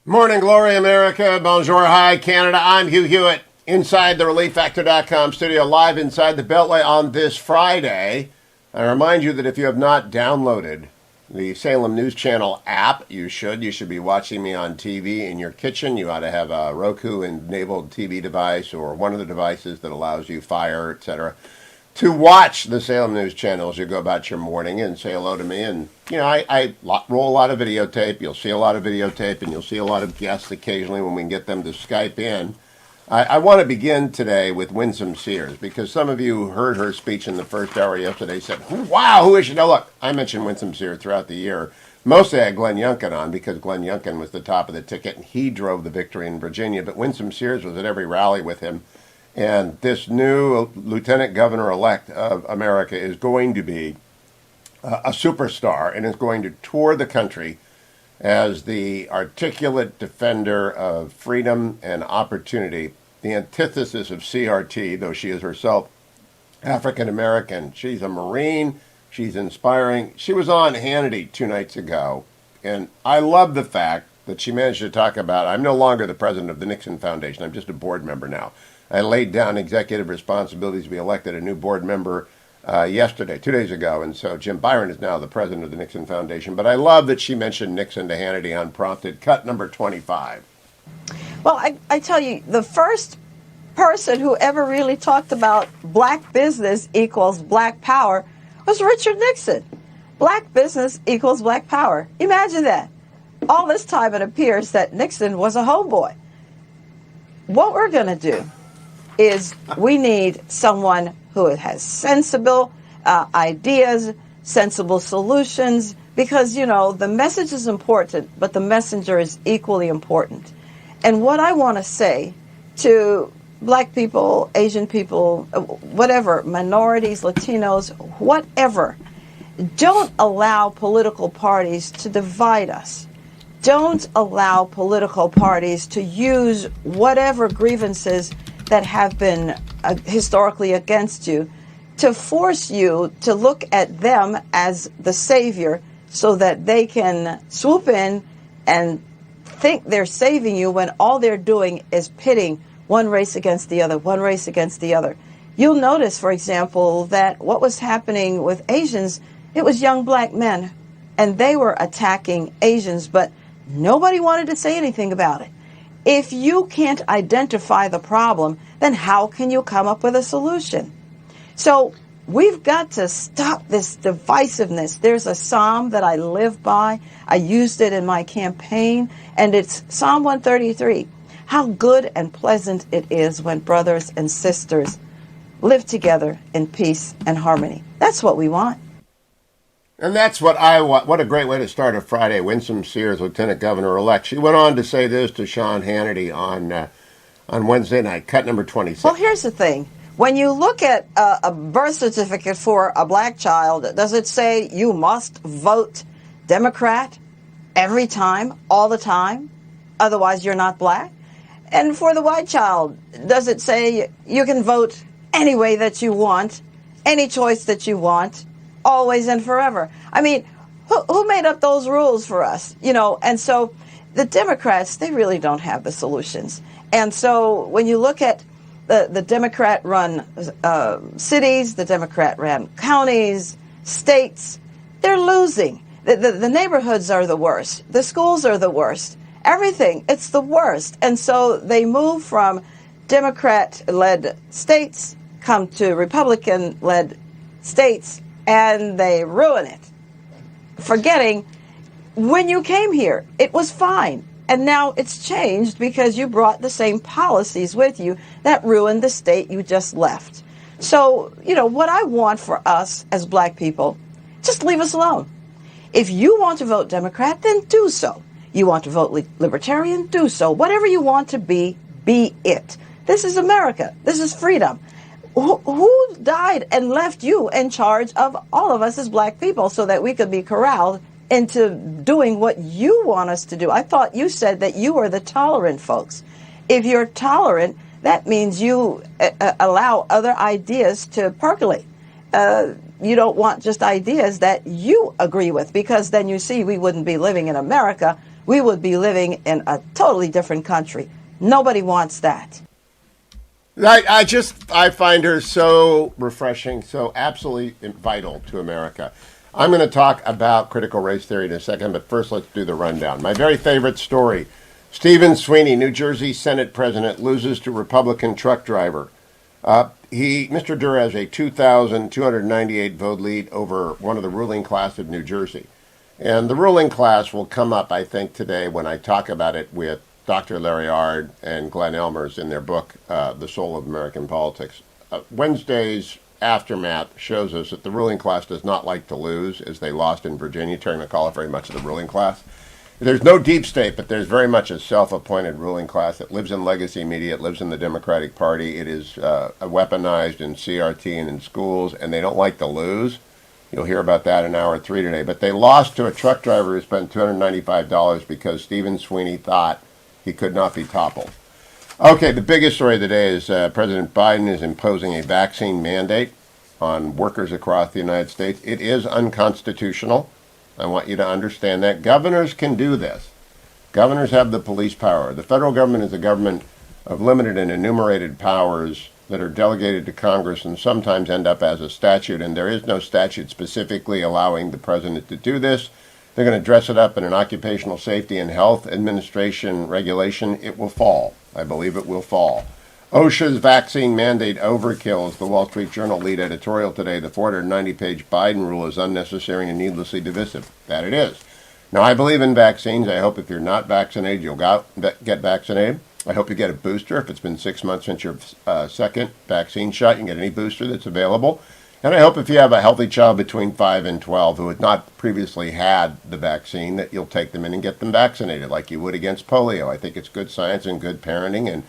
Morning, glory, America. Bonjour, hi, Canada. I'm Hugh Hewitt, inside the ReliefFactor.com studio, live inside the Beltway on this Friday. I remind you that if you have not downloaded the Salem News Channel app, you should. You should be watching me on TV in your kitchen. You ought to have a Roku-enabled TV device or one of the devices that allows you Fire, etc., to watch the Salem News Channel as you go about your morning and say hello to me. And, you know, I roll a lot of videotape. You'll see a lot of videotape, and you'll see a lot of guests occasionally when we can get them to Skype in. I want to begin today with Winsome Sears, because some of you heard her speech in the first hour yesterday, said, wow, who is she? Now, look, I mentioned Winsome Sears throughout the year. Mostly I had Glenn Youngkin on because Glenn Youngkin was the top of the ticket, and he drove the victory in Virginia. But Winsome Sears was at every rally with him. And this new lieutenant governor-elect of America is going to be a superstar and is going to tour the country as the articulate defender of freedom and opportunity, the antithesis of CRT, though she is herself African-American. She's a Marine. She's inspiring. She was on Hannity 2 nights ago, and I love the fact that she managed to talk about, I'm no longer the president of the Nixon Foundation. I'm just a board member now. I laid down executive responsibilities to be elected a new board member yesterday, 2 days ago, and so Jim Byron is now the president of the Nixon Foundation. But I love that she mentioned Nixon to Hannity unprompted. Cut number 25. Well, I tell you, the first person who ever really talked about black business equals black power was Richard Nixon. Black business equals black power. Imagine that. All this time it appears that Nixon was a homeboy. What we're going to do is we need someone who has sensible ideas, sensible solutions, because, you know, the message is important, but the messenger is equally important. And what I want to say to black people, Asian people, whatever, minorities, Latinos, whatever, don't allow political parties to divide us. Don't allow political parties to use whatever grievances that have been historically against you to force you to look at them as the savior so that they can swoop in and think they're saving you when all they're doing is pitting one race against the other, one race against the other. You'll notice, for example, that what was happening with Asians, it was young black men, and they were attacking Asians, but nobody wanted to say anything about it. If you can't identify the problem, then how can you come up with a solution? So we've got to stop this divisiveness. There's a psalm that I live by. I used it in my campaign, and it's Psalm 133. How good and pleasant it is when brothers and sisters live together in peace and harmony. That's what we want. And that's what I want. What a great way to start a Friday. Winsome Sears, Lieutenant Governor-elect. She went on to say this to Sean Hannity on Wednesday night. Cut number 26. Well, here's the thing. When you look at a birth certificate for a black child, does it say you must vote Democrat every time, all the time? Otherwise, you're not black? And for the white child, does it say you can vote any way that you want, any choice that you want, always and forever? I mean, who made up those rules for us? You know, and so the Democrats, they really don't have the solutions. And so when you look at the Democrat-run cities, the Democrat-run counties, states, they're losing. The neighborhoods are the worst. The schools are the worst. Everything, it's the worst. And so they move from Democrat-led states, come to Republican-led states, and they ruin it, forgetting when you came here, it was fine. And now it's changed because you brought the same policies with you that ruined the state you just left. So, you know, what I want for us as black people, just leave us alone. If you want to vote Democrat, then do so. You want to vote Libertarian, do so. Whatever you want to be it. This is America. This is freedom. Who died and left you in charge of all of us as black people so that we could be corralled into doing what you want us to do? I thought you said that you are the tolerant folks. If you're tolerant, that means you allow other ideas to percolate. You don't want just ideas that you agree with, because then you see we wouldn't be living in America. we would be living in a totally different country. Nobody wants that. I find her so refreshing, so absolutely vital to America. I'm going to talk about critical race theory in a second, but first let's do the rundown. My very favorite story: Stephen Sweeney, New Jersey Senate president, loses to Republican truck driver. Mr. Durham has a 2,298 vote lead over one of the ruling class of New Jersey. And the ruling class will come up, I think, today when I talk about it with Dr. Larry Ard and Glenn Elmers in their book, The Soul of American Politics. Wednesday's aftermath shows us that the ruling class does not like to lose, as they lost in Virginia. Terry McAuliffe very much of the ruling class. There's no deep state, but there's very much a self-appointed ruling class that lives in legacy media. It lives in the Democratic Party. It is weaponized in CRT and in schools, and they don't like to lose. You'll hear about that in hour 3 today. But they lost to a truck driver who spent $295 because Stephen Sweeney thought he could not be toppled. Okay, the biggest story of the day is President Biden is imposing a vaccine mandate on workers across the United States. It is unconstitutional. I want you to understand that. Governors can do this. Governors have the police power. The federal government is a government of limited and enumerated powers that are delegated to Congress and sometimes end up as a statute, and there is no statute specifically allowing the president to do this. They're going to dress it up in an occupational safety and health administration regulation. It will fall. I believe it will fall. OSHA's vaccine mandate overkill is the Wall Street Journal lead editorial today. The 490-page Biden rule is unnecessary and needlessly divisive. That it is. Now, I believe in vaccines. I hope if you're not vaccinated, you'll get vaccinated. I hope you get a booster. If it's been 6 months since your second vaccine shot, you can get any booster that's available. And I hope if you have a healthy child between 5 and 12 who had not previously had the vaccine, that you'll take them in and get them vaccinated like you would against polio. I think it's good science and good parenting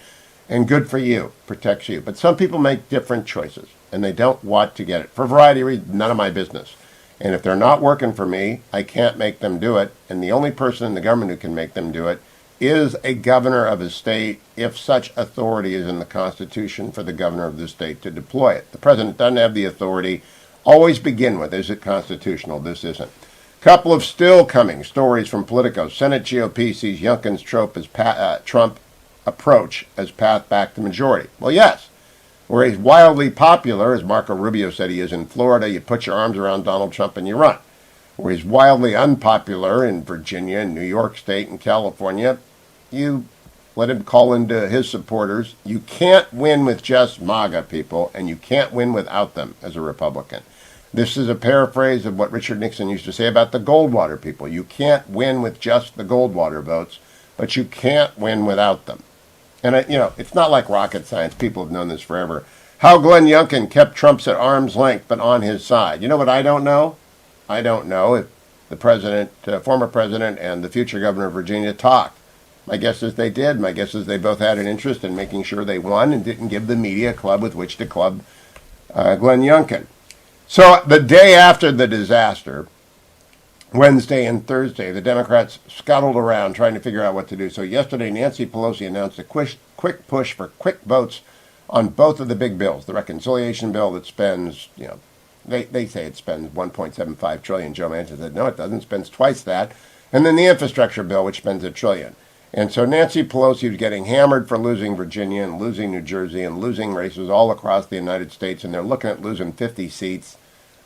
and good for you, protects you. But some people make different choices, and they don't want to get it. For a variety of reasons, none of my business. And if they're not working for me, I can't make them do it. And the only person in the government who can make them do it is a governor of a state, if such authority is in the Constitution for the governor of the state to deploy it. The president doesn't have the authority. Always begin with, is it constitutional? This isn't. Couple of still coming stories from Politico. Senate GOP sees Youngkin's Trump approach as path back to majority. Well, yes. Where he's wildly popular, as Marco Rubio said he is in Florida, you put your arms around Donald Trump and you run. Where he's wildly unpopular in Virginia and New York State and California, you let him call into his supporters. You can't win with just MAGA people, and you can't win without them as a Republican. This is a paraphrase of what Richard Nixon used to say about the Goldwater people. You can't win with just the Goldwater votes, but you can't win without them. And, it's not like rocket science. People have known this forever. How Glenn Youngkin kept Trump at arm's length, but on his side. You know what I don't know? I don't know if the president, former president, and the future governor of Virginia talked. My guess is they did. My guess is they both had an interest in making sure they won and didn't give the media a club with which to club Glenn Youngkin. So the day after the disaster, Wednesday and Thursday, the Democrats scuttled around trying to figure out what to do. So yesterday, Nancy Pelosi announced a quick push for quick votes on both of the big bills. The reconciliation bill that spends, they say it spends $1.75 trillion. Joe Manchin said, no, it doesn't. It spends twice that. And then the infrastructure bill, which spends $1 trillion. And so Nancy Pelosi was getting hammered for losing Virginia and losing New Jersey and losing races all across the United States. And they're looking at losing 50 seats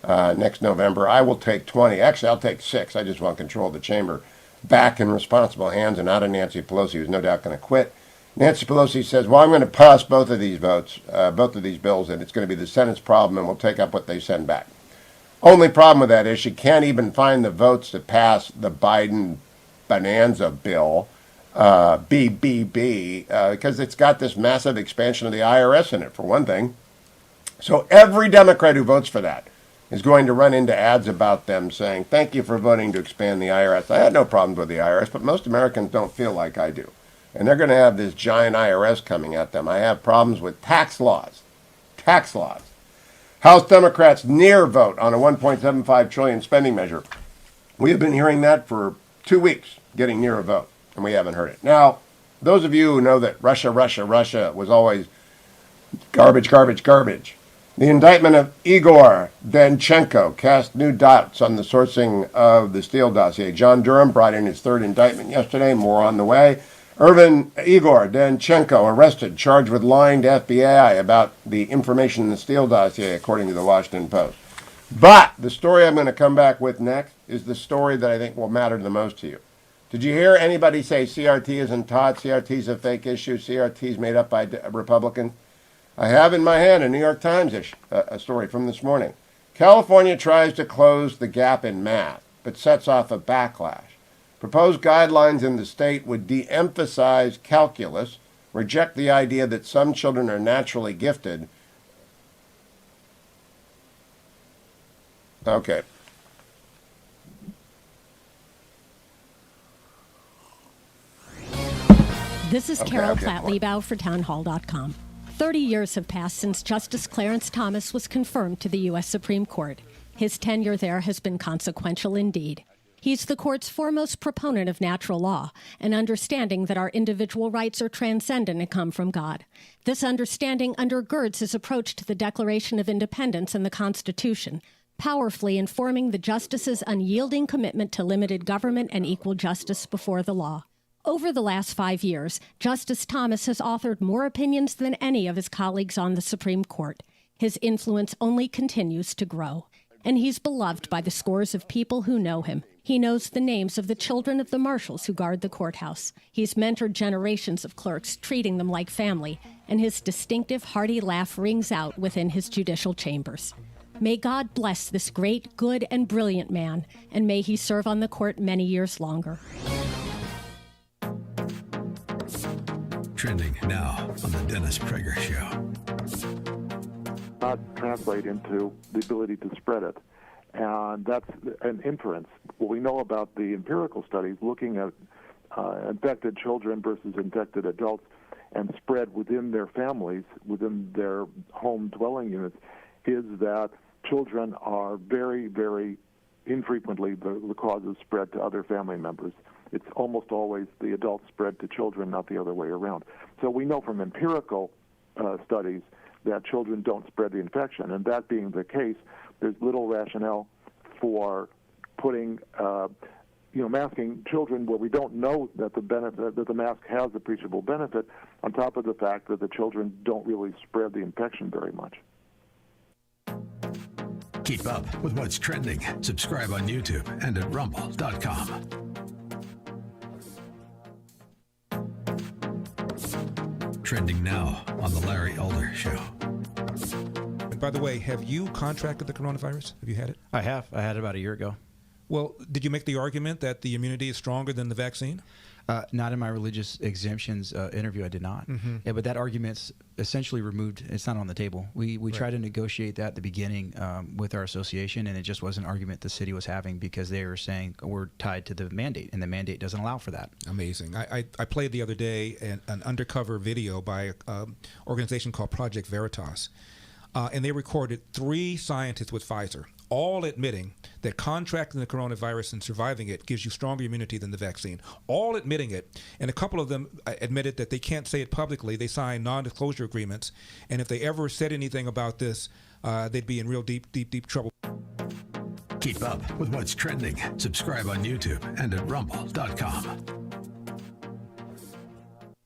next November. I will take 20. Actually, I'll take 6. I just want control of the chamber back in responsible hands and out of Nancy Pelosi, who's no doubt going to quit. Nancy Pelosi says, well, I'm going to pass both of these votes, both of these bills, and it's going to be the Senate's problem, and we'll take up what they send back. Only problem with that is she can't even find the votes to pass the Biden Bonanza bill, BBB, because it's got this massive expansion of the IRS in it, for one thing. So every Democrat who votes for that is going to run into ads about them saying, thank you for voting to expand the IRS. I had no problems with the IRS, but most Americans don't feel like I do. And they're going to have this giant IRS coming at them. I have problems with tax laws. Tax laws. House Democrats near vote on a $1.75 trillion spending measure. We have been hearing that for 2 weeks, getting near a vote, and we haven't heard it. Now, those of you who know that Russia was always garbage. The indictment of Igor Danchenko cast new doubts on the sourcing of the Steele dossier. John Durham brought in his third indictment yesterday, more on the way. Igor Danchenko arrested, charged with lying to FBI about the information in the Steele dossier, according to the Washington Post. But the story I'm going to come back with next is the story that I think will matter the most to you. Did you hear anybody say CRT isn't taught, CRT is a fake issue, CRT is made up by Republicans? I have in my hand a New York Times a story from this morning. California tries to close the gap in math, but sets off a backlash. Proposed guidelines in the state would de-emphasize calculus, reject the idea that some children are naturally gifted. Okay. This is Carol Platt-Liebau for townhall.com. 30 years have passed since Justice Clarence Thomas was confirmed to the U.S. Supreme Court. His tenure there has been consequential indeed. He's the court's foremost proponent of natural law, an understanding that our individual rights are transcendent and come from God. This understanding undergirds his approach to the Declaration of Independence and the Constitution, powerfully informing the justice's unyielding commitment to limited government and equal justice before the law. Over the last 5 years, Justice Thomas has authored more opinions than any of his colleagues on the Supreme Court. His influence only continues to grow, and he's beloved by the scores of people who know him. He knows the names of the children of the marshals who guard the courthouse. He's mentored generations of clerks, treating them like family, and his distinctive, hearty laugh rings out within his judicial chambers. May God bless this great, good, and brilliant man, and may he serve on the court many years longer. Trending now on the Dennis Prager Show. Not translate into the ability to spread it. And that's an inference. What we know about the empirical studies looking at infected children versus infected adults and spread within their families, within their home dwelling units, is that children are very, very infrequently the cause of spread to other family members. It's almost always the adults spread to children, not the other way around. So we know from empirical studies that children don't spread the infection. And that being the case, there's little rationale for putting, masking children where we don't know that the mask has appreciable benefit, on top of the fact that the children don't really spread the infection very much. Keep up with what's trending. Subscribe on YouTube and at rumble.com. Trending now on the Larry Elder Show. And by the way, have you contracted the coronavirus? Have you had it? I have. I had it about a year ago. Well, did you make the argument that the immunity is stronger than the vaccine? Not in my religious exemptions interview, I did not. Mm-hmm. Yeah, but that argument's essentially removed. It's not on the table. We right. tried to negotiate that at the beginning with our association, and it just was an argument the city was having because they were saying we're tied to the mandate, and the mandate doesn't allow for that. Amazing. I played the other day an undercover video by an organization called Project Veritas, and they recorded 3 scientists with Pfizer, all admitting that contracting the coronavirus and surviving it gives you stronger immunity than the vaccine. All admitting it. And a couple of them admitted that they can't say it publicly. They signed non-disclosure agreements. And if they ever said anything about this, they'd be in real deep trouble. Keep up with what's trending. Subscribe on YouTube and at rumble.com.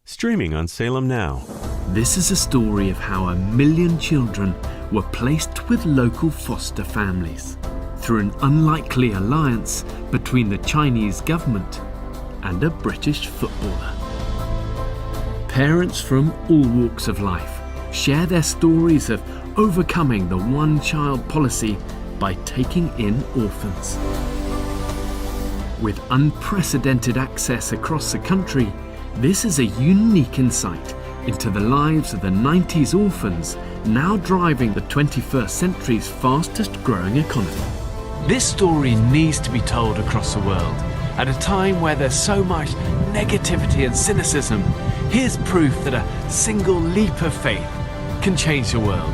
Streaming on Salem Now. This is a story of how 1 million children were placed with local foster families through an unlikely alliance between the Chinese government and a British footballer. Parents from all walks of life share their stories of overcoming the one-child policy by taking in orphans. With unprecedented access across the country, this is a unique insight into the lives of the 90s orphans now driving the 21st century's fastest growing economy. This story needs to be told across the world. At a time where there's so much negativity and cynicism, here's proof that a single leap of faith can change the world.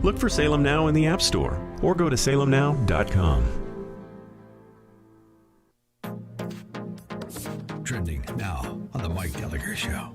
Look for Salem Now in the App Store or go to salemnow.com. Trending now on the Mike Gallagher Show.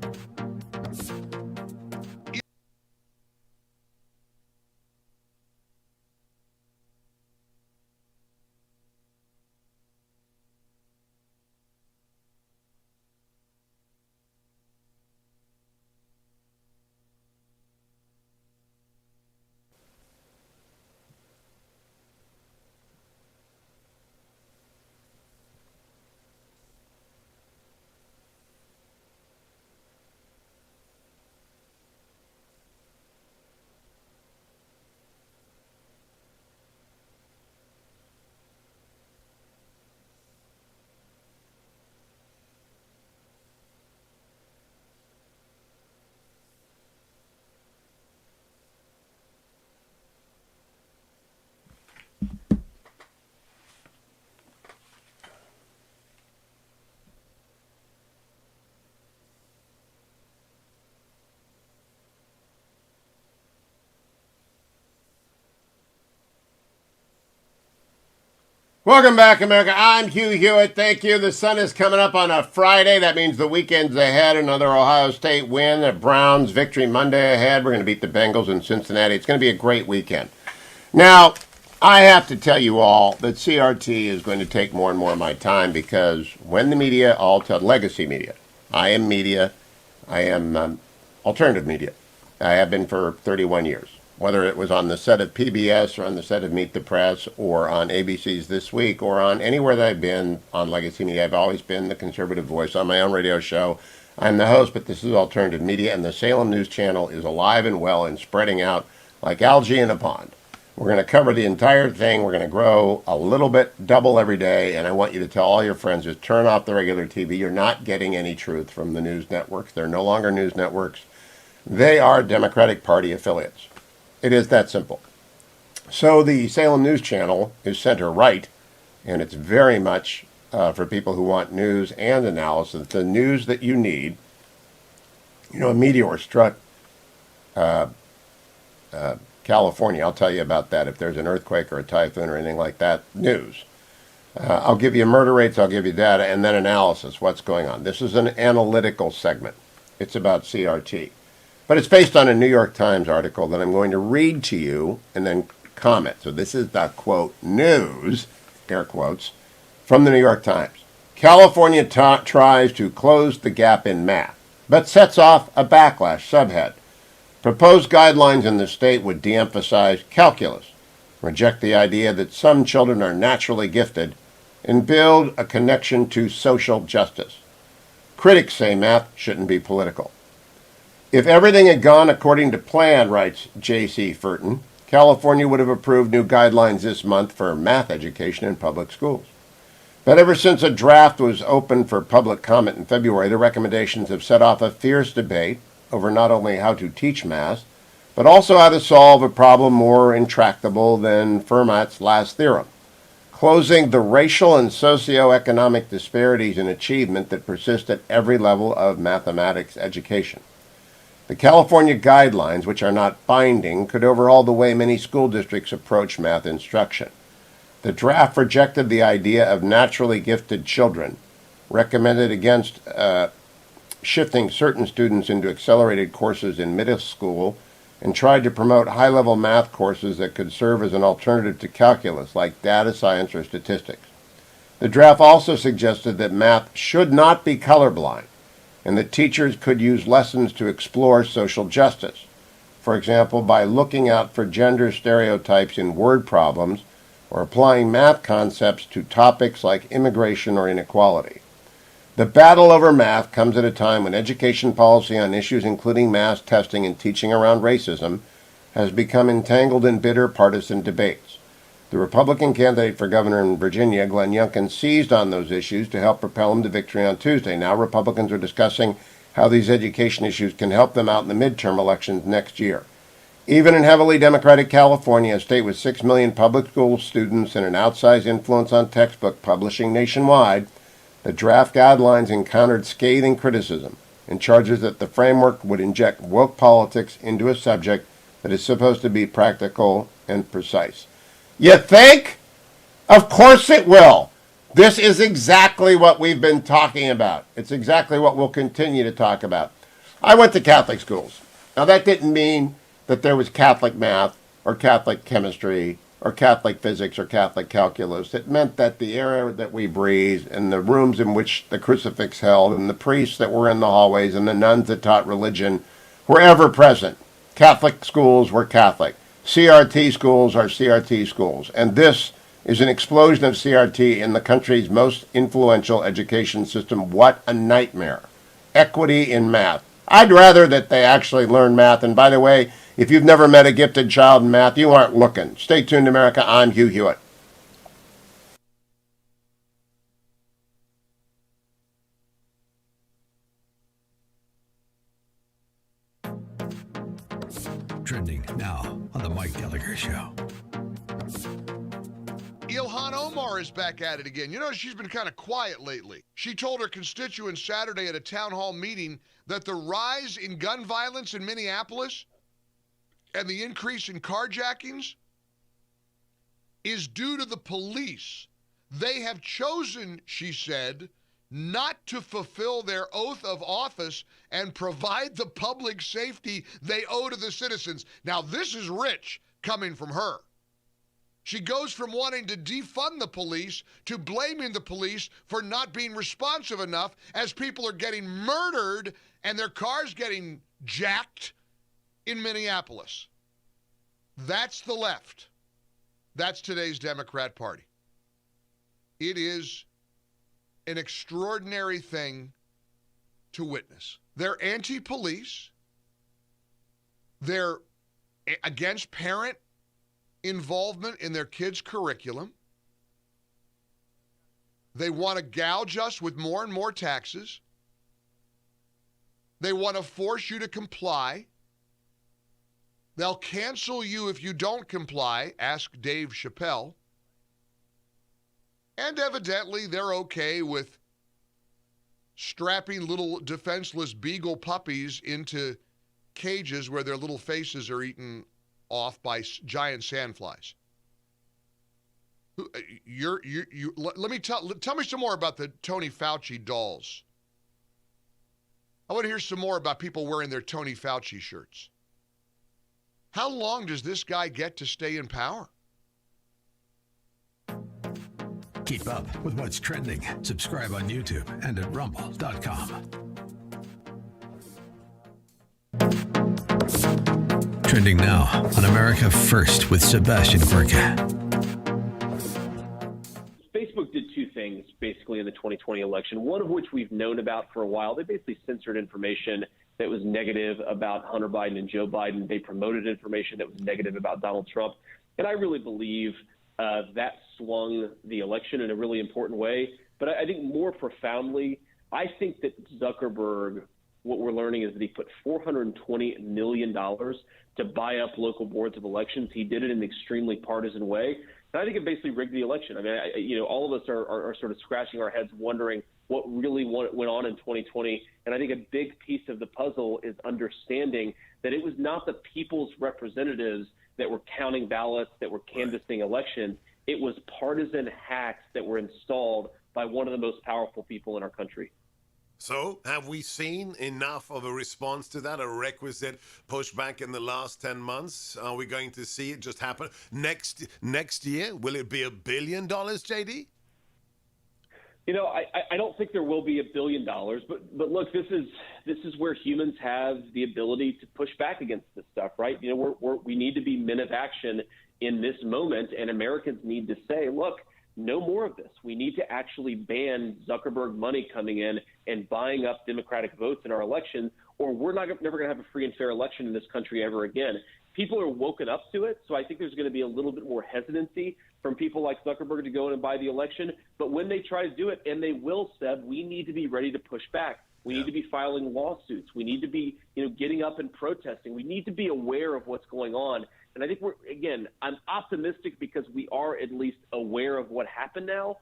Welcome back, America. I'm Hugh Hewitt. Thank you. The sun is coming up on a Friday. That means the weekend's ahead. Another Ohio State win. The Browns victory Monday ahead. We're going to beat the Bengals in Cincinnati. It's going to be a great weekend. Now, I have to tell you all that CRT is going to take more and more of my time because when the media all tell legacy media, I am media, I am alternative media. I have been for 31 years. Whether it was on the set of PBS or on the set of Meet the Press or on ABC's This Week or on anywhere that I've been on legacy media, I've always been the conservative voice on my own radio show. I'm the host, but this is alternative media, and the Salem News Channel is alive and well and spreading out like algae in a pond. We're going to cover the entire thing. We're going to grow a little bit, double every day, and I want you to tell all your friends, just turn off the regular TV. You're not getting any truth from the news networks. They're no longer news networks. They are Democratic Party affiliates. It is that simple. So the Salem News Channel is center-right, and it's very much for people who want news and analysis. The news that you need. You know, a meteor struck California. I'll tell you about that if there's an earthquake or a typhoon or anything like that. News. I'll give you murder rates, I'll give you data, and then analysis. What's going on? This is an analytical segment. It's about CRT. But it's based on a New York Times article that I'm going to read to you and then comment. So this is the, quote, news, air quotes, from the New York Times. California tries to close the gap in math, but sets off a backlash. Subhead. Proposed guidelines in the state would de-emphasize calculus, reject the idea that some children are naturally gifted, and build a connection to social justice. Critics say math shouldn't be political. If everything had gone according to plan, writes J.C. Furton, California would have approved new guidelines this month for math education in public schools. But ever since a draft was opened for public comment in February, the recommendations have set off a fierce debate over not only how to teach math, but also how to solve a problem more intractable than Fermat's last theorem, closing the racial and socioeconomic disparities in achievement that persist at every level of mathematics education. The California guidelines, which are not binding, could overhaul the way many school districts approach math instruction. The draft rejected the idea of naturally gifted children, recommended against shifting certain students into accelerated courses in middle school, and tried to promote high-level math courses that could serve as an alternative to calculus, like data science or statistics. The draft also suggested that math should not be colorblind, and that teachers could use lessons to explore social justice, for example, by looking out for gender stereotypes in word problems or applying math concepts to topics like immigration or inequality. The battle over math comes at a time when education policy on issues including math testing and teaching around racism has become entangled in bitter partisan debates. The Republican candidate for governor in Virginia, Glenn Youngkin, seized on those issues to help propel him to victory on Tuesday. Now Republicans are discussing how these education issues can help them out in the midterm elections next year. Even in heavily Democratic California, a state with 6 million public school students and an outsized influence on textbook publishing nationwide, the draft guidelines encountered scathing criticism and charges that the framework would inject woke politics into a subject that is supposed to be practical and precise. You think? Of course it will. This is exactly what we've been talking about. It's exactly what we'll continue to talk about. I went to Catholic schools. Now, that didn't mean that there was Catholic math or Catholic chemistry or Catholic physics or Catholic calculus. It meant that the air that we breathed and the rooms in which the crucifix held and the priests that were in the hallways and the nuns that taught religion were ever present. Catholic schools were Catholic. CRT schools are CRT schools. And this is an explosion of CRT in the country's most influential education system. What a nightmare. Equity in math. I'd rather that they actually learn math. And by the way, if you've never met a gifted child in math, you aren't looking. Stay tuned, America. I'm Hugh Hewitt. Trending now on the Mike Gallagher Show. Ilhan Omar is back at it again. You know, she's been kind of quiet lately. She told her constituents Saturday at a town hall meeting that the rise in gun violence in Minneapolis and the increase in carjackings is due to the police. They have chosen, she said, not to fulfill their oath of office and provide the public safety they owe to the citizens. Now, this is rich coming from her. She goes from wanting to defund the police to blaming the police for not being responsive enough as people are getting murdered and their cars getting jacked in Minneapolis. That's the left. That's today's Democrat Party. It is an extraordinary thing to witness. They're anti-police. They're against parent involvement in their kids' curriculum. They want to gouge us with more and more taxes. They want to force you to comply. They'll cancel you if you don't comply, ask Dave Chappelle. And evidently, they're okay with strapping little defenseless beagle puppies into cages where their little faces are eaten off by giant sandflies. Let me tell me some more about the Tony Fauci dolls. I want to hear some more about people wearing their Tony Fauci shirts. How long does this guy get to stay in power? Keep up with what's trending. Subscribe on YouTube and at rumble.com. Trending now on America First with Sebastian Gorka. Facebook did two things basically in the 2020 election, one of which we've known about for a while. They basically censored information that was negative about Hunter Biden and Joe Biden. They promoted information that was negative about Donald Trump. And I really believe that swung the election in a really important way. But I think more profoundly, I think that Zuckerberg, what we're learning is that he put $420 million to buy up local boards of elections. He did it in an extremely partisan way. And I think it basically rigged the election. I mean, all of us are sort of scratching our heads wondering what really went on in 2020. And I think a big piece of the puzzle is understanding that it was not the people's representatives that were counting ballots, that were canvassing elections. It was partisan hacks that were installed by one of the most powerful people in our country. So, have we seen enough of a response to that, a requisite pushback in the last 10 months? Are we going to see it just happen next year? Will it be $1 billion, JD? I don't think there will be $1 billion, but look, this is where humans have the ability to push back against this stuff, right? We need to be men of action in this moment, and Americans need to say, look, no more of this. We need to actually ban Zuckerberg money coming in and buying up Democratic votes in our election, or we're never going to have a free and fair election in this country ever again. People are woken up to it, so I think there's going to be a little bit more hesitancy from people like Zuckerberg to go in and buy the election. But when they try to do it, and they will, Seb, we need to be ready to push back. We need to be filing lawsuits. We need to be, getting up and protesting. We need to be aware of what's going on. And I think I'm optimistic because we are at least aware of what happened now.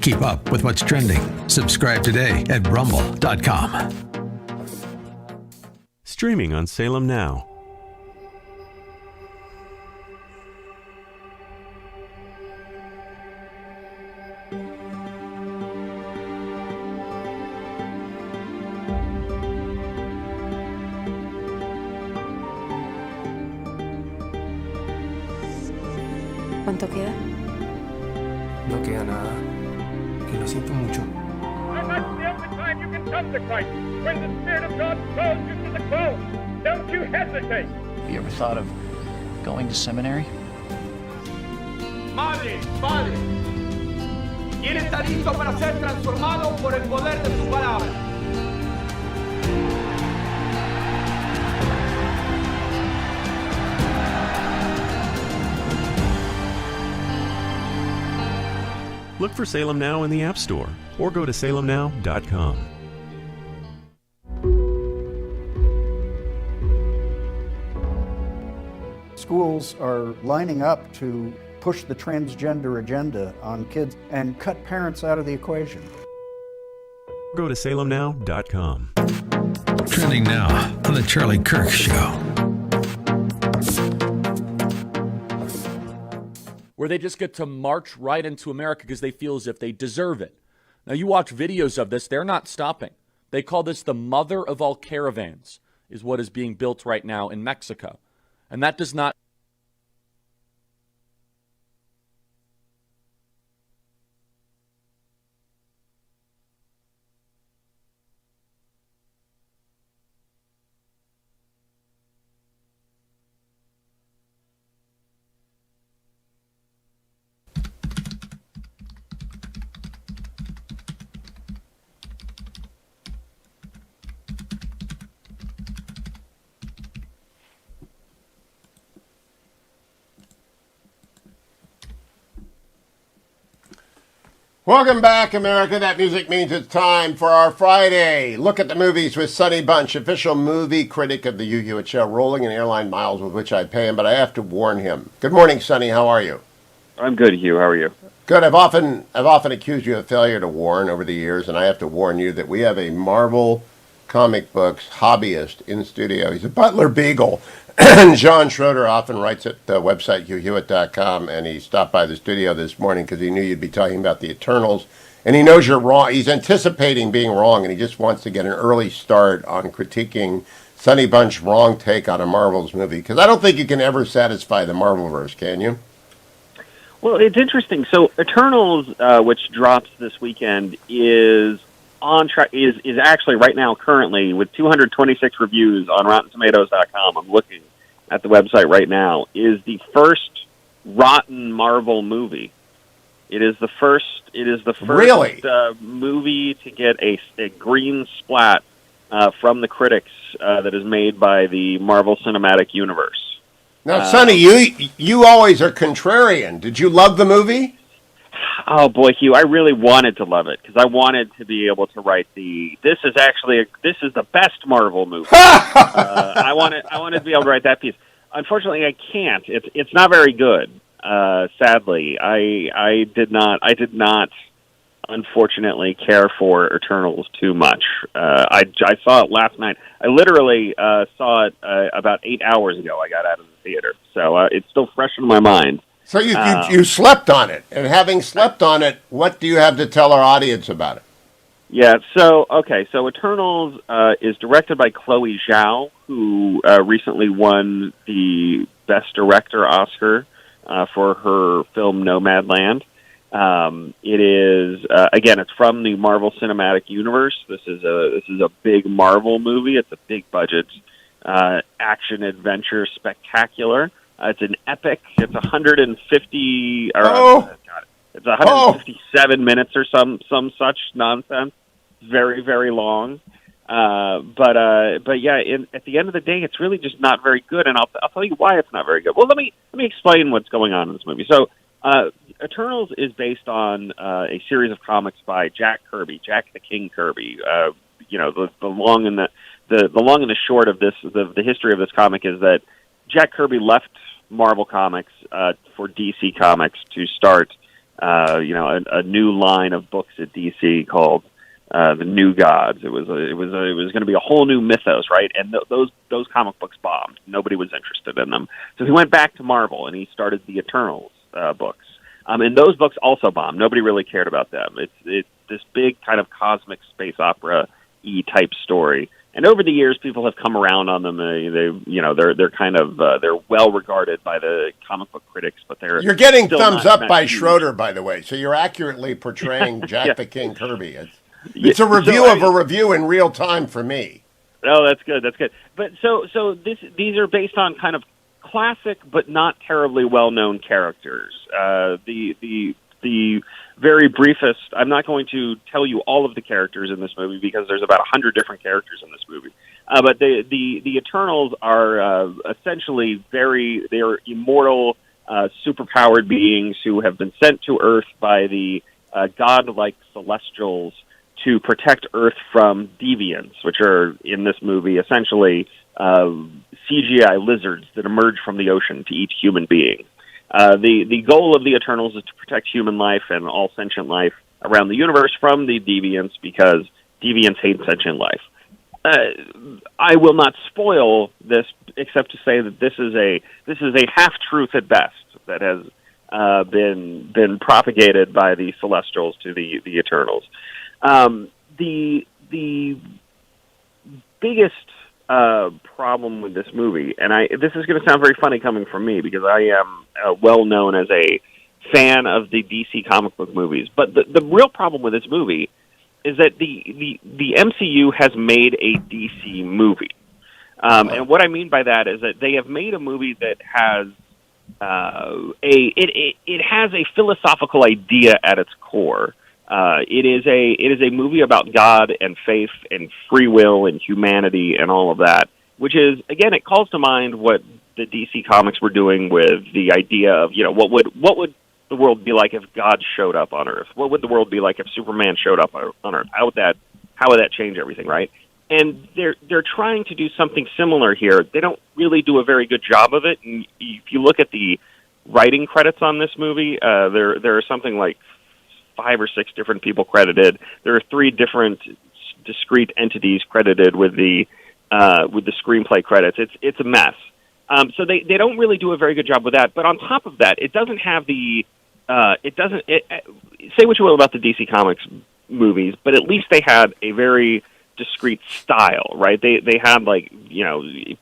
Keep up with what's trending. Subscribe today at rumble.com. Streaming on Salem Now. ¿Cuánto queda? No queda nada. Y lo siento mucho. That's the only time you can come to Christ, when the Spirit of God calls you to the cross. Don't you hesitate. Have you ever thought of going to seminary? Madre, Padre, ¿quién está listo para ser transformado por el poder de su palabra? Look for Salem Now in the App Store or go to salemnow.com. Schools are lining up to push the transgender agenda on kids and cut parents out of the equation. Go to salemnow.com. Trending now on The Charlie Kirk Show. where they just get to march right into America because they feel as if they deserve it. Now, you watch videos of this, they're not stopping. They call this the mother of all caravans, is what is being built right now in Mexico. And that does not... Welcome back, America. That music means it's time for our Friday Look at the Movies with Sonny Bunch, official movie critic of the Hugh Hewitt Show, rolling in airline miles with which I pay him, but I have to warn him. Good morning, Sonny. How are you? I'm good, Hugh. How are you? Good. I've often accused you of failure to warn over the years, and I have to warn you that we have a Marvel comic books hobbyist in studio. He's a Butler Beagle. John Schroeder often writes at the website HughHewitt.com, and he stopped by the studio this morning because he knew you'd be talking about the Eternals, and he knows you're wrong. He's anticipating being wrong, and he just wants to get an early start on critiquing Sonny Bunch's wrong take on a Marvel's movie, because I don't think you can ever satisfy the Marvelverse, can you? Well, it's interesting. So Eternals, which drops this weekend, is on track. Is actually right now currently with 226 reviews on RottenTomatoes.com. I'm looking at the website right now. Is the first rotten Marvel movie. It is the first. Really? Movie to get a green splat from the critics that is made by the Marvel Cinematic Universe. Now, Sonny, you always are contrarian. Did you love the movie? Oh boy, Hugh! I really wanted to love it because I wanted to be able to write this is the best Marvel movie. I wanted to be able to write that piece. Unfortunately, I can't. It's not very good. Sadly, I did not. Unfortunately, care for Eternals too much. I saw it last night. I literally saw it about 8 hours ago. I got out of the theater, so it's still fresh in my mind. So you slept on it, and having slept on it, what do you have to tell our audience about it? Yeah, so Eternals is directed by Chloe Zhao, who recently won the Best Director Oscar for her film Nomadland. It is again, it's from the Marvel Cinematic Universe. This is a big Marvel movie. It's a big budget action adventure spectacular. It's an epic. It's 150 it's 157 minutes or some such nonsense. Very, very long. But yeah, at the end of the day, it's really just not very good, and I'll tell you why it's not very good. Well, let me explain what's going on in this movie. So, Eternals is based on a series of comics by Jack Kirby, Jack the King Kirby. The long and the short of this, the history of this comic is that Jack Kirby left Marvel Comics for DC Comics to start, a new line of books at DC called the New Gods. It was going to be a whole new mythos, right? And those comic books bombed. Nobody was interested in them. So he went back to Marvel and he started the Eternals books. And those books also bombed. Nobody really cared about them. It's this big kind of cosmic space opera-y type story. And over the years, people have come around on them. They're kind of they're well regarded by the comic book critics, but you're getting thumbs up by Schroeder, by the way. So you're accurately portraying Jack the King Kirby. It's a review of a review in real time for me. Oh, that's good. That's good. But so these are based on kind of classic but not terribly well known characters. The very briefest, I'm not going to tell you all of the characters in this movie because there's about 100 different characters in this movie. But the Eternals are essentially they are immortal, superpowered beings who have been sent to Earth by the godlike Celestials to protect Earth from deviants, which are, in this movie, essentially CGI lizards that emerge from the ocean to eat human beings. The goal of the Eternals is to protect human life and all sentient life around the universe from the deviants because deviants hate sentient life. I will not spoil this except to say that this is a half truth at best that has been propagated by the Celestials to the Eternals. The biggest problem with this movie, and this is going to sound very funny coming from me because I am well known as a fan of the DC comic book movies, but the real problem with this movie is that the MCU has made a DC movie. And what I mean by that is that they have made a movie that has it has a philosophical idea at its core. It is a movie about God and faith and free will and humanity and all of that, which is, again, it calls to mind what the DC Comics were doing with the idea of, what would the world be like if God showed up on Earth? What would the world be like if Superman showed up on Earth? How would that change everything, right? And they're trying to do something similar here. They don't really do a very good job of it. And if you look at the writing credits on this movie, there are something like 5 or 6 different people credited. There are 3 different discrete entities credited with the screenplay credits. It's a mess. So they don't really do a very good job with that. But on top of that, it doesn't have the say what you will about the DC Comics movies, but at least they had a very discrete style, right? They had,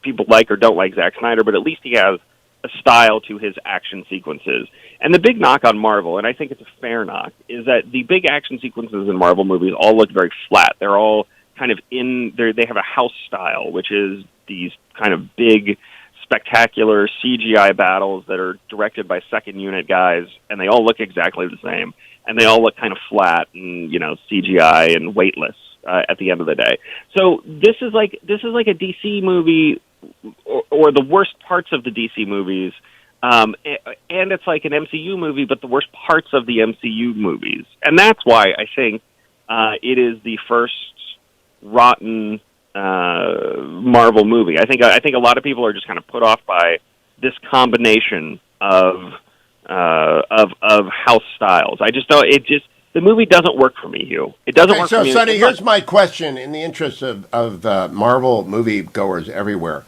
people like or don't like Zack Snyder, but at least he has a style to his action sequences. And the big knock on Marvel, and I think it's a fair knock, is that the big action sequences in Marvel movies all look very flat. They're all kind of they have a house style, which is these kind of big, spectacular CGI battles that are directed by second unit guys, and they all look exactly the same. And they all look kind of flat and, CGI and weightless at the end of the day. So this is like a DC movie, or the worst parts of the DC movies, and it's like an MCU movie, but the worst parts of the MCU movies. And that's why I think it is the first rotten Marvel movie. I think a lot of people are just kind of put off by this combination of house styles. I just don't. The movie doesn't work for me, Hugh. It doesn't work for me. So, Sonny, here's my question in the interest of Marvel movie goers everywhere.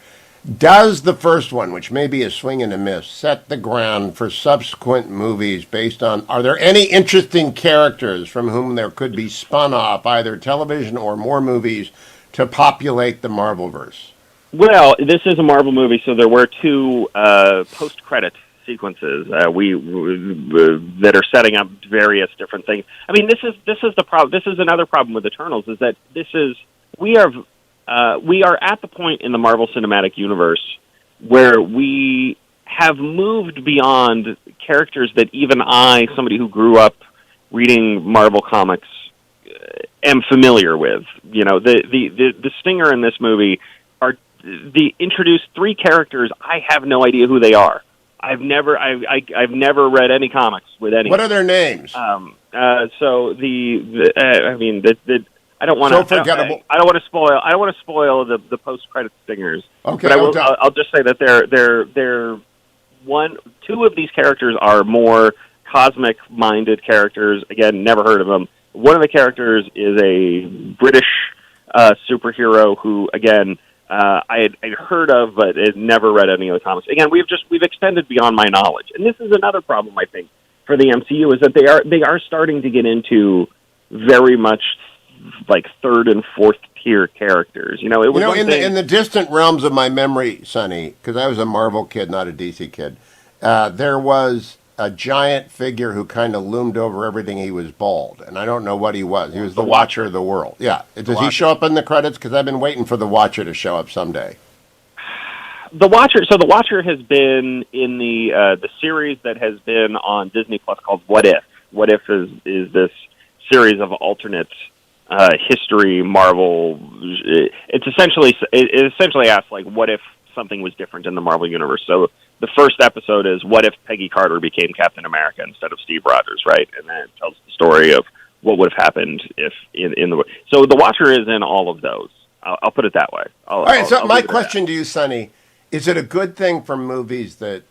Does the first one, which may be a swing and a miss, set the ground for subsequent movies based on, are there any interesting characters from whom there could be spun off, either television or more movies, to populate the Marvelverse? Well, this is a Marvel movie, so there were 2 post-credit sequences that are setting up various different things. I mean, this is the problem. This is another problem with Eternals, is that we are at the point in the Marvel Cinematic Universe where we have moved beyond characters that even I, somebody who grew up reading Marvel comics, am familiar with. The stinger in this movie are the introduced 3 characters. I have no idea who they are. I've never read any comics with any. What are their names? So I don't want to. So forgettable. I don't want to spoil. I don't want to spoil the post credit stingers. Okay, but I'll just say that they're 2 of these characters are more cosmic minded characters. Again, never heard of them. One of the characters is a British superhero who, again, I had heard of, but had never read any of the comics. Again, we've extended beyond my knowledge, and this is another problem I think for the MCU, is that they are starting to get into very much like 3rd and 4th tier characters. It was in the distant realms of my memory, Sonny, because I was a Marvel kid, not a DC kid. There was a giant figure who kind of loomed over everything. He was bald, and I don't know what he was. He was the Watcher of the World. Yeah. Does he show up in the credits? Because I've been waiting for the Watcher to show up someday. The Watcher has been in the series that has been on Disney Plus called What If. What If is this series of alternate history Marvel. It essentially asks, like, what if something was different in the Marvel universe? So the first episode is, what if Peggy Carter became Captain America instead of Steve Rogers, right? And then it tells the story of what would have happened if in the... So the Watcher is in all of those. I'll put it that way. All right, so my question to you, Sonny, is it a good thing for movies that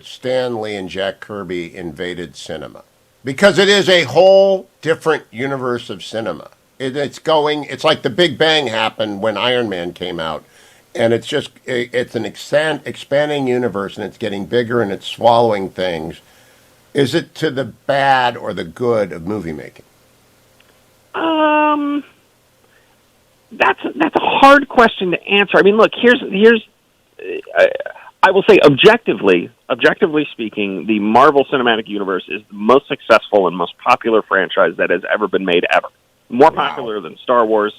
Stan Lee and Jack Kirby invaded cinema? Because it is a whole different universe of cinema. It's like the Big Bang happened when Iron Man came out. And it's an expanding universe, and it's getting bigger, and it's swallowing things. Is it to the bad or the good of movie making? That's a hard question to answer. I mean, look, here's I will say objectively speaking, the Marvel Cinematic Universe is the most successful and most popular franchise that has ever been made ever. More popular than Star Wars,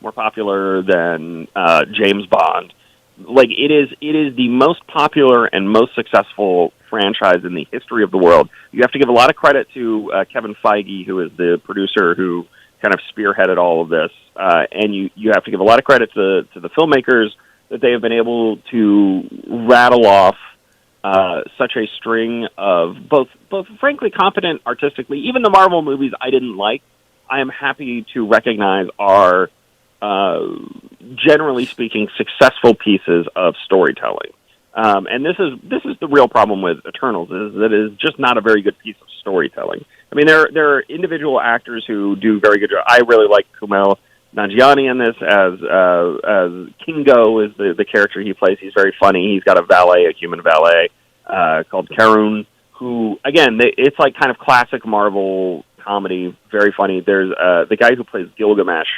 more popular than James Bond. Like it is the most popular and most successul franchise in the history of the world. You have to give a lot of credit to Kevin Feige, who is the producer who kind of spearheaded all of this, and you have to give a lot of credit to the filmmakers that they have been able to rattle off such a string of both frankly competent artistically. Even the Marvel movies I didn't like, I am happy to recognize are generally speaking successful pieces of storytelling. And this is the real problem with Eternals, is that it is just not a very good piece of storytelling. I mean, there are individual actors who do very good job. I really like Kumail Nanjiani in this as Kingo is the character he plays. He's very funny. He's got a human valet called Karun, who again it's like kind of classic Marvel comedy, very funny. There's the guy who plays Gilgamesh.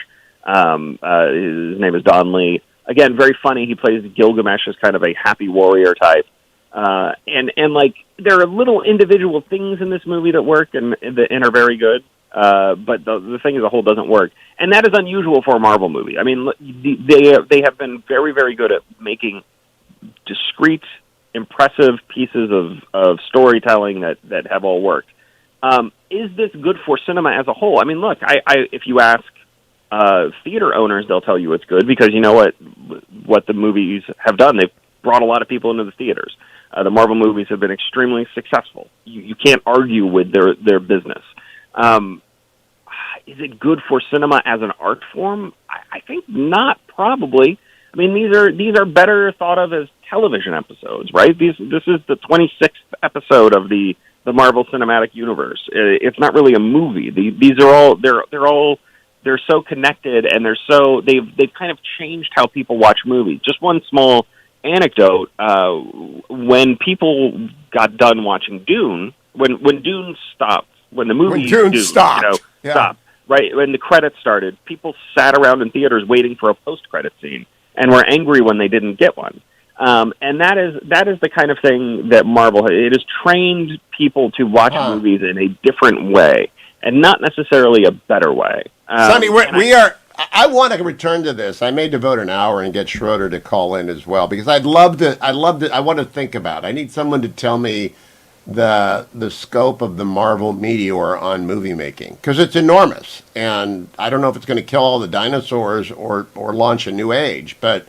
His name is Don Lee. Again, very funny. He plays Gilgamesh as kind of a happy warrior type. And like there are little individual things in this movie that work and are very good. But the thing as a whole doesn't work. And that is unusual for a Marvel movie. I mean, they have been very, very good at making discrete, impressive pieces of storytelling that have all worked. Is this good for cinema as a whole? I mean, look, if you ask theater owners, they'll tell you it's good because you know what the movies have done. They've brought a lot of people into the theaters. The Marvel movies have been extremely successful. You can't argue with their business. Is it good for cinema as an art form? I think not, probably. I mean, these are better thought of as television episodes, right? This is the 26th episode of the Marvel Cinematic Universe. It's not really a movie. These are all they're so connected, and they've kind of changed how people watch movies. Just one small anecdote: when people got done watching Dune, when Dune stopped, when the movie Dune stopped, right when the credits started, people sat around in theaters waiting for a post-credit scene and were angry when they didn't get one. And that is the kind of thing that Marvel it has trained people to watch movies in a different way, and not necessarily a better way. Sonny, I want to return to this. I may devote an hour and get Schroeder to call in as well because I want to think about it. I need someone to tell me the scope of the Marvel meteor on movie making because it's enormous, and I don't know if it's going to kill all the dinosaurs or launch a new age, but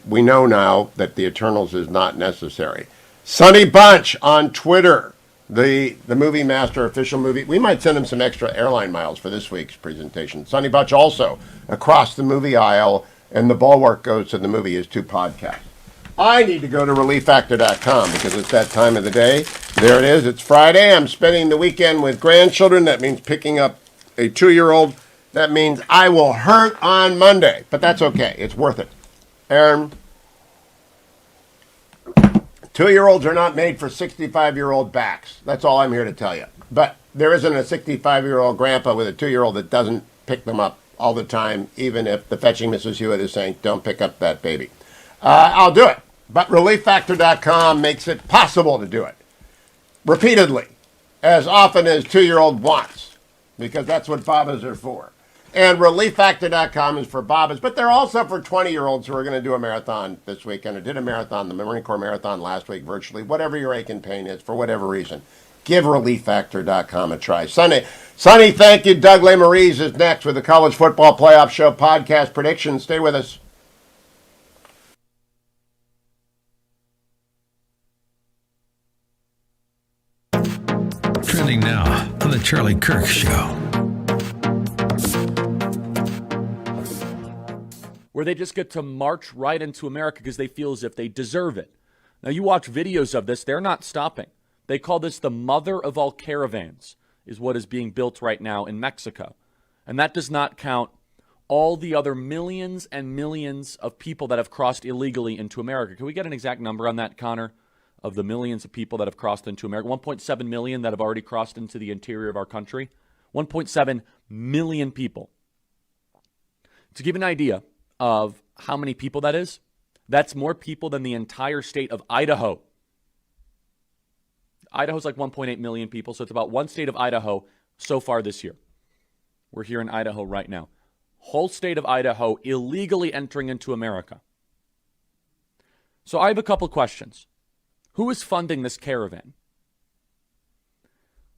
we know now that the Eternals is not necessary. Sonny Bunch on Twitter. The movie master official movie. We might send him some extra airline miles for this week's presentation. Sonny Bunch also across the movie aisle, and the bulwark goes to the movie is 2 podcasts. I need to go to relieffactor.com because it's that time of the day. There it is. It's Friday. I'm spending the weekend with grandchildren. That means picking up a 2-year-old. That means I will hurt on Monday, but that's okay. It's worth it. Aaron, 2-year-olds are not made for 65-year-old backs. That's all I'm here to tell you. But there isn't a 65-year-old grandpa with a 2-year-old that doesn't pick them up all the time, even if the fetching Mrs. Hewitt is saying, don't pick up that baby. I'll do it. But relieffactor.com makes it possible to do it. Repeatedly. As often as 2-year-old wants. Because that's what Babas are for. And relieffactor.com is for Babas, but they're also for 20-year-olds who are going to do a marathon this weekend. I did a marathon, the Marine Corps Marathon last week, virtually. Whatever your ache and pain is, for whatever reason, give relieffactor.com a try. Sonny, thank you. Doug LeMarise is next with the College Football Playoff Show podcast predictions. Stay with us. Trending now on the Charlie Kirk Show. Where they just get to march right into America because they feel as if they deserve it. Now, you watch videos of this, they're not stopping. They call this the mother of all caravans, is what is being built right now in Mexico. And that does not count all the other millions and millions of people that have crossed illegally into America. Can we get an exact number on that, Connor? of the millions of people that have crossed into America, 1.7 million that have already crossed into the interior of our country, 1.7 million people. To give an idea of how many people that is, that's more people than the entire state of Idaho. Idaho's like 1.8 million people, so it's about one state of Idaho so far this year. We're here in Idaho right now. Whole state of Idaho illegally entering into America. So I have a couple questions. Who is funding this caravan?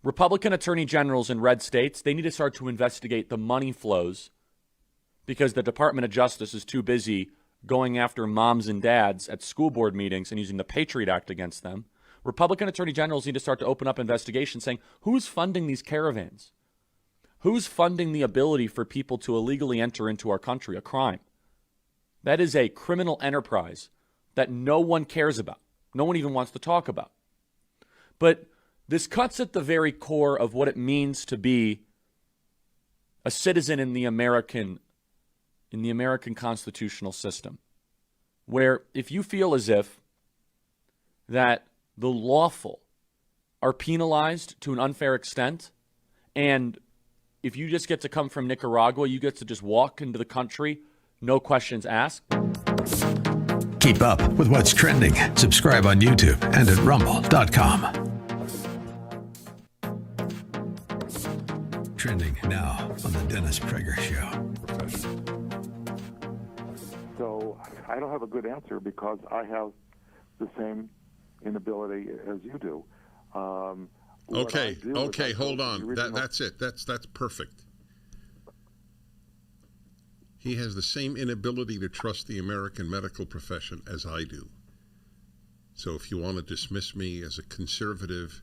Republican attorney generals in red states, they need to start to investigate the money flows because the Department of Justice is too busy going after moms and dads at school board meetings and using the Patriot Act against them. Republican attorney generals need to start to open up investigations saying, who's funding these caravans? Who's funding the ability for people to illegally enter into our country, a crime? That is a criminal enterprise that no one cares about. No one even wants to talk about. But this cuts at the very core of what it means to be a citizen in the American constitutional system, where if you feel as if that the lawful are penalized to an unfair extent, and if you just get to come from Nicaragua, you get to just walk into the country, no questions asked. Keep up with what's trending. Subscribe on YouTube and at rumble.com. Trending now on the Dennis Prager Show. So I don't have a good answer because I have the same inability as you do. Okay, hold on. That's it. That's perfect. He has the same inability to trust the American medical profession as I do. So if you want to dismiss me as a conservative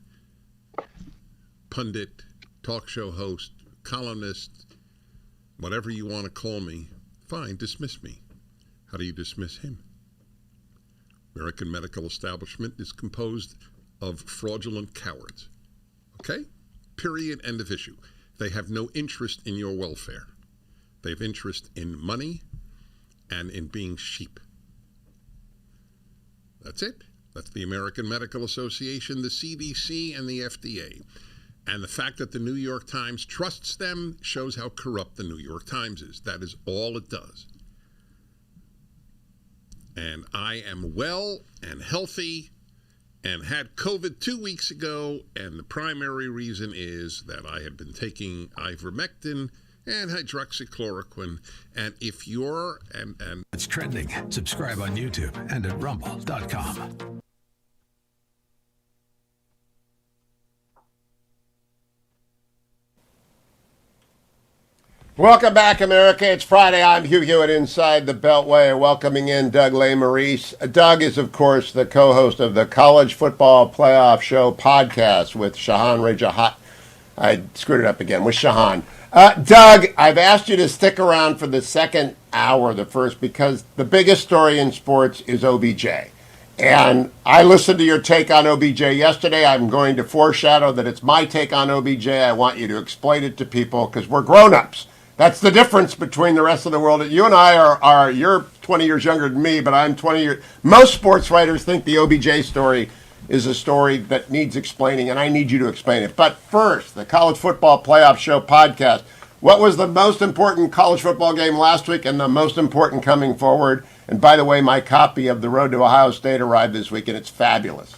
pundit, talk show host, columnist, whatever you want to call me, fine, dismiss me. How do you dismiss him? American medical establishment is composed of fraudulent cowards. Okay? Period. End of issue. They have no interest in your welfare. They have interest in money and in being sheep. That's it. That's the American Medical Association, the CDC, and the FDA. And the fact that the New York Times trusts them shows how corrupt the New York Times is. That is all it does. And I am well and healthy and had COVID 2 weeks ago, and the primary reason is that I had been taking ivermectin and hydroxychloroquine. And if you're and It's trending. Subscribe on YouTube and at rumble.com. Welcome back, America. It's Friday. I'm Hugh Hewitt inside the Beltway, welcoming in Doug Lesmerises. Doug is, of course, the co-host of the College Football Playoff Show podcast with Shahan Rajahat. I screwed it up again, with Shahan. Doug, I've asked you to stick around for the second hour, the first, because the biggest story in sports is OBJ. And I listened to your take on OBJ yesterday. I'm going to foreshadow that it's my take on OBJ. I want you to explain it to people because we're grown-ups. That's the difference between the rest of the world. You and I are you're 20 years younger than me, but I'm 20 years. Most sports writers think the OBJ story is a story that needs explaining, and I need you to explain it. But first, the College Football Playoff Show podcast. What was the most important college football game last week and the most important coming forward? And by the way, my copy of The Road to Ohio State arrived this week, and it's fabulous.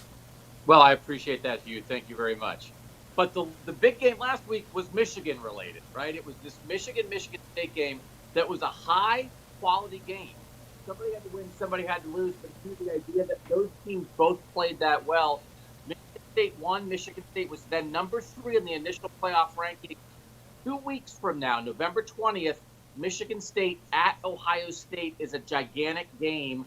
Well, I appreciate that, Hugh. Thank you very much. But the big game last week was Michigan related, right? It was this Michigan State game that was a high quality game. Somebody had to win, somebody had to lose, but the idea that those teams both played that well. Michigan State won. Michigan State was then number 3 in the initial playoff ranking. 2 weeks from now, November 20th, Michigan State at Ohio State is a gigantic game.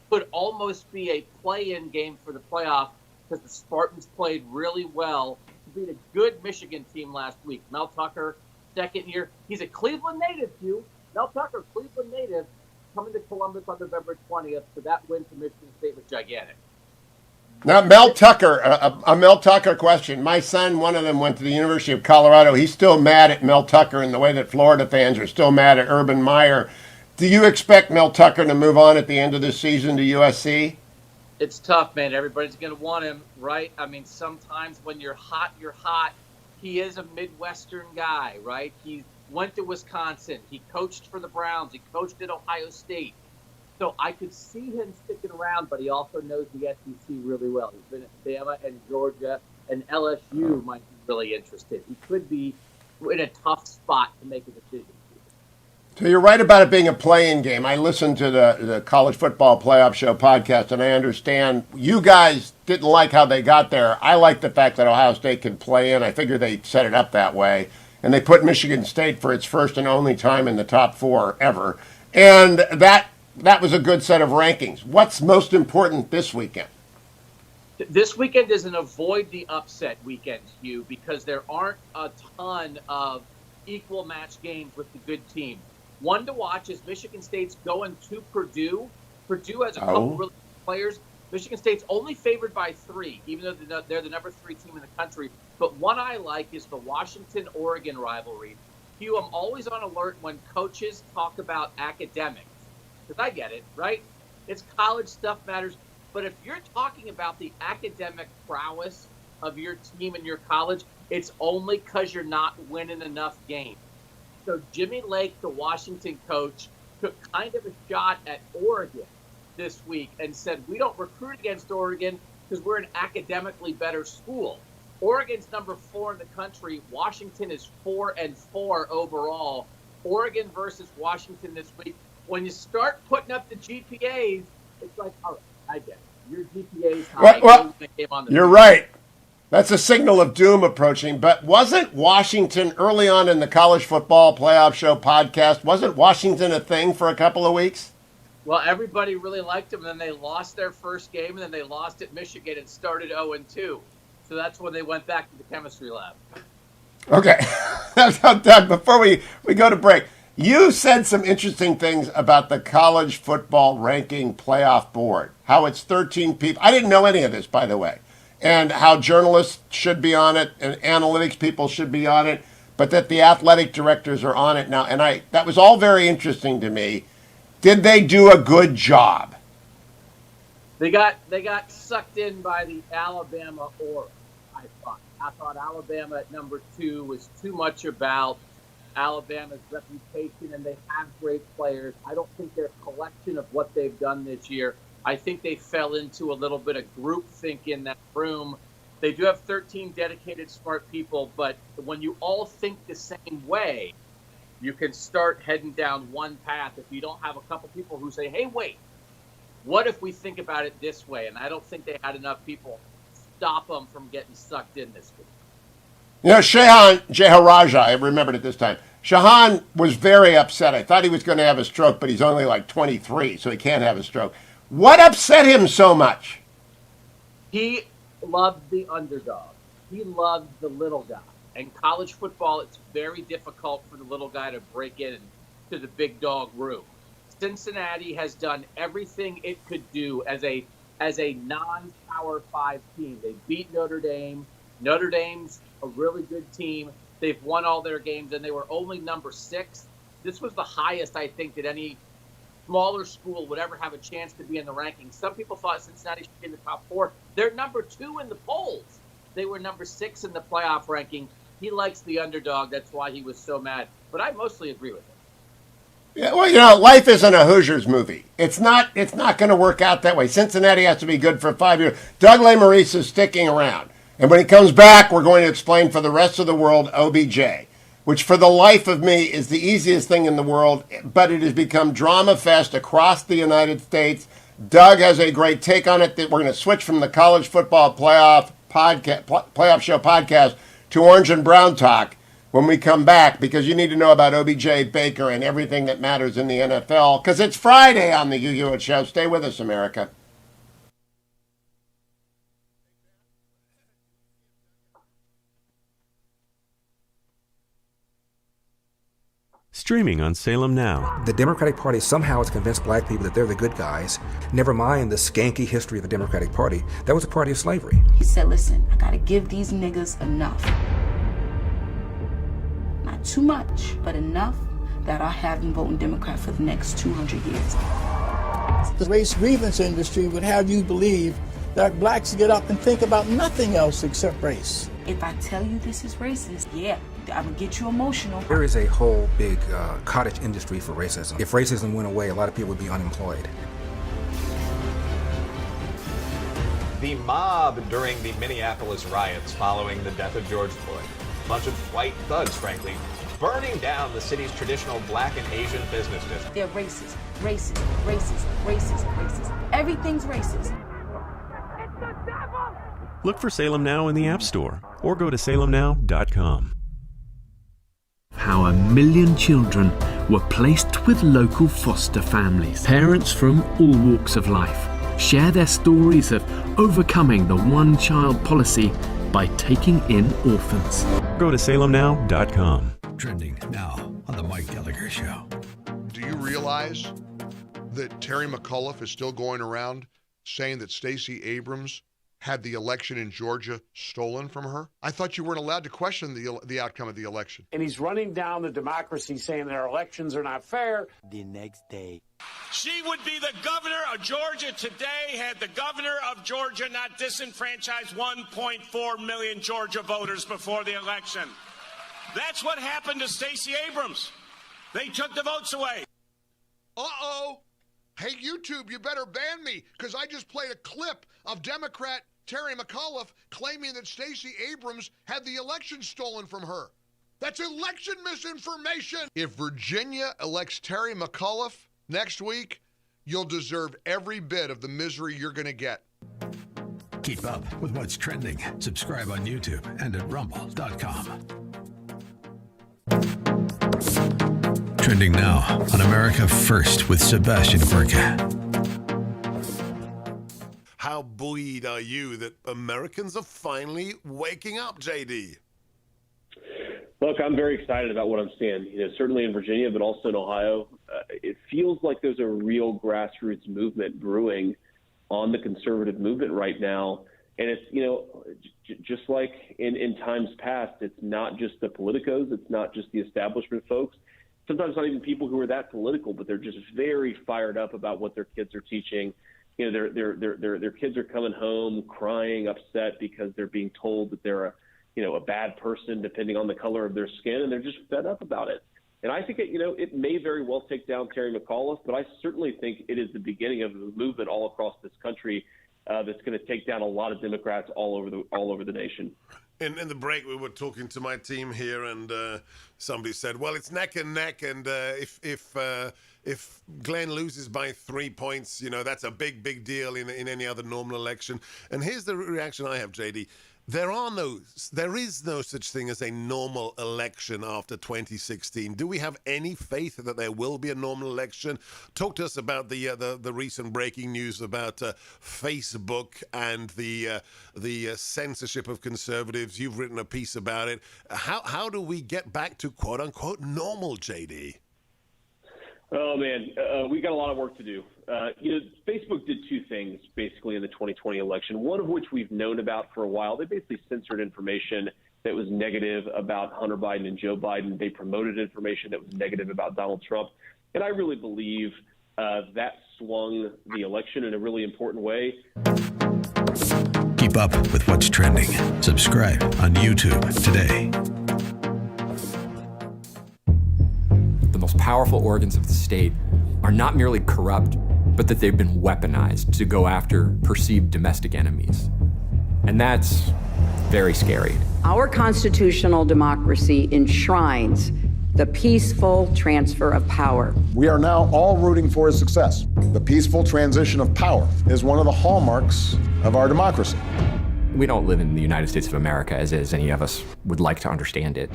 Could almost be a play-in game for the playoff because the Spartans played really well to beat a good Michigan team last week. Mel Tucker, second year. He's a Cleveland native, too. Mel Tucker, Cleveland native, coming to Columbus on November 20th. So that win for Michigan State was gigantic. Now, Mel Tucker, a Mel Tucker question. My son, one of them, went to the University of Colorado. He's still mad at Mel Tucker in the way that Florida fans are still mad at Urban Meyer. Do you expect Mel Tucker to move on at the end of the season to USC? It's tough, man. Everybody's going to want him, right? I mean, sometimes when you're hot, you're hot. He is a Midwestern guy, right? He went to Wisconsin. He coached for the Browns. He coached at Ohio State. So I could see him sticking around, but he also knows the SEC really well. He's been at Bama and Georgia, and LSU might be really interested. He could be in a tough spot to make a decision. So you're right about it being a play-in game. I listened to the College Football Playoff Show podcast, and I understand you guys didn't like how they got there. I like the fact that Ohio State can play in. I figure they set it up that way. And they put Michigan State for its first and only time in the top 4 ever. And that was a good set of rankings. What's most important this weekend? This weekend is an avoid the upset weekend, Hugh, because there aren't a ton of equal match games with the good team. One to watch is Michigan State's going to Purdue. Purdue has a couple really good players. Michigan State's only favored by 3, even though they're the number 3 team in the country. But one I like is the Washington-Oregon rivalry. Hugh, I'm always on alert when coaches talk about academics. Because I get it, right? It's college stuff matters. But if you're talking about the academic prowess of your team and your college, it's only because you're not winning enough games. So Jimmy Lake, the Washington coach, took kind of a shot at Oregon this week and said, we don't recruit against Oregon because we're an academically better school. Oregon's number 4 in the country. Washington is 4-4 overall. Oregon versus Washington this week. When you start putting up the GPAs, it's like, all right, I get it. Your GPA's high. Well, you're right. That's a signal of doom approaching. But wasn't Washington early on in the College Football Playoff Show podcast, wasn't Washington a thing for a couple of weeks? Well, everybody really liked them, and then they lost their first game, and then they lost at Michigan and started 0-2. So that's when they went back to the chemistry lab. Okay. Doug, before we go to break, you said some interesting things about the college football ranking playoff board, how it's 13 people. I didn't know any of this, by the way, and how journalists should be on it and analytics people should be on it, but that the athletic directors are on it now. And that was all very interesting to me. Did they do a good job? They got sucked in by the Alabama aura, I thought. I thought Alabama at number 2 was too much about Alabama's reputation, and they have great players. I don't think they're a collection of what they've done this year. I think they fell into a little bit of groupthink in that room. They do have 13 dedicated, smart people, but when you all think the same way, you can start heading down one path if you don't have a couple people who say, hey, wait, what if we think about it this way? And I don't think they had enough people stop them from getting sucked in this week. You know, Shehan Jeharaja, I remembered it this time. Shehan was very upset. I thought he was going to have a stroke, but he's only like 23, so he can't have a stroke. What upset him so much? He loved the underdog. He loved the little guy. In college football, it's very difficult for the little guy to break in to the big dog room. Cincinnati has done everything it could do as a non-Power 5 team. They beat Notre Dame. Notre Dame's a really good team. They've won all their games, and they were only number 6. This was the highest, I think, that any smaller school would ever have a chance to be in the rankings. Some people thought Cincinnati should be in the top 4. They're number 2 in the polls. They were number 6 in the playoff ranking. He likes the underdog. That's why he was so mad. But I mostly agree with him. Yeah, well, you know, life isn't a Hoosiers movie. It's not going to work out that way. Cincinnati has to be good for 5 years. Doug LeMaurice is sticking around. And when he comes back, we're going to explain for the rest of the world OBJ, which for the life of me is the easiest thing in the world, but it has become drama fest across the United States. Doug has a great take on it. That we're going to switch from the College Football Playoff Show podcast to Orange and Brown Talk when we come back, because you need to know about OBJ, Baker, and everything that matters in the NFL, because it's Friday on the Hugh Hewitt Show. Stay with us, America. Streaming on Salem Now. The Democratic Party somehow has convinced black people that they're the good guys. Never mind the skanky history of the Democratic Party. That was a party of slavery. He said, listen, I gotta give these niggas enough. Not too much, but enough that I'll have them voting Democrat for the next 200 years. racist. The race grievance industry would have you believe that blacks get up and think about nothing else except race. If I tell you this is racist, yeah, I'm gonna get you emotional. There is a whole big cottage industry for racism. If racism went away, a lot of people would be unemployed. The mob during the Minneapolis riots following the death of George Floyd. A bunch of white thugs, frankly, burning down the city's traditional black and Asian business district. They're racist, racist, racist, racist, racist. Everything's racist. Look for Salem Now in the App Store or go to salemnow.com. How 1 million children were placed with local foster families. Parents from all walks of life share their stories of overcoming the one-child policy by taking in orphans. Go to salemnow.com. Trending now on The Mike Gallagher Show. Do you realize that Terry McAuliffe is still going around saying that Stacey Abrams had the election in Georgia stolen from her? I thought you weren't allowed to question the outcome of the election. And he's running down the democracy, saying that our elections are not fair. The next day. She would be the governor of Georgia today had the governor of Georgia not disenfranchised 1.4 million Georgia voters before the election. That's what happened to Stacey Abrams. They took the votes away. Uh-oh. Hey, YouTube, you better ban me, because I just played a clip of Democrat Terry McAuliffe claiming that Stacey Abrams had the election stolen from her. That's election misinformation. If Virginia elects Terry McAuliffe next week, you'll deserve every bit of the misery you're going to get. Keep up with what's trending. Subscribe on YouTube and at rumble.com. Trending now on America First with Sebastian Gorka. How buoyed are you that Americans are finally waking up, JD? Look, I'm very excited about what I'm seeing. Certainly in Virginia, but also in Ohio. It feels like there's a real grassroots movement brewing on the conservative movement right now. And it's, just like in times past, it's not just the politicos, it's not just the establishment folks. Sometimes not even people who are that political, but they're just very fired up about what their kids are teaching. Their kids are coming home crying, upset because they're being told that they're a bad person depending on the color of their skin, and they're just fed up about it. And I think it may very well take down Terry McAuliffe, but I certainly think it is the beginning of a movement all across this country that's going to take down a lot of Democrats all over the nation. In the break, we were talking to my team here, and somebody said, "Well, it's neck and neck, and if Glenn loses by 3 points, that's a big deal in any other normal election." And here's the reaction I have, JD. There is no such thing as a normal election after 2016. Do we have any faith that there will be a normal election? Talk to us about the recent breaking news about Facebook and the censorship of conservatives. You've written a piece about it. How do we get back to quote unquote normal, JD? Oh, man, we got a lot of work to do. Facebook did two things basically in the 2020 election, one of which we've known about for a while. They basically censored information that was negative about Hunter Biden and Joe Biden. They promoted information that was negative about Donald Trump. And I really believe that swung the election in a really important way. Keep up with what's trending. Subscribe on YouTube today. The most powerful organs of the state are not merely corrupt, but that they've been weaponized to go after perceived domestic enemies. And that's very scary. Our constitutional democracy enshrines the peaceful transfer of power. We are now all rooting for his success. The peaceful transition of power is one of the hallmarks of our democracy. We don't live in the United States of America as is any of us would like to understand it.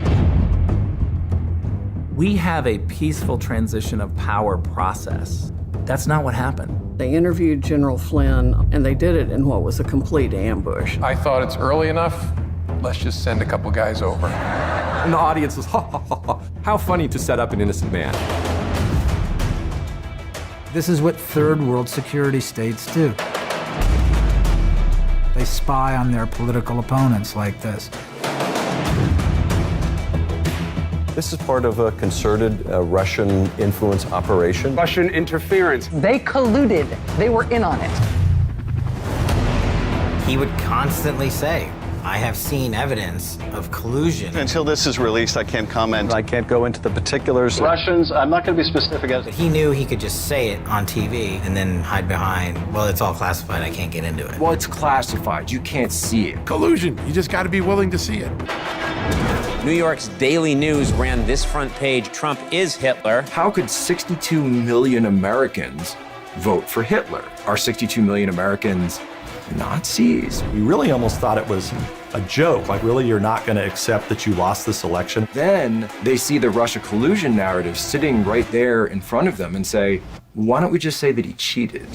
We have a peaceful transition of power process. That's not what happened. They interviewed General Flynn, and they did it in what was a complete ambush. I thought it's early enough. Let's just send a couple guys over. And the audience was, ha, ha, ha, ha. How funny to set up an innocent man. This is what third world security states do. They spy on their political opponents like this. This is part of a concerted Russian influence operation. Russian interference. They colluded. They were in on it. He would constantly say, I have seen evidence of collusion. Until this is released, I can't comment. I can't go into the particulars. Russians, I'm not going to be specific. But he knew he could just say it on TV and then hide behind, well, it's all classified, I can't get into it. Well, it's classified. You can't see it. Collusion. You just got to be willing to see it. New York's Daily News ran this front page, Trump is Hitler. How could 62 million Americans vote for Hitler? Are 62 million Americans Nazis? We really almost thought it was a joke. Like, really, you're not going to accept that you lost this election? Then they see the Russia collusion narrative sitting right there in front of them and say, why don't we just say that he cheated?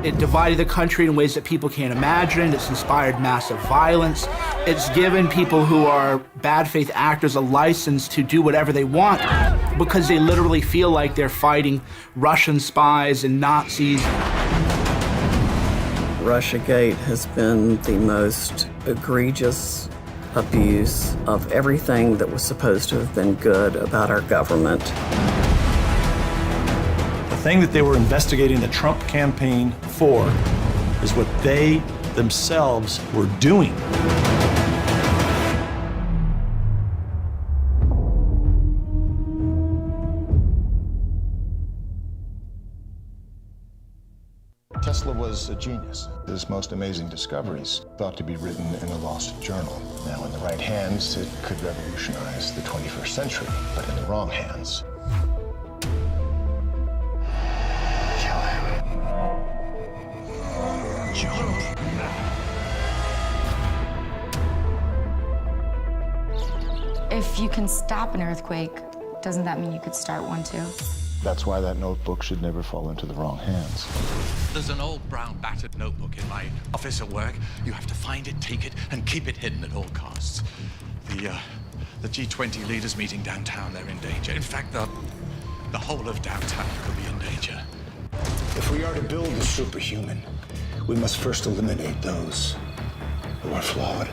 It divided the country in ways that people can't imagine. It's inspired massive violence. It's given people who are bad faith actors a license to do whatever they want because they literally feel like they're fighting Russian spies and Nazis. Russiagate has been the most egregious abuse of everything that was supposed to have been good about our government. The thing that they were investigating the Trump campaign for is what they themselves were doing. Tesla was a genius. His most amazing discoveries thought to be written in a lost journal. Now, in the right hands, it could revolutionize the 21st century, but in the wrong hands, kill him. Jump. If you can stop an earthquake, doesn't that mean you could start one too? That's why that notebook should never fall into the wrong hands. There's an old brown battered notebook in my office at work. You have to find it, take it, and keep it hidden at all costs. The G20 leaders meeting downtown, they're in danger. In fact, the whole of downtown could be in danger. If we are to build the superhuman, we must first eliminate those who are flawed.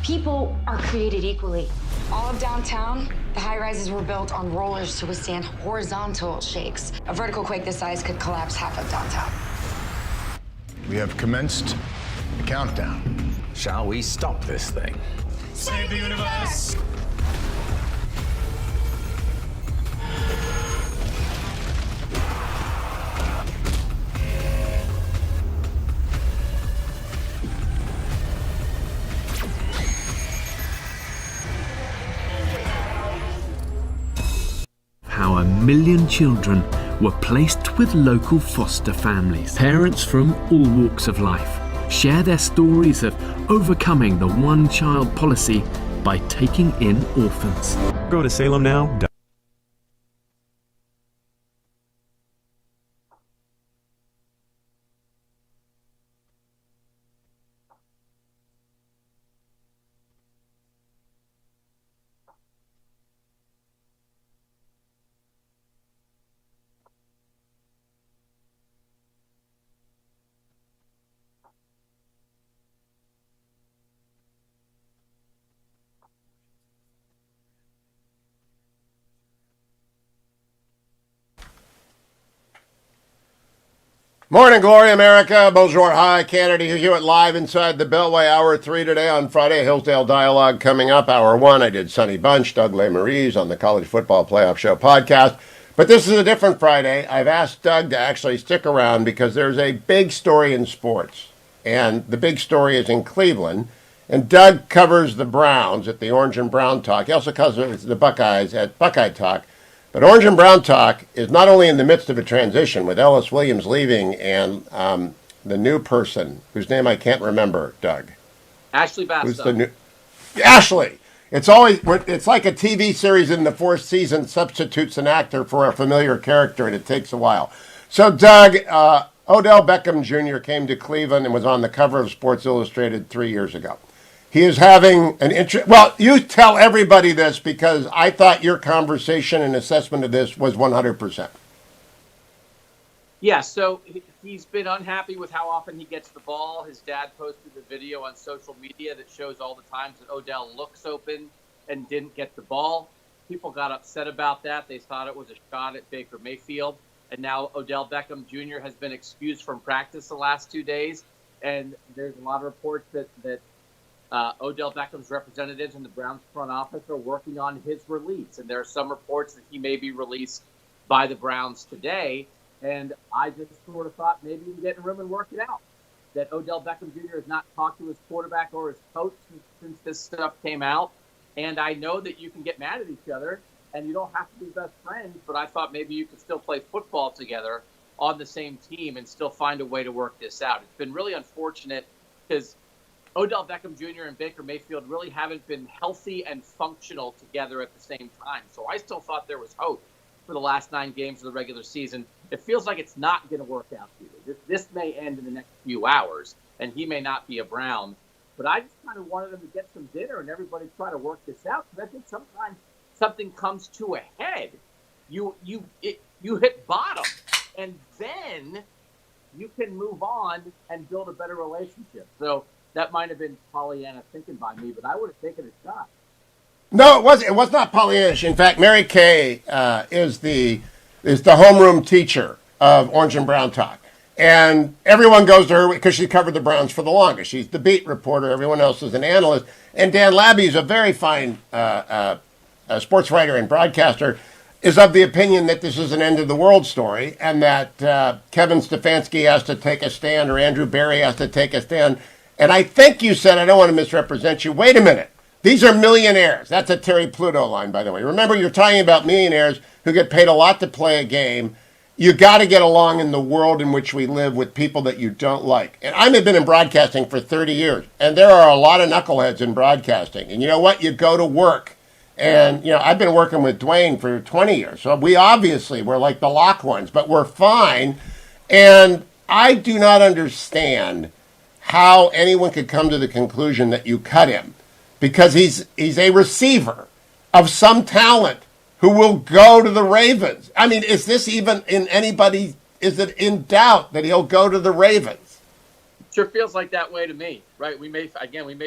People are created equally. All of downtown, the high-rises were built on rollers to withstand horizontal shakes. A vertical quake this size could collapse half of downtown. We have commenced the countdown. Shall we stop this thing? Save the universe! How 1 million children were placed with local foster families. Parents from all walks of life share their stories of overcoming the one-child policy by taking in orphans. Go to salemnow.com. Morning, Glory, America. Bonjour, hi, Canada. Hugh Hewitt live inside the Beltway. Hour 3 today on Friday. Hillsdale Dialogue coming up. Hour 1, I did Sonny Bunch, Doug LeMaries on the College Football Playoff Show podcast. But this is a different Friday. I've asked Doug to actually stick around because there's a big story in sports. And the big story is in Cleveland. And Doug covers the Browns at the Orange and Brown Talk. He also covers the Buckeyes at Buckeye Talk. But Orange and Brown Talk is not only in the midst of a transition with Ellis Williams leaving and the new person, whose name I can't remember, Doug. Ashley Bastow. Who's the new... Ashley! It's like a TV series in the fourth season substitutes an actor for a familiar character, and it takes a while. So, Doug, Odell Beckham Jr. came to Cleveland and was on the cover of Sports Illustrated 3 years ago. He is having an interest. Well, you tell everybody this because I thought your conversation and assessment of this was 100%. Yeah, so he's been unhappy with how often he gets the ball. His dad posted a video on social media that shows all the times that Odell looks open and didn't get the ball. People got upset about that. They thought it was a shot at Baker Mayfield. And now Odell Beckham Jr. has been excused from practice the last 2 days. And there's a lot of reports that Odell Beckham's representatives in the Browns front office are working on his release. And there are some reports that he may be released by the Browns today. And I just sort of thought maybe you can get in a room and work it out. That Odell Beckham Jr. has not talked to his quarterback or his coach since this stuff came out. And I know that you can get mad at each other and you don't have to be best friends, but I thought maybe you could still play football together on the same team and still find a way to work this out. It's been really unfortunate because Odell Beckham Jr. and Baker Mayfield really haven't been healthy and functional together at the same time. So I still thought there was hope for the last 9 games of the regular season. It feels like it's not going to work out either. This may end in the next few hours, and he may not be a Brown. But I just kind of wanted them to get some dinner and everybody try to work this out. Because I think sometimes something comes to a head. You hit bottom, and then you can move on and build a better relationship. So that might have been Pollyanna thinking by me, but I would have taken a shot. No, it was not Pollyannish. In fact, Mary Kay is the homeroom teacher of Orange and Brown Talk. And everyone goes to her because she covered the Browns for the longest. She's the beat reporter. Everyone else is an analyst. And Dan Labby is a very fine sports writer and broadcaster, is of the opinion that this is an end-of-the-world story and that Kevin Stefanski has to take a stand or Andrew Berry has to take a stand. And I think you said, I don't want to misrepresent you, wait a minute. These are millionaires. That's a Terry Pluto line, by the way. Remember, you're talking about millionaires who get paid a lot to play a game. You got to get along in the world in which we live with people that you don't like. And I've been in broadcasting for 30 years, and there are a lot of knuckleheads in broadcasting. And you know what? You go to work. And, I've been working with Dwayne for 20 years. So we're like the lock ones, but we're fine. And I do not understand how anyone could come to the conclusion that you cut him because he's a receiver of some talent who will go to the Ravens. I mean, is this even is it in doubt that he'll go to the Ravens? Sure feels like that way to me, right? We may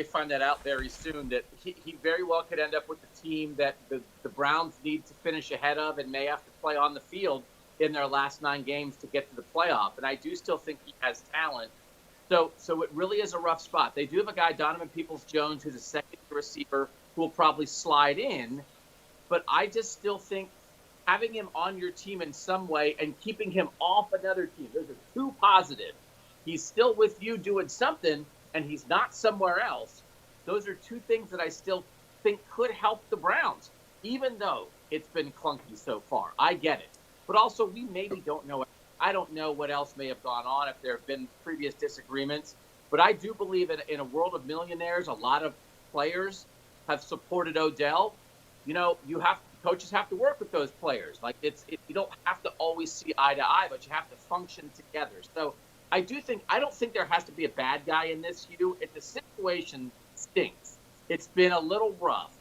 find that out very soon that he very well could end up with the team that the Browns need to finish ahead of and may have to play on the field in their last 9 games to get to the playoff. And I do still think he has talent. So it really is a rough spot. They do have a guy, Donovan Peoples-Jones, who's a second receiver who will probably slide in. But I just still think having him on your team in some way and keeping him off another team, those are 2 positives. He's still with you doing something, and he's not somewhere else. Those are 2 things that I still think could help the Browns, even though it's been clunky so far. I get it. But also, we maybe don't know. I don't know what else may have gone on, if there have been previous disagreements. But I do believe in a world of millionaires, a lot of players have supported Odell. Coaches have to work with those players. You don't have to always see eye to eye, but you have to function together. So I don't think there has to be a bad guy in this, Hugh. If the situation stinks, it's been a little rough.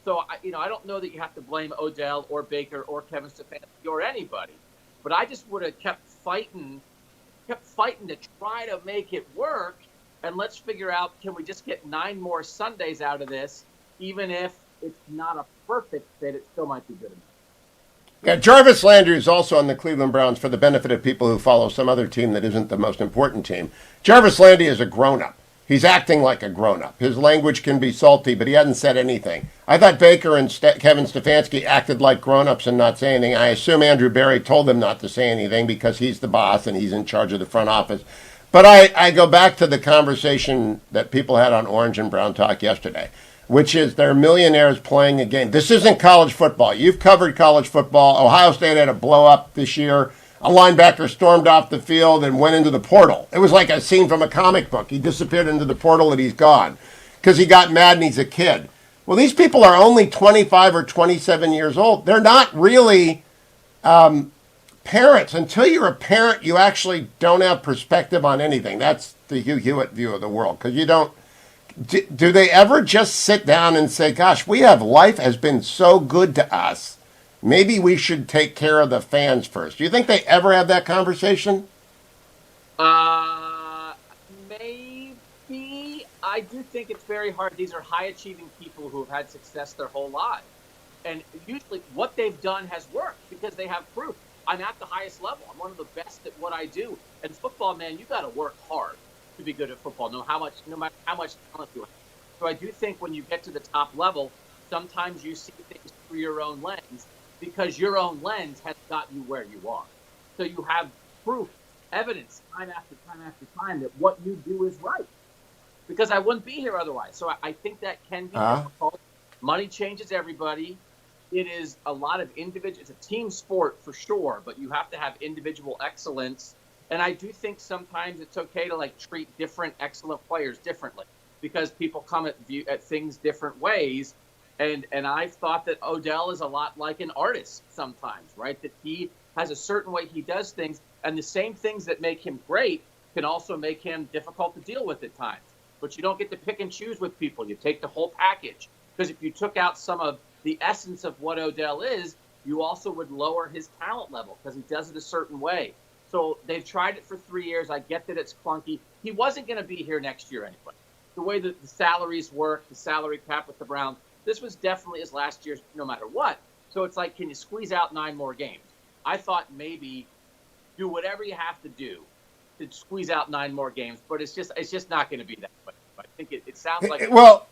So I don't know that you have to blame Odell or Baker or Kevin Stefanski or anybody, but I just would have kept fighting to try to make it work. And let's figure out, can we just get 9 more Sundays out of this, even if it's not a perfect fit, it still might be good enough. Yeah, Jarvis Landry is also on the Cleveland Browns for the benefit of people who follow some other team that isn't the most important team. Jarvis Landry is a grown-up. He's acting like a grown-up. His language can be salty, but he hasn't said anything. I thought Baker and Kevin Stefanski acted like grown-ups and not saying anything. I assume Andrew Berry told them not to say anything because he's the boss and he's in charge of the front office. But I go back to the conversation that people had on Orange and Brown Talk yesterday, which is they're millionaires playing a game. This isn't college football. You've covered college football. Ohio State had a blow-up this year. A linebacker stormed off the field and went into the portal. It was like a scene from a comic book. He disappeared into the portal and he's gone because he got mad and he's a kid. Well, these people are only 25 or 27 years old. They're not really parents. Until you're a parent, you actually don't have perspective on anything. That's the Hugh Hewitt view of the world, because you don't. Do they ever just sit down and say, gosh, life has been so good to us. Maybe we should take care of the fans first. Do you think they ever have that conversation? Maybe. I do think it's very hard. These are high-achieving people who have had success their whole lives. And usually what they've done has worked because they have proof. I'm at the highest level. I'm one of the best at what I do. And football, man, you got to work hard to be good at football, no matter how much talent you have. So I do think when you get to the top level, sometimes you see things through your own lens because your own lens has got you where you are. So you have proof, evidence, time after time after time that what you do is right. Because I wouldn't be here otherwise. So I think that can be difficult. Money changes everybody. It is a lot of individual. It's a team sport for sure, but you have to have individual excellence. And I do think sometimes it's okay to treat different excellent players differently because people come at things different ways. And I've thought that Odell is a lot like an artist sometimes, right? That he has a certain way he does things, and the same things that make him great can also make him difficult to deal with at times. But you don't get to pick and choose with people. You take the whole package. Because if you took out some of the essence of what Odell is, you also would lower his talent level because he does it a certain way. So they've tried it for 3 years. I get that it's clunky. He wasn't going to be here next year anyway. The way that the salaries work, the salary cap with the Browns, this was definitely his last year's no matter what. So it's like, can you squeeze out 9 more games? I thought maybe do whatever you have to do to squeeze out 9 more games, but it's just not going to be that way. I think it sounds like well,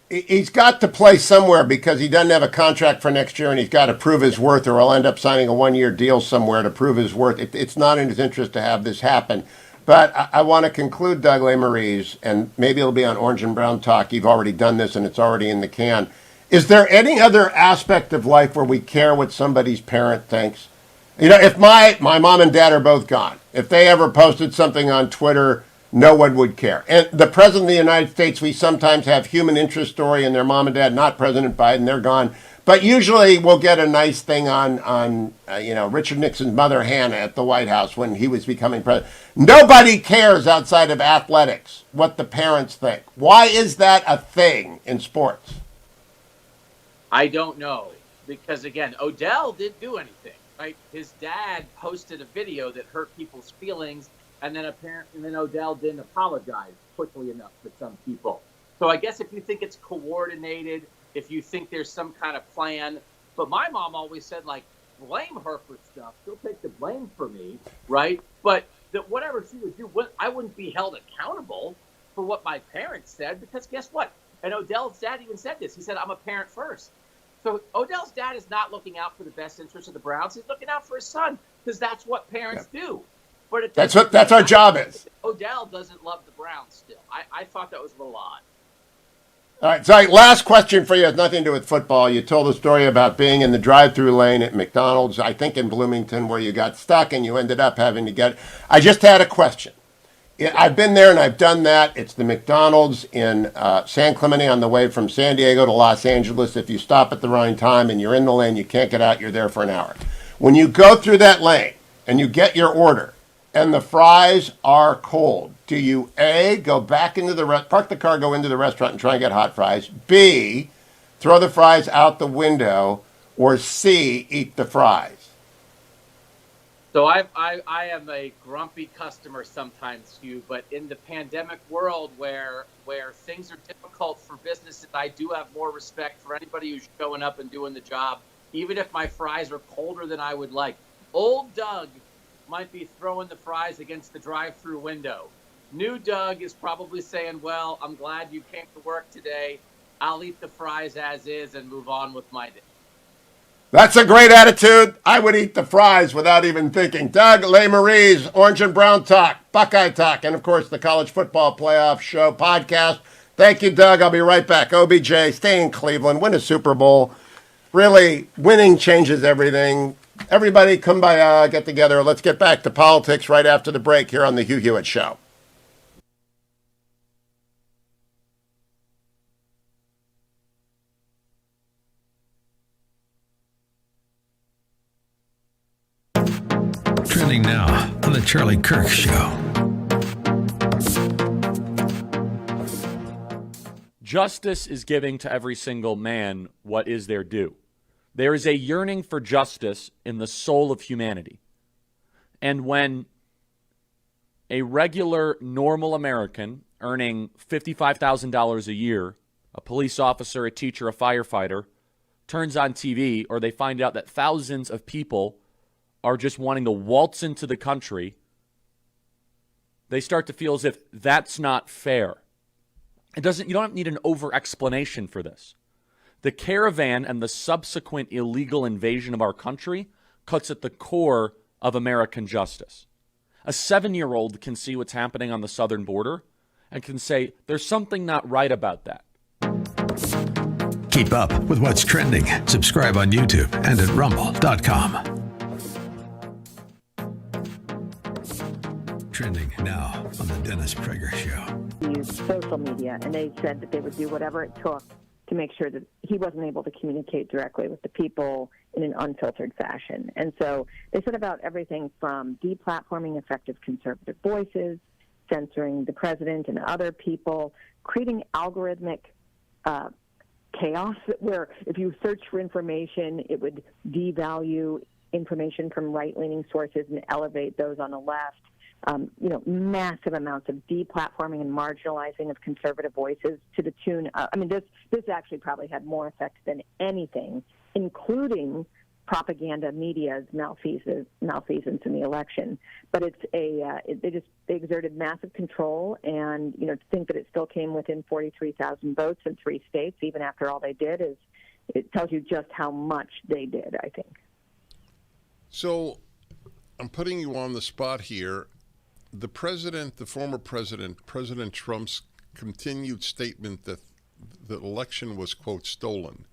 he's got to play somewhere because he doesn't have a contract for next year, and he's got to prove his worth, or he'll end up signing a 1-year deal somewhere to prove his worth. It's not in his interest to have this happen. But I want to conclude, Doug Lesmerises, and maybe it'll be on Orange and Brown Talk. You've already done this, and it's already in the can. Is there any other aspect of life where we care what somebody's parent thinks? You know, if my mom and dad are both gone, if they ever posted something on Twitter, no one would care. And the President of the United States, we sometimes have human interest story, and their mom and dad, not President Biden, they're gone. But usually we'll get a nice thing on Richard Nixon's mother, Hannah, at the White House when he was becoming president. Nobody cares outside of athletics what the parents think. Why is that a thing in sports? I don't know. Because, again, Odell didn't do anything, right? His dad posted a video that hurt people's feelings, and then Odell didn't apologize quickly enough to some people. So I guess if you think it's coordinated, if you think there's some kind of plan. But my mom always said, blame her for stuff. She'll take the blame for me, right? But that whatever she would do, I wouldn't be held accountable for what my parents said, because guess what? And Odell's dad even said this. He said, I'm a parent first. So Odell's dad is not looking out for the best interest of the Browns. He's looking out for his son because that's what parents do. But that's our job is. Odell doesn't love the Browns still. I thought that was a little odd. All right, so last question for you has nothing to do with football. You told a story about being in the drive-thru lane at McDonald's, I think in Bloomington, where you got stuck and you ended up having to get... I just had a question. I've been there and I've done that. It's the McDonald's in San Clemente on the way from San Diego to Los Angeles. If you stop at the right time and you're in the lane, you can't get out, you're there for an hour. When you go through that lane and you get your order and the fries are cold, do you A, go back into park the car, go into the restaurant and try and get hot fries, B, throw the fries out the window, or C, eat the fries? So I am a grumpy customer sometimes, Hugh, but in the pandemic world where things are difficult for businesses, I do have more respect for anybody who's showing up and doing the job, even if my fries are colder than I would like. Old Doug might be throwing the fries against the drive-thru window. New Doug is probably saying, well, I'm glad you came to work today. I'll eat the fries as is and move on with my day. That's a great attitude. I would eat the fries without even thinking. Doug Lesmerises, Orange and Brown Talk, Buckeye Talk, and, of course, the College Football Playoff Show podcast. Thank you, Doug. I'll be right back. OBJ, stay in Cleveland, win a Super Bowl. Really, winning changes everything. Everybody, kumbaya, get together. Let's get back to politics right after the break here on the Hugh Hewitt Show. Trending now on the Charlie Kirk Show. Justice is giving to every single man what is their due. There is a yearning for justice in the soul of humanity. And when a regular, normal American earning $55,000 a year, a police officer, a teacher, a firefighter, turns on TV, or they find out that thousands of people are just wanting to waltz into the country, they start to feel as if that's not fair. You don't need an over-explanation for this. The caravan and the subsequent illegal invasion of our country cuts at the core of American justice. A 7-year-old can see what's happening on the southern border and can say, there's something not right about that. Keep up with what's trending. Subscribe on YouTube and at rumble.com. Trending now on the Dennis Prager Show. He used social media, and they said that they would do whatever it took to make sure that he wasn't able to communicate directly with the people in an unfiltered fashion. And so they said about everything from deplatforming effective conservative voices, censoring the president and other people, creating algorithmic chaos where if you search for information, it would devalue information from right-leaning sources and elevate those on the left. Massive amounts of deplatforming and marginalizing of conservative voices to the tune of, this actually probably had more effect than anything, including propaganda media's malfeasance in the election. But it's they exerted massive control, and to think that it still came within 43,000 votes in 3 states, even after all they did, it tells you just how much they did, I think. So I'm putting you on the spot here. The former president, President Trump's continued statement that the election was, quote, stolen.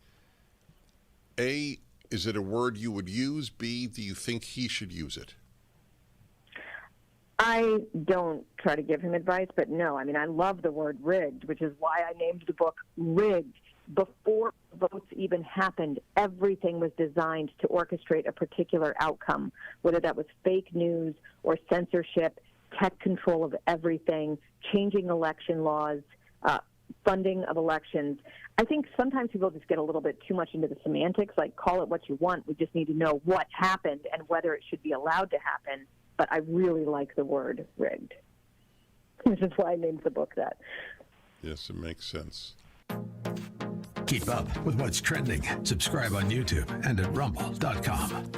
A, is it a word you would use? B, do you think he should use it? I don't try to give him advice, but no. I love the word rigged, which is why I named the book Rigged. Before votes even happened, everything was designed to orchestrate a particular outcome, whether that was fake news or censorship, tech control of everything, changing election laws, funding of elections. I think sometimes people just get a little bit too much into the semantics, like call it what you want. We just need to know what happened and whether it should be allowed to happen. But I really like the word rigged, which is why I named the book that. Yes, it makes sense. Keep up with what's trending. Subscribe on YouTube and at rumble.com.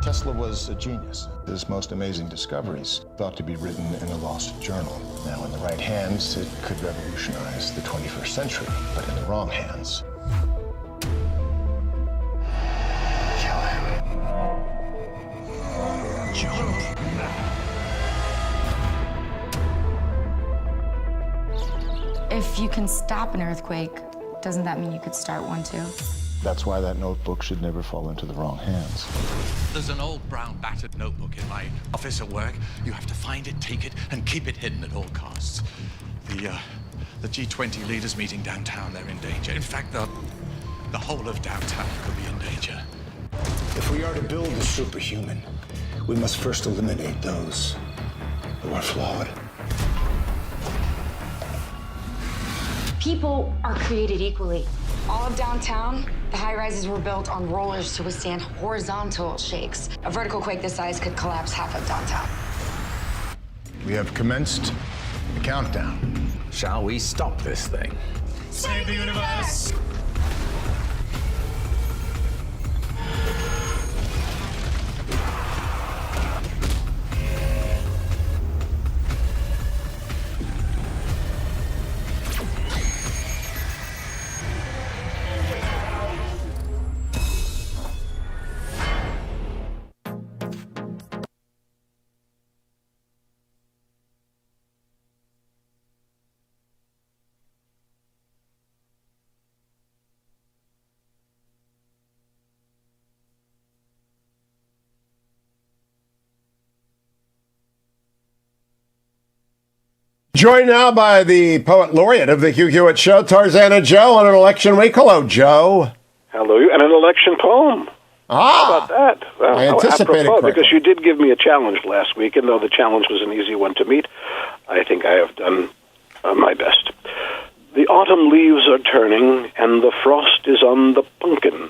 Tesla was a genius. His most amazing discoveries thought to be written in a lost journal. Now, in the right hands, it could revolutionize the 21st century, but in the wrong hands, kill him. Jump. If you can stop an earthquake, doesn't that mean you could start one too? That's why that notebook should never fall into the wrong hands. There's an old brown battered notebook in my office at work. You have to find it, take it, and keep it hidden at all costs. The G20 leaders meeting downtown, they're in danger. In fact, the whole of downtown could be in danger. If we are to build a superhuman, we must first eliminate those who are flawed. People are created equally. All of downtown, the high-rises were built on rollers to withstand horizontal shakes. A vertical quake this size could collapse half of downtown. We have commenced the countdown. Shall we stop this thing? Save the universe! Joined now by the poet laureate of the Hugh Hewitt Show, Tarzana Joe, on an election week. Hello, Joe. Hello, and an election poem. How about that? Well, I anticipated apropos, correctly. because you did give me a challenge last week, and though the challenge was an easy one to meet, I think I have done my best. The autumn leaves are turning, and the frost is on the pumpkin.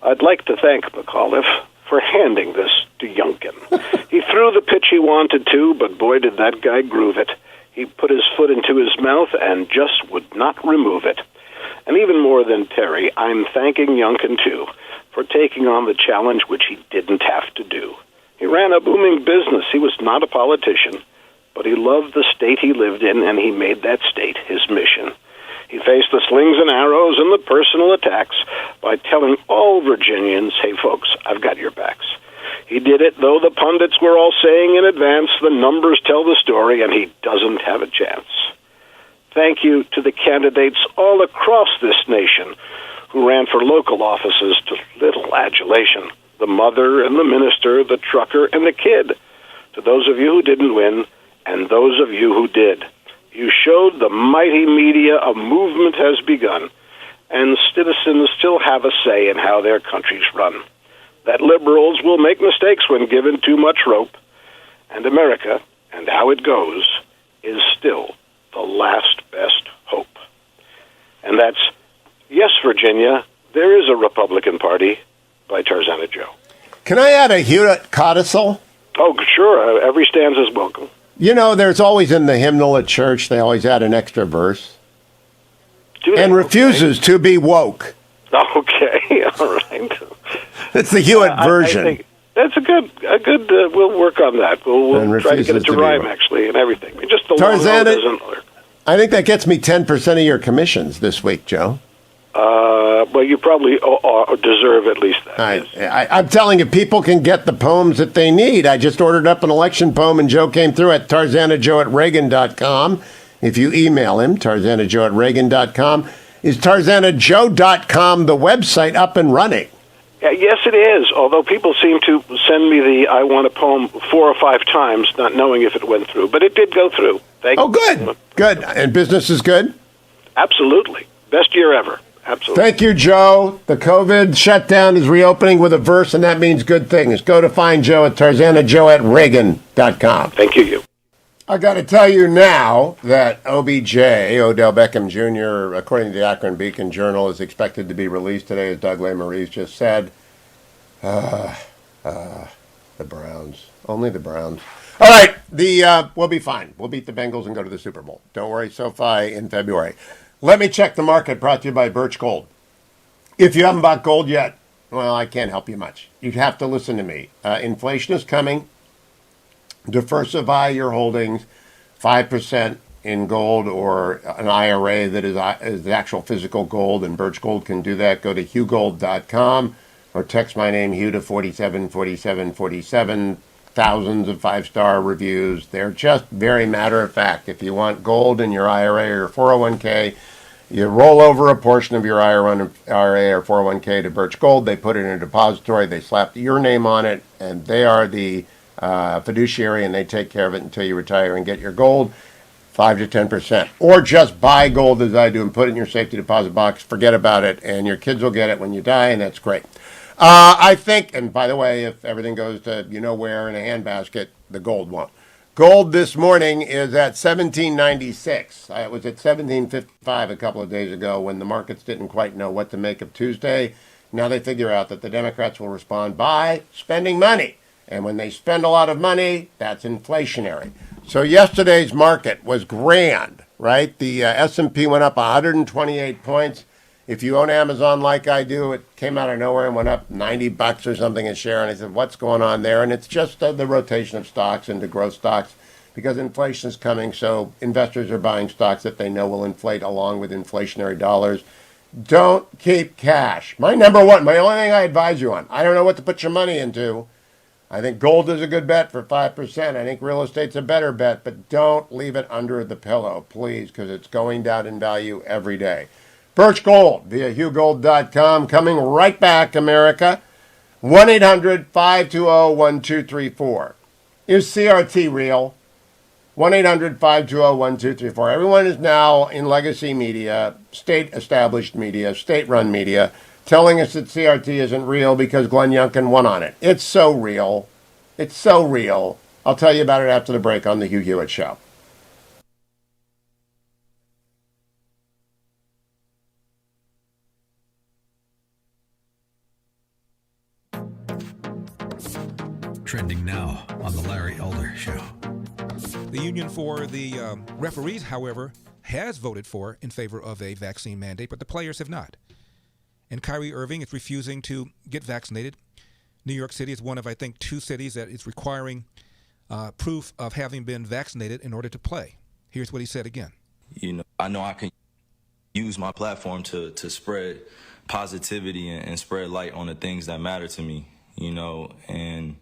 I'd like to thank McAuliffe for handing this to Youngkin. He threw the pitch he wanted to, but boy, did that guy groove it. He put his foot into his mouth and just would not remove it. And even more than Terry, I'm thanking Youngkin, too, for taking on the challenge which he didn't have to do. He ran a booming business. He was not a politician, but he loved the state he lived in, and he made that state his mission. He faced the slings and arrows and the personal attacks by telling all Virginians, hey, folks, I've got your backs. He did it, though the pundits were all saying in advance, the numbers tell the story, and he doesn't have a chance. Thank you to the candidates all across this nation who ran for local offices to little adulation. The mother and the minister, the trucker and the kid. To those of you who didn't win, and those of you who did. You showed the mighty media a movement has begun, and citizens still have a say in how their countries run. That liberals will make mistakes when given too much rope, and America, and how it goes, is still the last best hope. And that's Yes, Virginia, there is a Republican Party by Tarzana Joe. Can I add a Hewitt codicil? Oh, sure. Every stanza is welcome. You know, there's always in the hymnal at church, they always add an extra verse. And refuses to be woke. Okay, all right. It's the Hewitt version. I think that's a good. We'll work on that. We'll try to get it to rhyme, actually, and everything. Just the Tarzana, doesn't. I think that gets me 10% of your commissions this week, Joe. Well, you probably deserve at least that. I'm telling you, people can get the poems that they need. I just ordered up an election poem, and Joe came through at tarzanajoe@reagan.com. If you email him, tarzanajoe@reagan.com. Is tarzanajoe.com the website up and running? Yes, it is, although people seem to send me the I want a poem 4 or 5 times, not knowing if it went through. But it did go through. Thank you. Good. Good. And business is good? Absolutely. Best year ever. Absolutely. Thank you, Joe. The COVID shutdown is reopening with a verse, and that means good things. Go to find Joe at tarzanajoe@reagan.com. Thank you. I got to tell you now that OBJ, Odell Beckham Jr., according to the Akron Beacon Journal, is expected to be released today, as Doug Lesmerises just said. The Browns. Only the Browns. All right, we'll be fine. We'll beat the Bengals and go to the Super Bowl. Don't worry, SoFi in February. Let me check the market, brought to you by Birch Gold. If you haven't bought gold yet, well, I can't help you much. You'd have to listen to me. Inflation is coming. Diversify your holdings, 5% in gold or an IRA that is the actual physical gold, and Birch Gold can do that. Go to hughgold.com or text my name, Hugh, to 474747. Thousands of 5-star reviews. They're just very matter of fact. If you want gold in your IRA or your 401k, you roll over a portion of your IRA or 401k to Birch Gold. They put it in a depository. They slap your name on it, and they are the fiduciary, and they take care of it until you retire and get your gold, 5 to 10%. Or just buy gold as I do and put it in your safety deposit box. Forget about it, and your kids will get it when you die, and that's great. I think, and by the way, if everything goes to where in a handbasket, the gold won't. Gold this morning is at $17.96. It was at $17.55 a couple of days ago when the markets didn't quite know what to make of Tuesday. Now they figure out that the Democrats will respond by spending money. And when they spend a lot of money, that's inflationary. So yesterday's market was grand, right? The S&P went up 128 points. If you own Amazon like I do, it came out of nowhere and went up $90 or something a share. And I said, what's going on there? And it's just the rotation of stocks into growth stocks because inflation is coming. So investors are buying stocks that they know will inflate along with inflationary dollars. Don't keep cash. My only thing I advise you on, I don't know what to put your money into. I think gold is a good bet for 5%. I think real estate's a better bet, but don't leave it under the pillow, please, because it's going down in value every day. Birch Gold via hughgold.com. Coming right back, America. 1-800-520-1234. Is CRT real? 1-800-520-1234. Everyone is now in legacy media, state-established media, state-run media, telling us that CRT isn't real because Glenn Youngkin won on it. It's so real. It's so real. I'll tell you about it after the break on the Hugh Hewitt Show. Trending now on The Larry Elder Show. The Union for the Referees, however, has voted in favor of a vaccine mandate, but the players have not. And Kyrie Irving is refusing to get vaccinated. New York City is one of, I think, 2 cities that is requiring proof of having been vaccinated in order to play. Here's what he said again. I know I can use my platform to spread positivity and spread light on the things that matter to me, and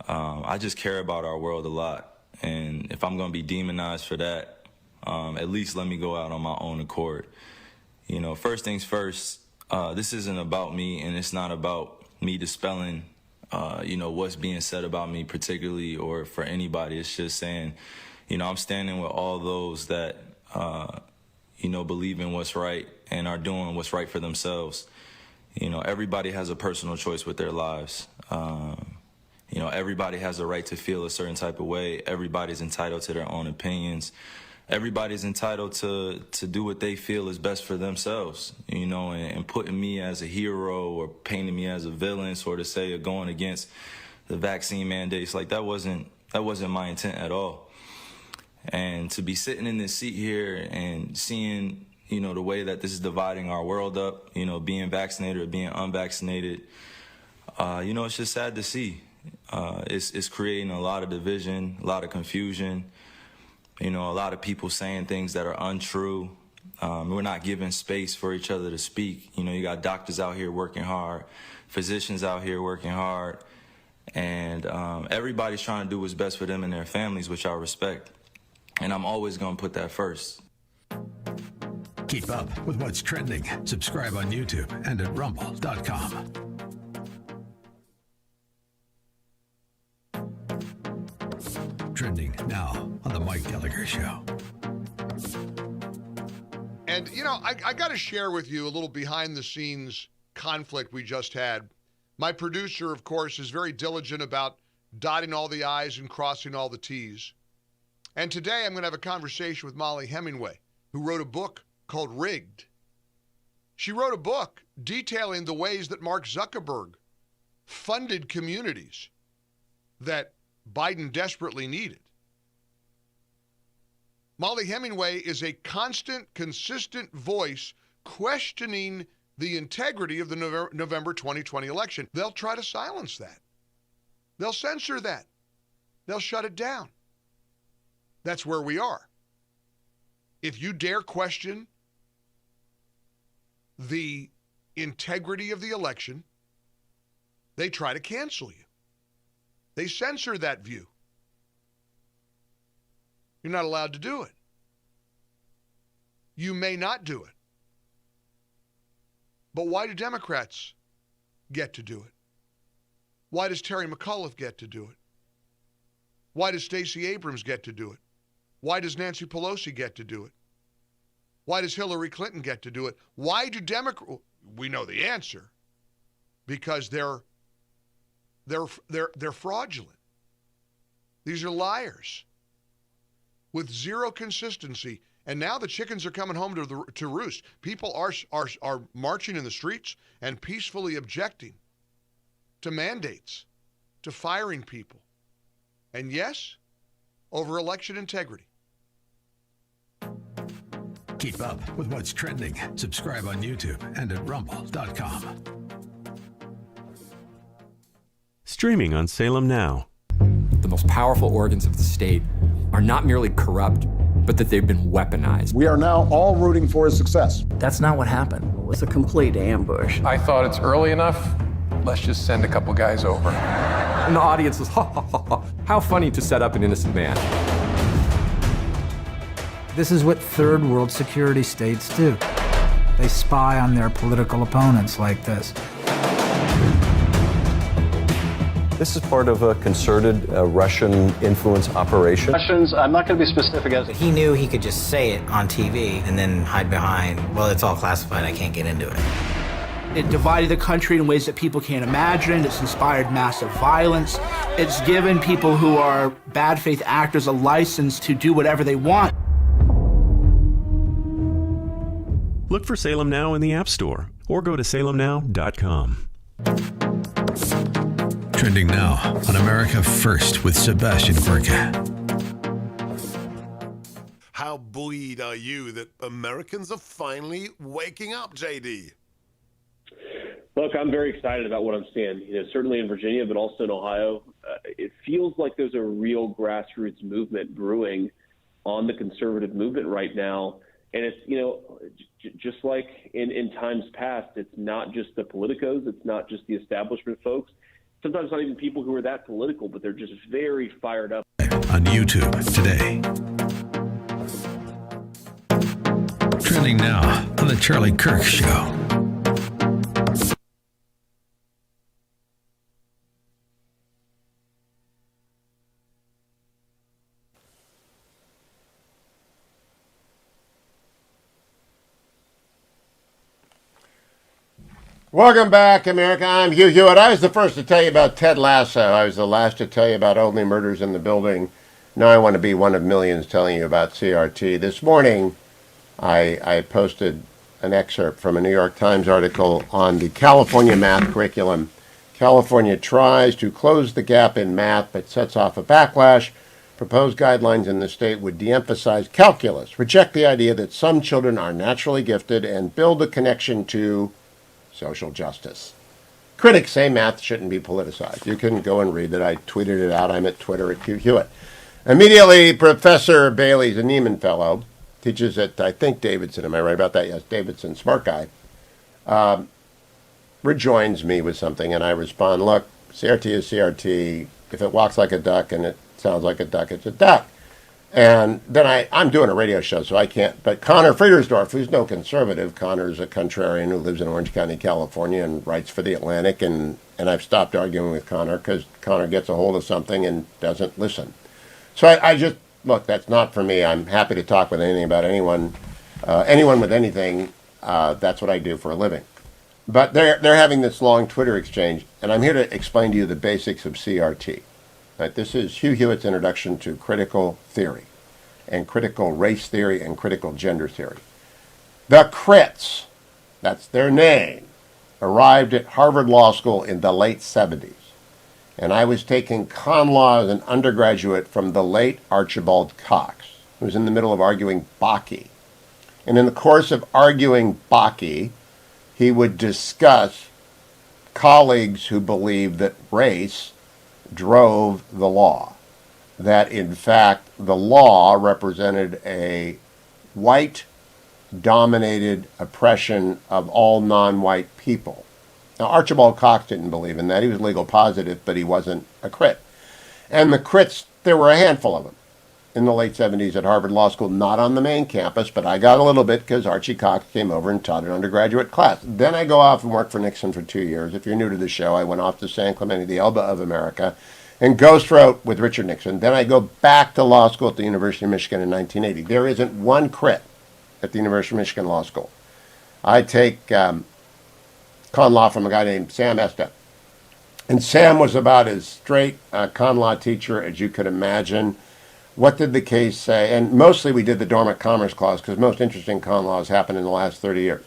I just care about our world a lot. And if I'm going to be demonized for that, at least let me go out on my own accord. First things first, this isn't about me, and it's not about me dispelling, what's being said about me particularly or for anybody. It's just saying, I'm standing with all those that, believe in what's right and are doing what's right for themselves. Everybody has a personal choice with their lives. Everybody has a right to feel a certain type of way. Everybody's entitled to their own opinions. Everybody's entitled to do what they feel is best for themselves, and putting me as a hero or painting me as a villain, sort of say, or going against the vaccine mandates, like that wasn't my intent at all. And to be sitting in this seat here and seeing, the way that this is dividing our world up, being vaccinated or being unvaccinated, it's just sad to see. It's creating a lot of division, a lot of confusion, a lot of people saying things that are untrue. We're not giving space for each other to speak. You got doctors out here working hard, physicians out here working hard, and everybody's trying to do what's best for them and their families, which I respect. And I'm always going to put that first. Keep up with what's trending. Subscribe on YouTube and at rumble.com. Trending now on The Mike Gallagher Show. And, I got to share with you a little behind-the-scenes conflict we just had. My producer, of course, is very diligent about dotting all the I's and crossing all the T's. And today I'm going to have a conversation with Molly Hemingway, who wrote a book called Rigged. She wrote a book detailing the ways that Mark Zuckerberg funded communities that Biden desperately needed. Molly Hemingway is a constant, consistent voice questioning the integrity of the November 2020 election. They'll try to silence that. They'll censor that. They'll shut it down. That's where we are. If you dare question the integrity of the election, they try to cancel you. They censor that view. You're not allowed to do it. You may not do it. But why do Democrats get to do it? Why does Terry McAuliffe get to do it? Why does Stacey Abrams get to do it? Why does Nancy Pelosi get to do it? Why does Hillary Clinton get to do it? Why do Democrats? We know the answer. Because they're fraudulent. These are liars with zero consistency. And now the chickens are coming home to roost. People are marching in the streets and peacefully objecting to mandates, to firing people. And yes, over election integrity. Keep up with what's trending. Subscribe on YouTube and at rumble.com. Streaming on Salem Now. The most powerful organs of the state are not merely corrupt, but that they've been weaponized. We are now all rooting for his success. That's not what happened. It was a complete ambush. I thought it's early enough. Let's just send a couple guys over. And the audience was, ha, ha, ha, ha. How funny to set up an innocent man. This is what third world security states do. They spy on their political opponents like this. This is part of a concerted Russian influence operation. Russians, I'm not going to be specific as He knew he could just say it on TV and then hide behind, well, it's all classified, I can't get into it. It divided the country in ways that people can't imagine. It's inspired massive violence. It's given people who are bad faith actors a license to do whatever they want. Look for Salem Now in the App Store or go to salemnow.com. Trending now on America First with Sebastian Gorka. How buoyed are you that Americans are finally waking up, JD? Look, I'm very excited about what I'm seeing. Certainly in Virginia, but also in Ohio. It feels like there's a real grassroots movement brewing on the conservative movement right now. And it's, just like in times past, it's not just the politicos, it's not just the establishment folks. Sometimes not even people who are that political, but they're just very fired up. On YouTube today. Trending now on The Charlie Kirk Show. Welcome back, America. I'm Hugh Hewitt. I was the first to tell you about Ted Lasso. I was the last to tell you about Only Murders in the Building. Now I want to be one of millions telling you about CRT. This morning, I posted an excerpt from a New York Times article on the California math curriculum. California tries to close the gap in math, but sets off a backlash. Proposed guidelines in the state would de-emphasize calculus, reject the idea that some children are naturally gifted, and build a connection to social justice. Critics say math shouldn't be politicized. You can go and read it. I tweeted it out. I'm at Twitter at Hugh Hewitt. Immediately, Professor Bailey's a Neiman Fellow, teaches at, I think, Davidson. Am I right about that? Yes, Davidson, smart guy. Rejoins me with something, and I respond, look, CRT is CRT. If it walks like a duck and it sounds like a duck, it's a duck. And then I'm doing a radio show, so I can't. But Connor Friedersdorf, who's no conservative, Connor's a contrarian who lives in Orange County, California, and writes for The Atlantic. And I've stopped arguing with Connor because Connor gets a hold of something and doesn't listen. So I just, look, that's not for me. I'm happy to talk with anything about anyone with anything. That's what I do for a living. But they're having this long Twitter exchange, and I'm here to explain to you the basics of CRT. Right, this is Hugh Hewitt's introduction to critical theory, and critical race theory, and critical gender theory. The Crits, that's their name, arrived at Harvard Law School in the late 70s. And I was taking con law as an undergraduate from the late Archibald Cox, who was in the middle of arguing Bakke. And in the course of arguing Bakke, he would discuss colleagues who believed that race drove the law, that in fact the law represented a white-dominated oppression of all non-white people. Now, Archibald Cox didn't believe in that. He was legal positive, but he wasn't a Crit. And the Crits, there were a handful of them in the late 70s at Harvard Law School, not on the main campus, but I got a little bit because Archie Cox came over and taught an undergraduate class. Then I go off and work for Nixon for 2 years. If you're new to the show, I went off to San Clemente, the Elba of America, and ghost wrote with Richard Nixon. Then I go back to law school at the University of Michigan in 1980. There isn't one Crit at the University of Michigan Law School. I take con law from a guy named Sam Esta. And Sam was about as straight a con law teacher as you could imagine. What did the case say? And mostly we did the Dormant Commerce Clause because most interesting con laws happened in the last 30 years.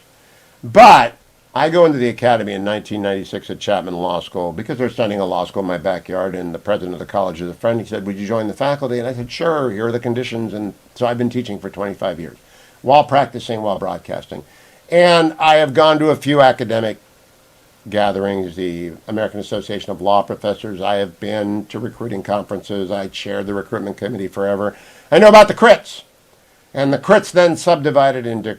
But I go into the academy in 1996 at Chapman Law School because they're studying a law school in my backyard, and the president of the college is a friend. He said, would you join the faculty? And I said, sure, here are the conditions. And so I've been teaching for 25 years while practicing, while broadcasting. And I have gone to a few academic gatherings, the American Association of Law Professors. I have been to recruiting conferences. I chaired the recruitment committee forever. I know about the Crits. And the Crits then subdivided into,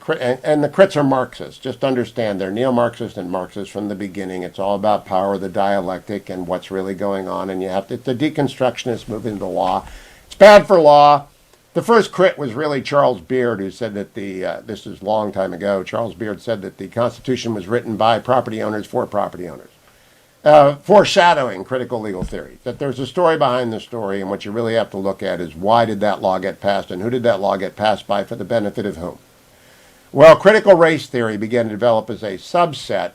and the Crits are Marxists. Just understand they're neo-Marxist and Marxist from the beginning. It's all about power, the dialectic, and what's really going on. And you have to, it's a deconstructionist movement into law. It's bad for law. The first Crit was really Charles Beard, who said that this is a long time ago, Charles Beard said that the Constitution was written by property owners for property owners. Foreshadowing critical legal theory. That there's a story behind the story, and what you really have to look at is why did that law get passed, and who did that law get passed by for the benefit of whom? Well, critical race theory began to develop as a subset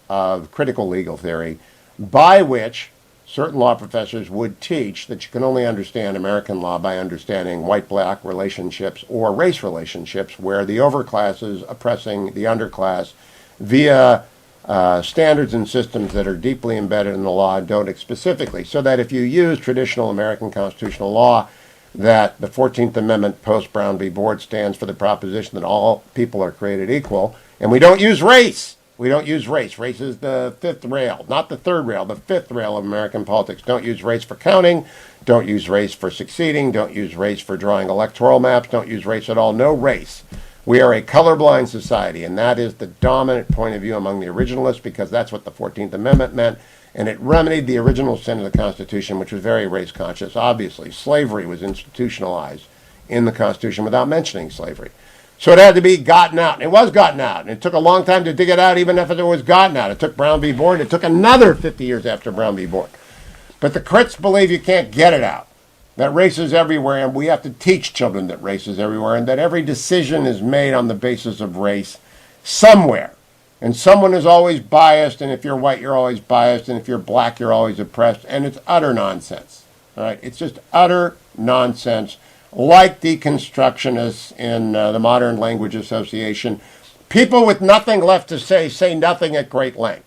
of critical legal theory, by which certain law professors would teach that you can only understand American law by understanding white-black relationships or race relationships, where the overclass is oppressing the underclass via standards and systems that are deeply embedded in the law and don't specifically. So that if you use traditional American constitutional law, that the 14th Amendment post-Brown v. Board stands for the proposition that all people are created equal, and we don't use race. We don't use race. Race is the fifth rail, not the third rail, the fifth rail of American politics. Don't use race for counting. Don't use race for succeeding. Don't use race for drawing electoral maps. Don't use race at all. No race. We are a colorblind society, and that is the dominant point of view among the originalists because that's what the 14th Amendment meant, and it remedied the original sin of the Constitution, which was very race conscious. Obviously, slavery was institutionalized in the Constitution without mentioning slavery. So it had to be gotten out, and it was gotten out, and it took a long time to dig it out even after it was gotten out. It took Brown v. Board. It took another 50 years after Brown v. Board. But the critics believe you can't get it out, that race is everywhere, and we have to teach children that race is everywhere, and that every decision is made on the basis of race somewhere. And someone is always biased, and if you're white, you're always biased, and if you're black, you're always oppressed, and it's utter nonsense. All right? It's just utter nonsense, like deconstructionists in the Modern Language Association. People with nothing left to say nothing at great length.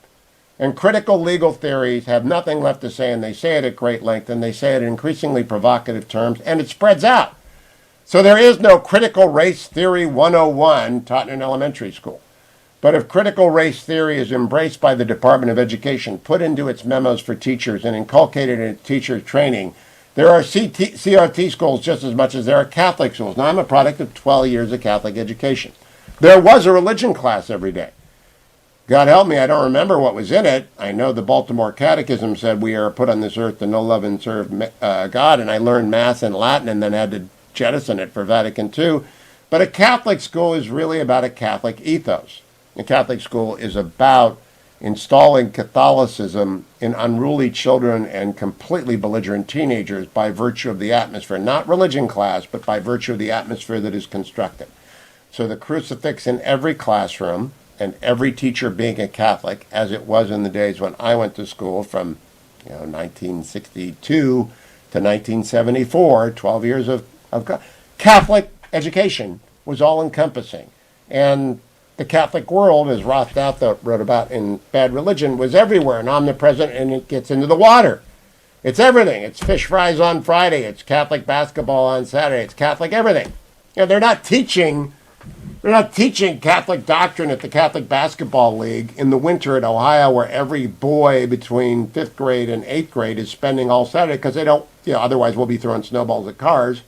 And critical legal theories have nothing left to say, and they say it at great length, and they say it in increasingly provocative terms, and it spreads out. So there is no critical race theory 101 taught in an elementary school. But if critical race theory is embraced by the Department of Education, put into its memos for teachers, and inculcated in teacher training, there are CRT schools just as much as there are Catholic schools. Now, I'm a product of 12 years of Catholic education. There was a religion class every day. God help me, I don't remember what was in it. I know the Baltimore Catechism said we are put on this earth to know, love, and serve God, and I learned Mass in Latin and then had to jettison it for Vatican II. But a Catholic school is really about a Catholic ethos. A Catholic school is about installing Catholicism in unruly children and completely belligerent teenagers by virtue of the atmosphere, not religion class, but by virtue of the atmosphere that is constructed. So the crucifix in every classroom, and every teacher being a Catholic, as it was in the days when I went to school from 1962 to 1974, 12 years of Catholic education was all-encompassing. And the Catholic world, as Rothschild wrote about in Bad Religion, was everywhere and omnipresent, and it gets into the water. It's everything. It's fish fries on Friday. It's Catholic basketball on Saturday. It's Catholic everything. They're not teaching Catholic doctrine at the Catholic Basketball League in the winter at Ohio, where every boy between 5th grade and 8th grade is spending all Saturday because they don't, otherwise we'll be throwing snowballs at cars.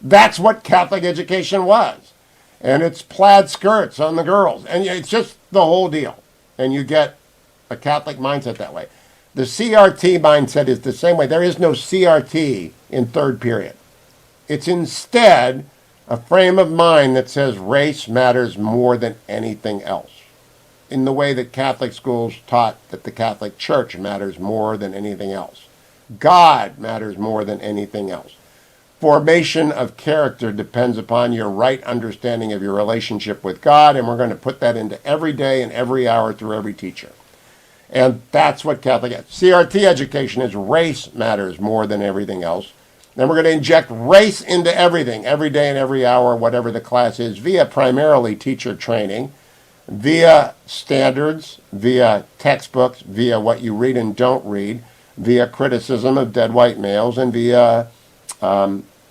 That's what Catholic education was. And it's plaid skirts on the girls. And it's just the whole deal. And you get a Catholic mindset that way. The CRT mindset is the same way. There is no CRT in third period. It's instead a frame of mind that says race matters more than anything else, in the way that Catholic schools taught that the Catholic Church matters more than anything else. God matters more than anything else. Formation of character depends upon your right understanding of your relationship with God, and we're going to put that into every day and every hour through every teacher. And that's what Catholic CRT education is. Race matters more than everything else. Then we're going to inject race into everything, every day and every hour, whatever the class is, via primarily teacher training, via standards, via textbooks, via what you read and don't read, via criticism of dead white males, and via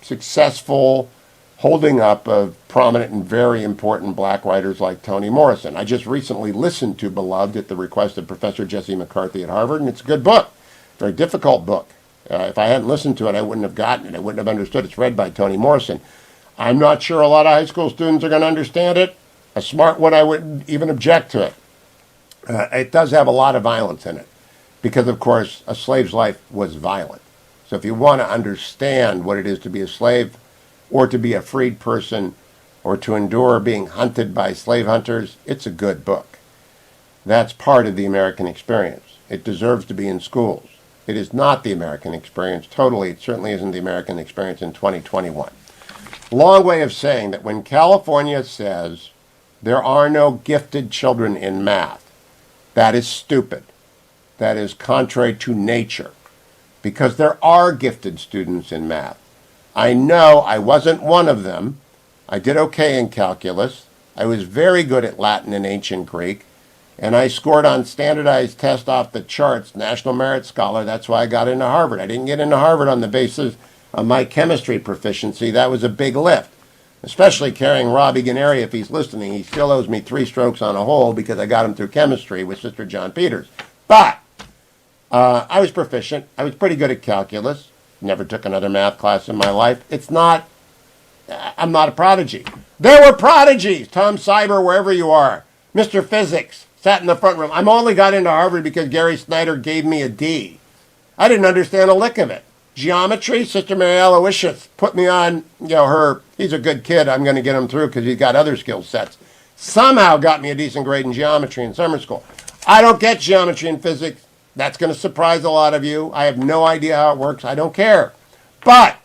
successful holding up of prominent and very important black writers like Toni Morrison. I just recently listened to Beloved at the request of Professor Jesse McCarthy at Harvard, and it's a good book, very difficult book. If I hadn't listened to it, I wouldn't have gotten it. I wouldn't have understood. It's read by Toni Morrison. I'm not sure a lot of high school students are going to understand it. A smart one, I wouldn't even object to it. It does have a lot of violence in it because, of course, a slave's life was violent. So if you want to understand what it is to be a slave or to be a freed person or to endure being hunted by slave hunters, it's a good book. That's part of the American experience. It deserves to be in schools. It is not the American experience totally. It certainly isn't the American experience in 2021. Long way of saying that when California says there are no gifted children in math, that is stupid. That is contrary to nature, because there are gifted students in math. I know I wasn't one of them. I did okay in calculus. I was very good at Latin and ancient Greek. And I scored on standardized test off the charts, National Merit Scholar. That's why I got into Harvard. I didn't get into Harvard on the basis of my chemistry proficiency. That was a big lift, especially carrying Robbie Gennari. If he's listening, he still owes me 3 strokes on a hole because I got him through chemistry with Sister John Peters. But I was proficient. I was pretty good at calculus. Never took another math class in my life. I'm not a prodigy. There were prodigies. Tom Cyber, wherever you are. Mr. Physics sat in the front room. I only got into Harvard because Gary Snyder gave me a D. I didn't understand a lick of it. Geometry, Sister Mary Aloysius put me on, he's a good kid. I'm going to get him through because he's got other skill sets. Somehow got me a decent grade in geometry in summer school. I don't get geometry and physics. That's going to surprise a lot of you. I have no idea how it works. I don't care. But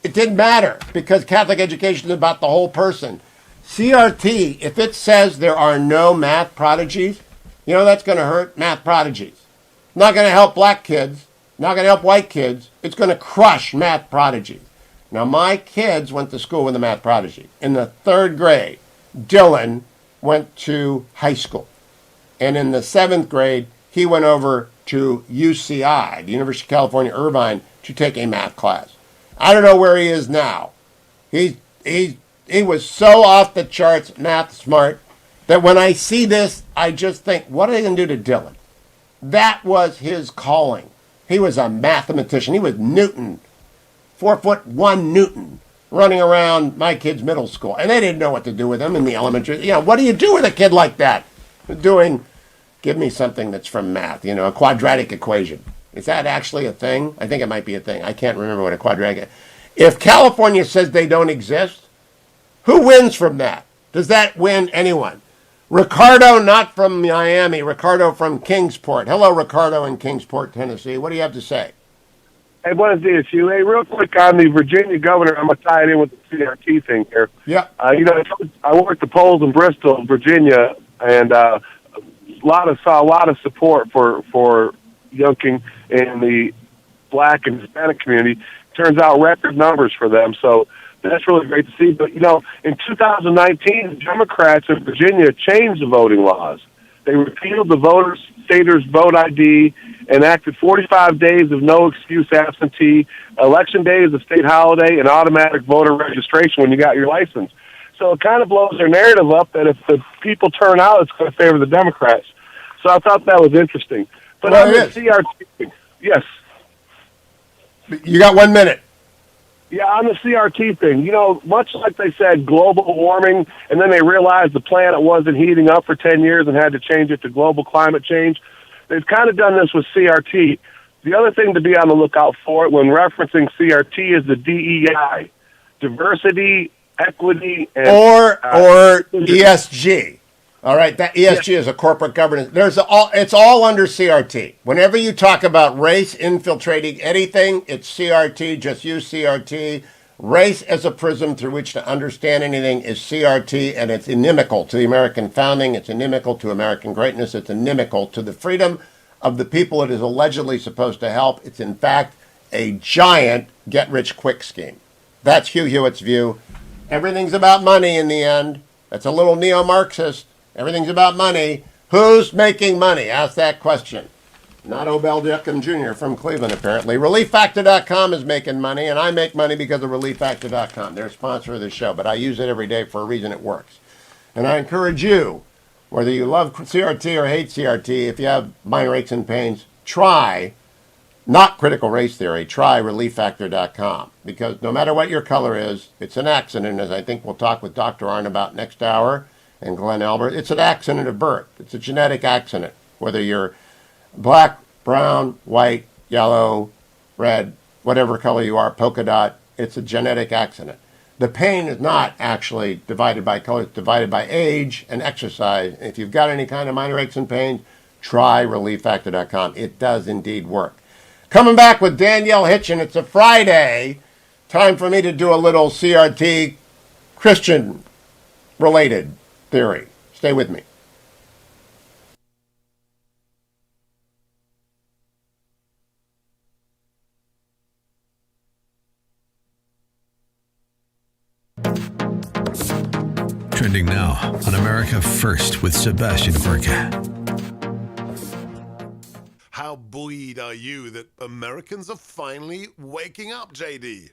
it didn't matter because Catholic education is about the whole person. CRT, if it says there are no math prodigies, that's going to hurt math prodigies. Not going to help black kids. Not going to help white kids. It's going to crush math prodigies. Now, my kids went to school with a math prodigy. In the 3rd grade, Dylan went to high school. And in the 7th grade, he went over to UCI, the University of California, Irvine, to take a math class. I don't know where he is now. He was so off the charts math smart that when I see this, I just think, what are they going to do to Dylan? That was his calling. He was a mathematician. He was Newton, 4'1" Newton, running around my kid's middle school. And they didn't know what to do with him in the elementary. What do you do with a kid like that? Give me something that's from math, a quadratic equation. Is that actually a thing? I think it might be a thing. I can't remember what a quadratic is. If California says they don't exist, who wins from that? Does that win anyone? Ricardo, not from Miami. Ricardo from Kingsport. Hello, Ricardo in Kingsport, Tennessee. What do you have to say? Hey, buenos dias, Hugh. Hey, real quick on the Virginia governor, I'm going to tie it in with the CRT thing here. Yeah. I worked the polls in Bristol, Virginia, and saw a lot of support for Youngkin in the black and Hispanic community. Turns out record numbers for them, so that's really great to see. But, in 2019, the Democrats in Virginia changed the voting laws. They repealed the staters' vote ID, enacted 45 days of no-excuse absentee, election day is a state holiday, and automatic voter registration when you got your license. So it kind of blows their narrative up that if the people turn out, it's going to favor the Democrats. So I thought that was interesting. But on the CRT, yes. You got 1 minute. Yeah, on the CRT thing, much like they said global warming, and then they realized the planet wasn't heating up for 10 years and had to change it to global climate change, they've kind of done this with CRT. The other thing to be on the lookout for when referencing CRT is the DEI, diversity, equity, and or ESG. All right, that ESG is a corporate governance. It's all under CRT. Whenever you talk about race infiltrating anything, it's CRT. Just use CRT. Race as a prism through which to understand anything is CRT, and it's inimical to the American founding. It's inimical to American greatness. It's inimical to the freedom of the people it is allegedly supposed to help. It's, in fact, a giant get-rich-quick scheme. That's Hugh Hewitt's view. Everything's about money in the end. That's a little neo-Marxist. Everything's about money. Who's making money? Ask that question. Not Odell Beckham Jr. from Cleveland, apparently. ReliefFactor.com is making money, and I make money because of ReliefFactor.com. They're a sponsor of this show, but I use it every day for a reason. It works. And I encourage you, whether you love CRT or hate CRT, if you have minor aches and pains, try, not critical race theory, try ReliefFactor.com. Because no matter what your color is, it's an accident, as I think we'll talk with Dr. Arnn about next hour, and Glenn Albert. It's an accident of birth. It's a genetic accident. Whether you're black, brown, white, yellow, red, whatever color you are, polka dot, it's a genetic accident. The pain is not actually divided by color. It's divided by age and exercise. If you've got any kind of minor aches and pains, try ReliefFactor.com. It does indeed work. Coming back with Danielle Hitchen. It's a Friday. Time for me to do a little CRT Christian-related theory. Stay with me. Trending now on America First with Sebastian Gorka. How buoyed are you that Americans are finally waking up, JD?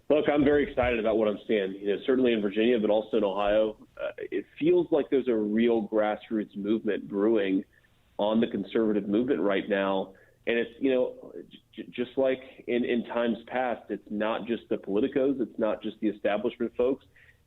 Look, I'm very excited about what I'm seeing. Certainly in Virginia, but also in Ohio. It feels like there's a real grassroots movement brewing on the conservative movement right now. And it's, just like in times past, it's not just the politicos, it's not just the establishment folks.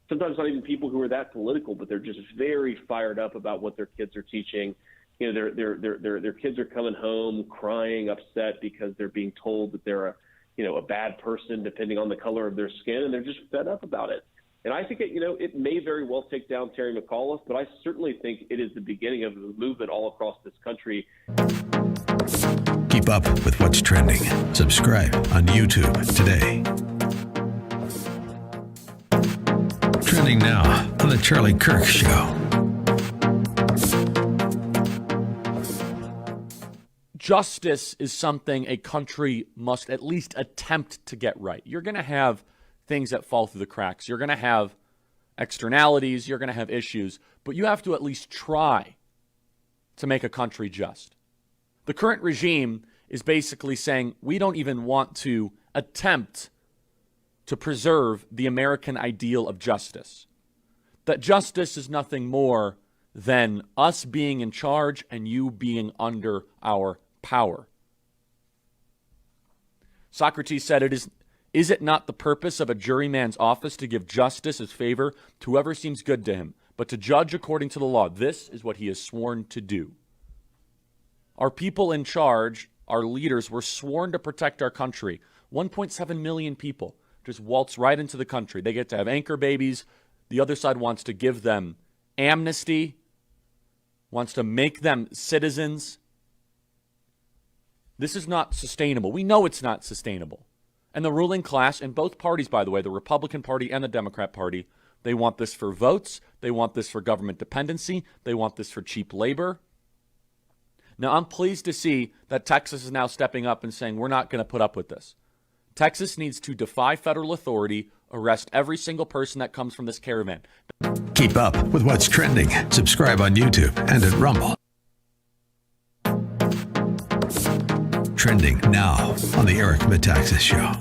Sometimes not even people who are that political, but they're just very fired up about what their kids are teaching. Their kids are coming home crying, upset because they're being told that they're a bad person depending on the color of their skin, and they're just fed up about it. And I think it may very well take down Terry McAuliffe, but I certainly think it is the beginning of a movement all across this country. Keep up with what's trending. Subscribe on YouTube today. Trending now on The Charlie Kirk Show. Justice is something a country must at least attempt to get right. You're going to have things that fall through the cracks. You're going to have externalities. You're going to have issues. But you have to at least try to make a country just. The current regime is basically saying we don't even want to attempt to preserve the American ideal of justice. That justice is nothing more than us being in charge and you being under our power. Socrates said, Is it not the purpose of a juryman's office to give justice as favor to whoever seems good to him, but to judge according to the law? This is what he is sworn to do. Our people in charge, our leaders, were sworn to protect our country. 1.7 million people just waltz right into the country. They get to have anchor babies. The other side wants to give them amnesty, wants to make them citizens. This is not sustainable. We know it's not sustainable. And the ruling class in both parties, by the way, the Republican Party and the Democrat Party, they want this for votes. They want this for government dependency. They want this for cheap labor. Now, I'm pleased to see that Texas is now stepping up and saying we're not going to put up with this. Texas needs to defy federal authority, arrest every single person that comes from this caravan. Keep up with what's trending. Subscribe on YouTube and at Rumble. Trending now on the Eric Metaxas Show.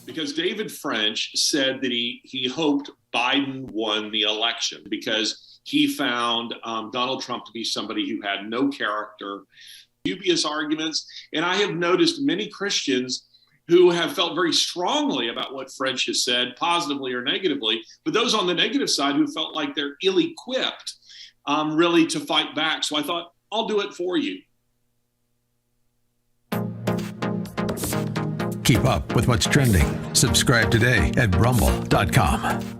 Because David French said that he hoped Biden won the election because he found Donald Trump to be somebody who had no character, dubious arguments. And I have noticed many Christians who have felt very strongly about what French has said, positively or negatively, but those on the negative side who felt like they're ill-equipped really to fight back. So I thought, I'll do it for you. Keep up with what's trending. Subscribe today at rumble.com.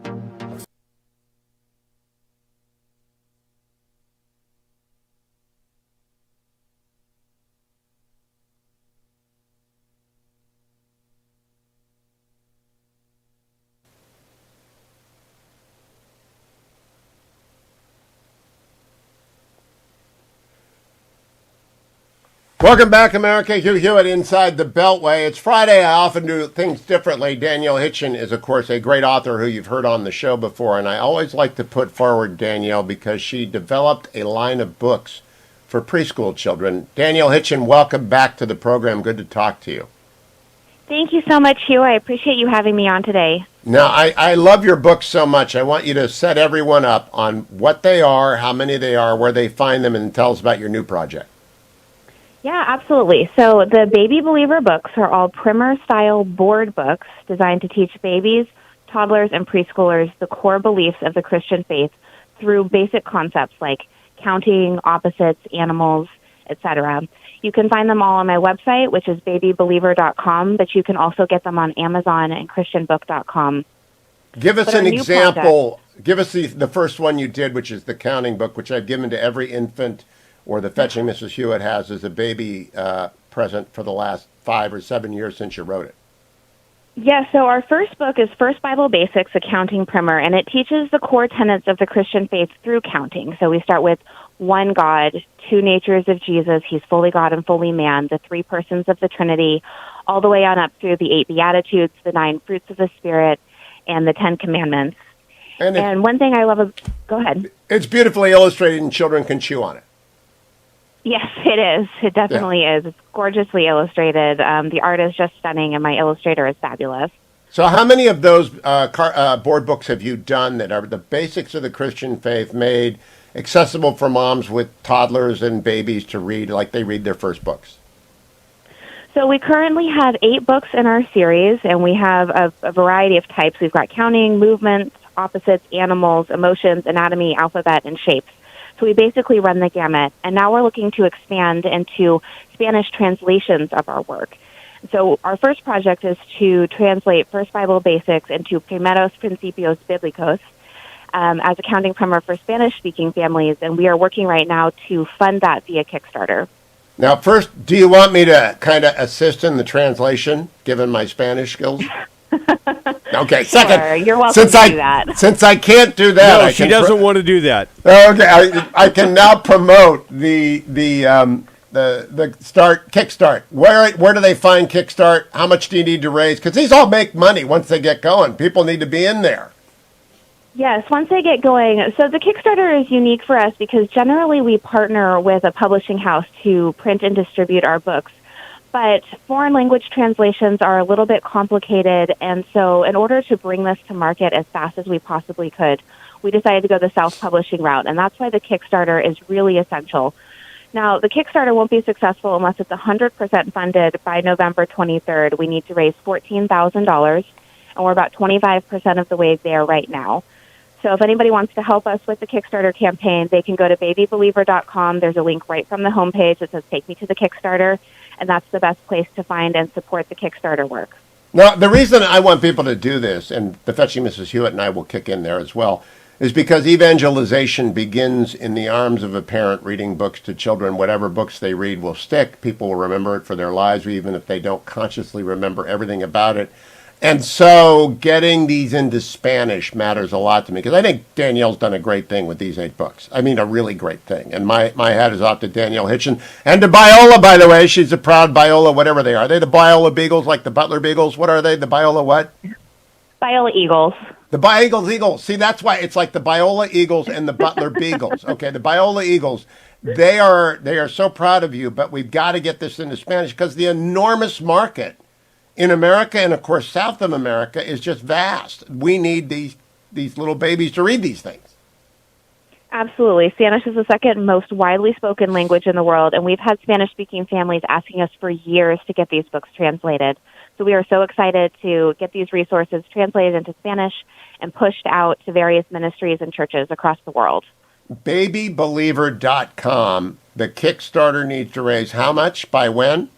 Welcome back, America. Hugh Hewitt inside the Beltway. It's Friday. I often do things differently. Danielle Hitchen is, of course, a great author who you've heard on the show before, and I always like to put forward Danielle because she developed a line of books for preschool children. Danielle Hitchen, welcome back to the program. Good to talk to you. Thank you so much, Hugh. I appreciate you having me on today. Now, I love your books so much. I want you to set everyone up on what they are, how many they are, where they find them, and tell us about your new project. Yeah, absolutely. So the Baby Believer books are all primer-style board books designed to teach babies, toddlers, and preschoolers the core beliefs of the Christian faith through basic concepts like counting, opposites, animals, etc. You can find them all on my website, which is babybeliever.com, but you can also get them on Amazon and christianbook.com. Give us an example. Give us the first one you did, which is the counting book, which I've given to every infant or the Fetching Mrs. Hewitt has as a baby present for the last 5 or 7 years since you wrote it. Yeah, so our first book is First Bible Basics, a Counting Primer, and it teaches the core tenets of the Christian faith through counting. So we start with one God, two natures of Jesus, he's fully God and fully man, the three persons of the Trinity, all the way on up through the 8 Beatitudes, the 9 fruits of the Spirit, and the Ten Commandments. And, and one thing I love, go ahead. It's beautifully illustrated and children can chew on it. Yes, it is. It definitely is. It's gorgeously illustrated. The art is just stunning, and my illustrator is fabulous. So how many of those board books have you done that are the basics of the Christian faith made accessible for moms with toddlers and babies to read like they read their first books? So we currently have 8 books in our series, and we have a variety of types. We've got counting, movements, opposites, animals, emotions, anatomy, alphabet, and shapes. So we basically run the gamut. And now we're looking to expand into Spanish translations of our work. So our first project is to translate First Bible Basics into Primeros Principios Bíblicos as accounting primer for Spanish-speaking families, and we are working right now to fund that via Kickstarter. Now, first, do you want me to kind of assist in the translation, given my Spanish skills? Okay, second. Sure, you're welcome to do that. Since I can't do that, No, she doesn't want to do that. Okay, I can now promote the Kickstart. Where do they find Kickstart? How much do you need to raise? Because these all make money once they get going. People need to be in there. Yes, once they get going. So the Kickstarter is unique for us because generally we partner with a publishing house to print and distribute our books. But foreign language translations are a little bit complicated, and so in order to bring this to market as fast as we possibly could, we decided to go the self-publishing route, and that's why the Kickstarter is really essential. Now, the Kickstarter won't be successful unless it's 100% funded by November 23rd. We need to raise $14,000, and we're about 25% of the way there right now. So if anybody wants to help us with the Kickstarter campaign, they can go to babybeliever.com. There's a link right from the homepage that says Take Me to the Kickstarter, and that's the best place to find and support the Kickstarter work. Now, the reason I want people to do this, and the Fetching Mrs. Hewitt and I will kick in there as well, is because evangelization begins in the arms of a parent reading books to children. Whatever books they read will stick. People will remember it for their lives, even if they don't consciously remember everything about it. And so getting these into Spanish matters a lot to me, because I think Danielle's done a great thing with these 8 books. I mean, a really great thing. And my hat is off to Danielle Hitchen. And to Biola, by the way. She's a proud Biola, whatever they are. Are they the Biola Beagles, like the Butler Beagles? What are they? The Biola what? Biola Eagles. The Biola Eagles. See, that's why it's like the Biola Eagles and the Butler Beagles. Okay, the Biola Eagles. They are so proud of you, but we've got to get this into Spanish because the enormous market in America and, of course, South of America is just vast. We need these little babies to read these things. Absolutely. Spanish is the second most widely spoken language in the world, and we've had Spanish-speaking families asking us for years to get these books translated. So we are so excited to get these resources translated into Spanish and pushed out to various ministries and churches across the world. Babybeliever.com. The Kickstarter needs to raise how much? By when?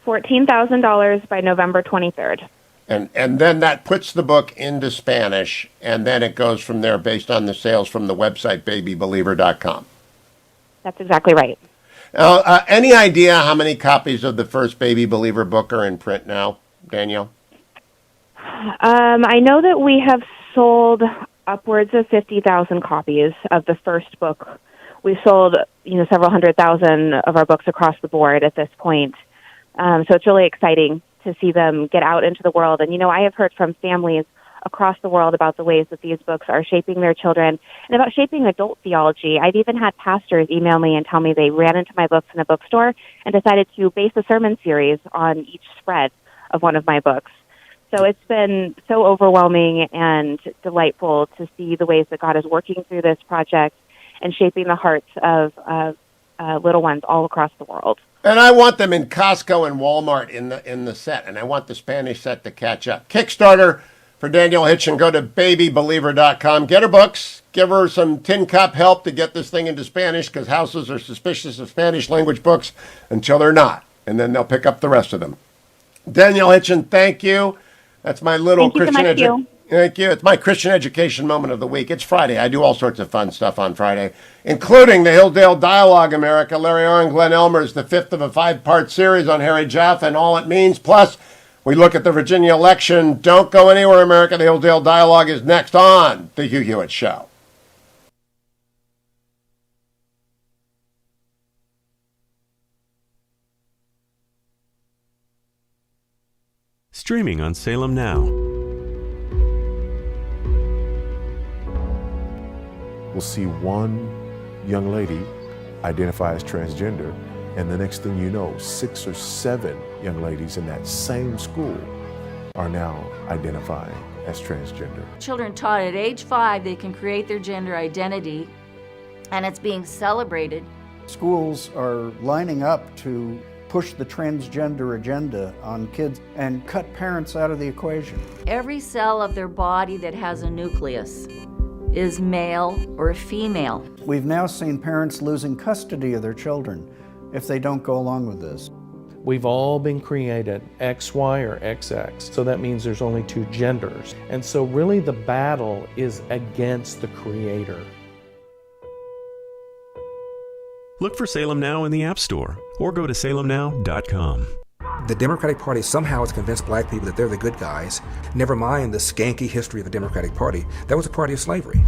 $14,000 by November 23rd. And then that puts the book into Spanish, and then it goes from there based on the sales from the website babybeliever.com. That's exactly right. Any idea how many copies of the first Baby Believer book are in print now, Danielle? I know that we have sold upwards of 50,000 copies of the first book. We've sold, several 100,000 of our books across the board at this point. So it's really exciting to see them get out into the world. And, I have heard from families across the world about the ways that these books are shaping their children and about shaping adult theology. I've even had pastors email me and tell me they ran into my books in a bookstore and decided to base a sermon series on each spread of one of my books. So it's been so overwhelming and delightful to see the ways that God is working through this project and shaping the hearts of little ones all across the world. And I want them in Costco and Walmart in the set, and I want the Spanish set to catch up. Kickstarter for Danielle Hitchen. Go to babybeliever.com. Get her books. Give her some tin cup help to get this thing into Spanish, because houses are suspicious of Spanish language books until they're not, and then they'll pick up the rest of them. Danielle Hitchen, thank you. That's my little Christian education. Thank you. It's my Christian education moment of the week. It's Friday. I do all sorts of fun stuff on Friday, including the Hillsdale Dialogue America. Larry Orr and Glenn Elmer's the 5th of a 5-part series on Harry Jaffa and all it means. Plus, we look at the Virginia election. Don't go anywhere, America. The Hillsdale Dialogue is next on The Hugh Hewitt Show. Streaming on Salem Now. will see one young lady identify as transgender, and the next thing you know, 6 or 7 young ladies in that same school are now identifying as transgender. Children taught at age 5 they can create their gender identity, and it's being celebrated. Schools are lining up to push the transgender agenda on kids and cut parents out of the equation. Every cell of their body that has a nucleus is male or female. We've now seen parents losing custody of their children if they don't go along with this. We've all been created XY or XX, so that means there's only 2 genders. And so really the battle is against the creator. Look for Salem Now in the App Store or go to salemnow.com. The Democratic Party somehow has convinced black people that they're the good guys. Never mind the skanky history of the Democratic Party. That was a party of slavery.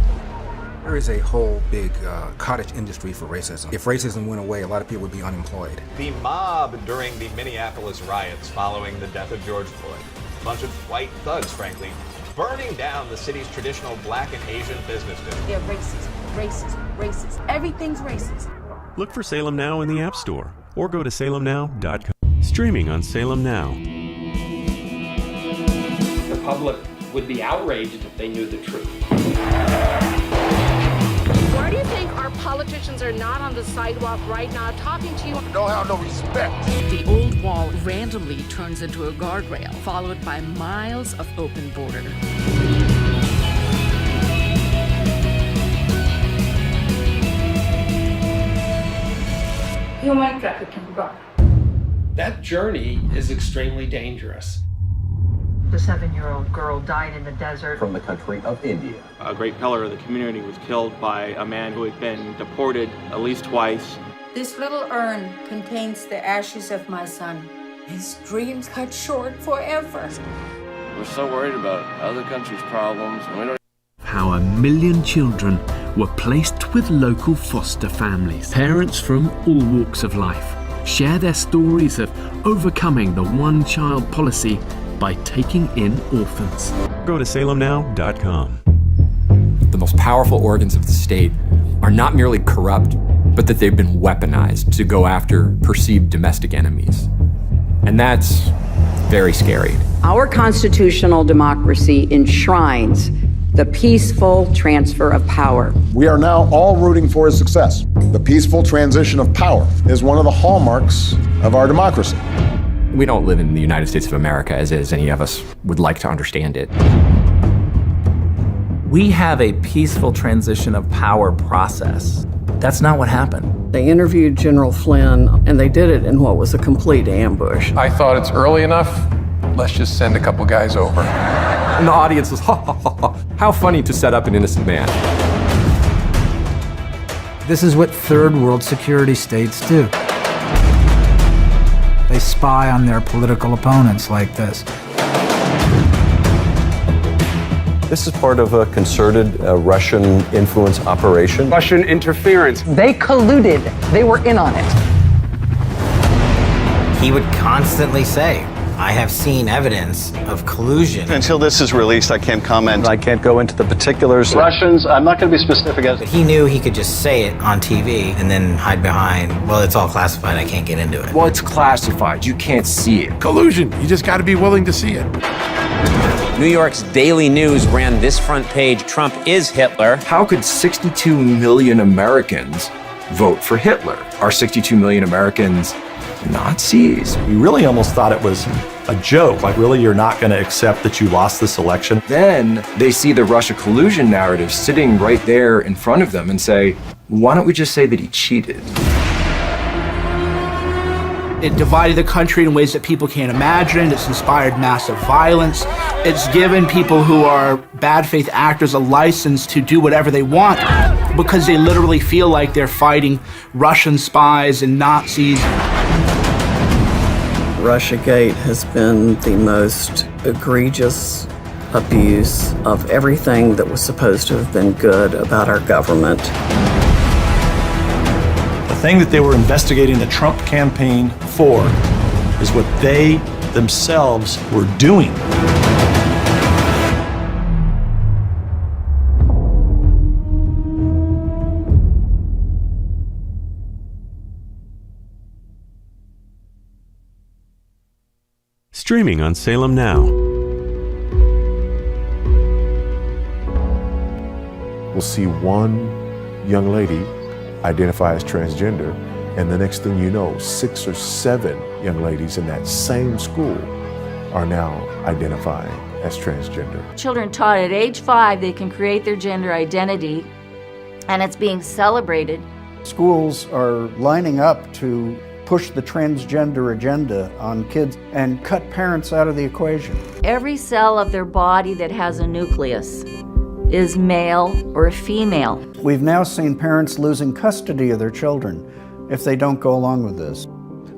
There is a whole big cottage industry for racism. If racism went away, a lot of people would be unemployed. The mob during the Minneapolis riots following the death of George Floyd. A bunch of white thugs, frankly, burning down the city's traditional black and Asian business district. They're racist, racist, racist. Everything's racist. Look for Salem Now in the App Store or go to salemnow.com. Streaming on Salem Now. The public would be outraged if they knew the truth. Why do you think our politicians are not on the sidewalk right now talking to you? Don't have no respect. The old wall randomly turns into a guardrail, followed by miles of open border. Human trafficking gone. That journey is extremely dangerous. The 7-year-old girl died in the desert. From the country of India. A great pillar of the community was killed by a man who had been deported at least twice. This little urn contains the ashes of my son. His dreams cut short forever. We're so worried about other countries' problems, and we don't. How 1 million children were placed with local foster families. Parents from all walks of life share their stories of overcoming the one-child policy by taking in orphans. Go to salemnow.com. The most powerful organs of the state are not merely corrupt, but that they've been weaponized to go after perceived domestic enemies. And that's very scary. Our constitutional democracy enshrines the peaceful transfer of power. We are now all rooting for his success. The peaceful transition of power is one of the hallmarks of our democracy. We don't live in the United States of America as is any of us would like to understand it. We have a peaceful transition of power process. That's not what happened. They interviewed General Flynn, and they did it in what was a complete ambush. I thought it's early enough. Let's just send a couple guys over. And the audience was, ha ha ha ha. How funny to set up an innocent man. This is what third world security states do. They spy on their political opponents like this. This is part of a concerted Russian influence operation. Russian interference. They colluded. They were in on it. He would constantly say, I have seen evidence of collusion. Until this is released, I can't comment. I can't go into the particulars. Russians, I'm not going to be specific as. But he knew he could just say it on TV and then hide behind, well, it's all classified, I can't get into it. Well, it's classified. You can't see it. Collusion. You just got to be willing to see it. New York's Daily News ran this front page, Trump is Hitler. How could 62 million Americans vote for Hitler? Are 62 million Americans Nazis? We really almost thought it was a joke. Like, really, you're not going to accept that you lost this election? Then they see the Russia collusion narrative sitting right there in front of them and say, why don't we just say that he cheated? It divided the country in ways that people can't imagine. It's inspired massive violence. It's given people who are bad faith actors a license to do whatever they want because they literally feel like they're fighting Russian spies and Nazis. Russiagate has been the most egregious abuse of everything that was supposed to have been good about our government. The thing that they were investigating the Trump campaign for is what they themselves were doing. Streaming on Salem Now. We'll see one young lady identify as transgender, and the next thing you know, 6 or 7 young ladies in that same school are now identifying as transgender. Children taught at age 5 they can create their gender identity, and it's being celebrated. Schools are lining up to push the transgender agenda on kids and cut parents out of the equation. Every cell of their body that has a nucleus is male or female. We've now seen parents losing custody of their children if they don't go along with this.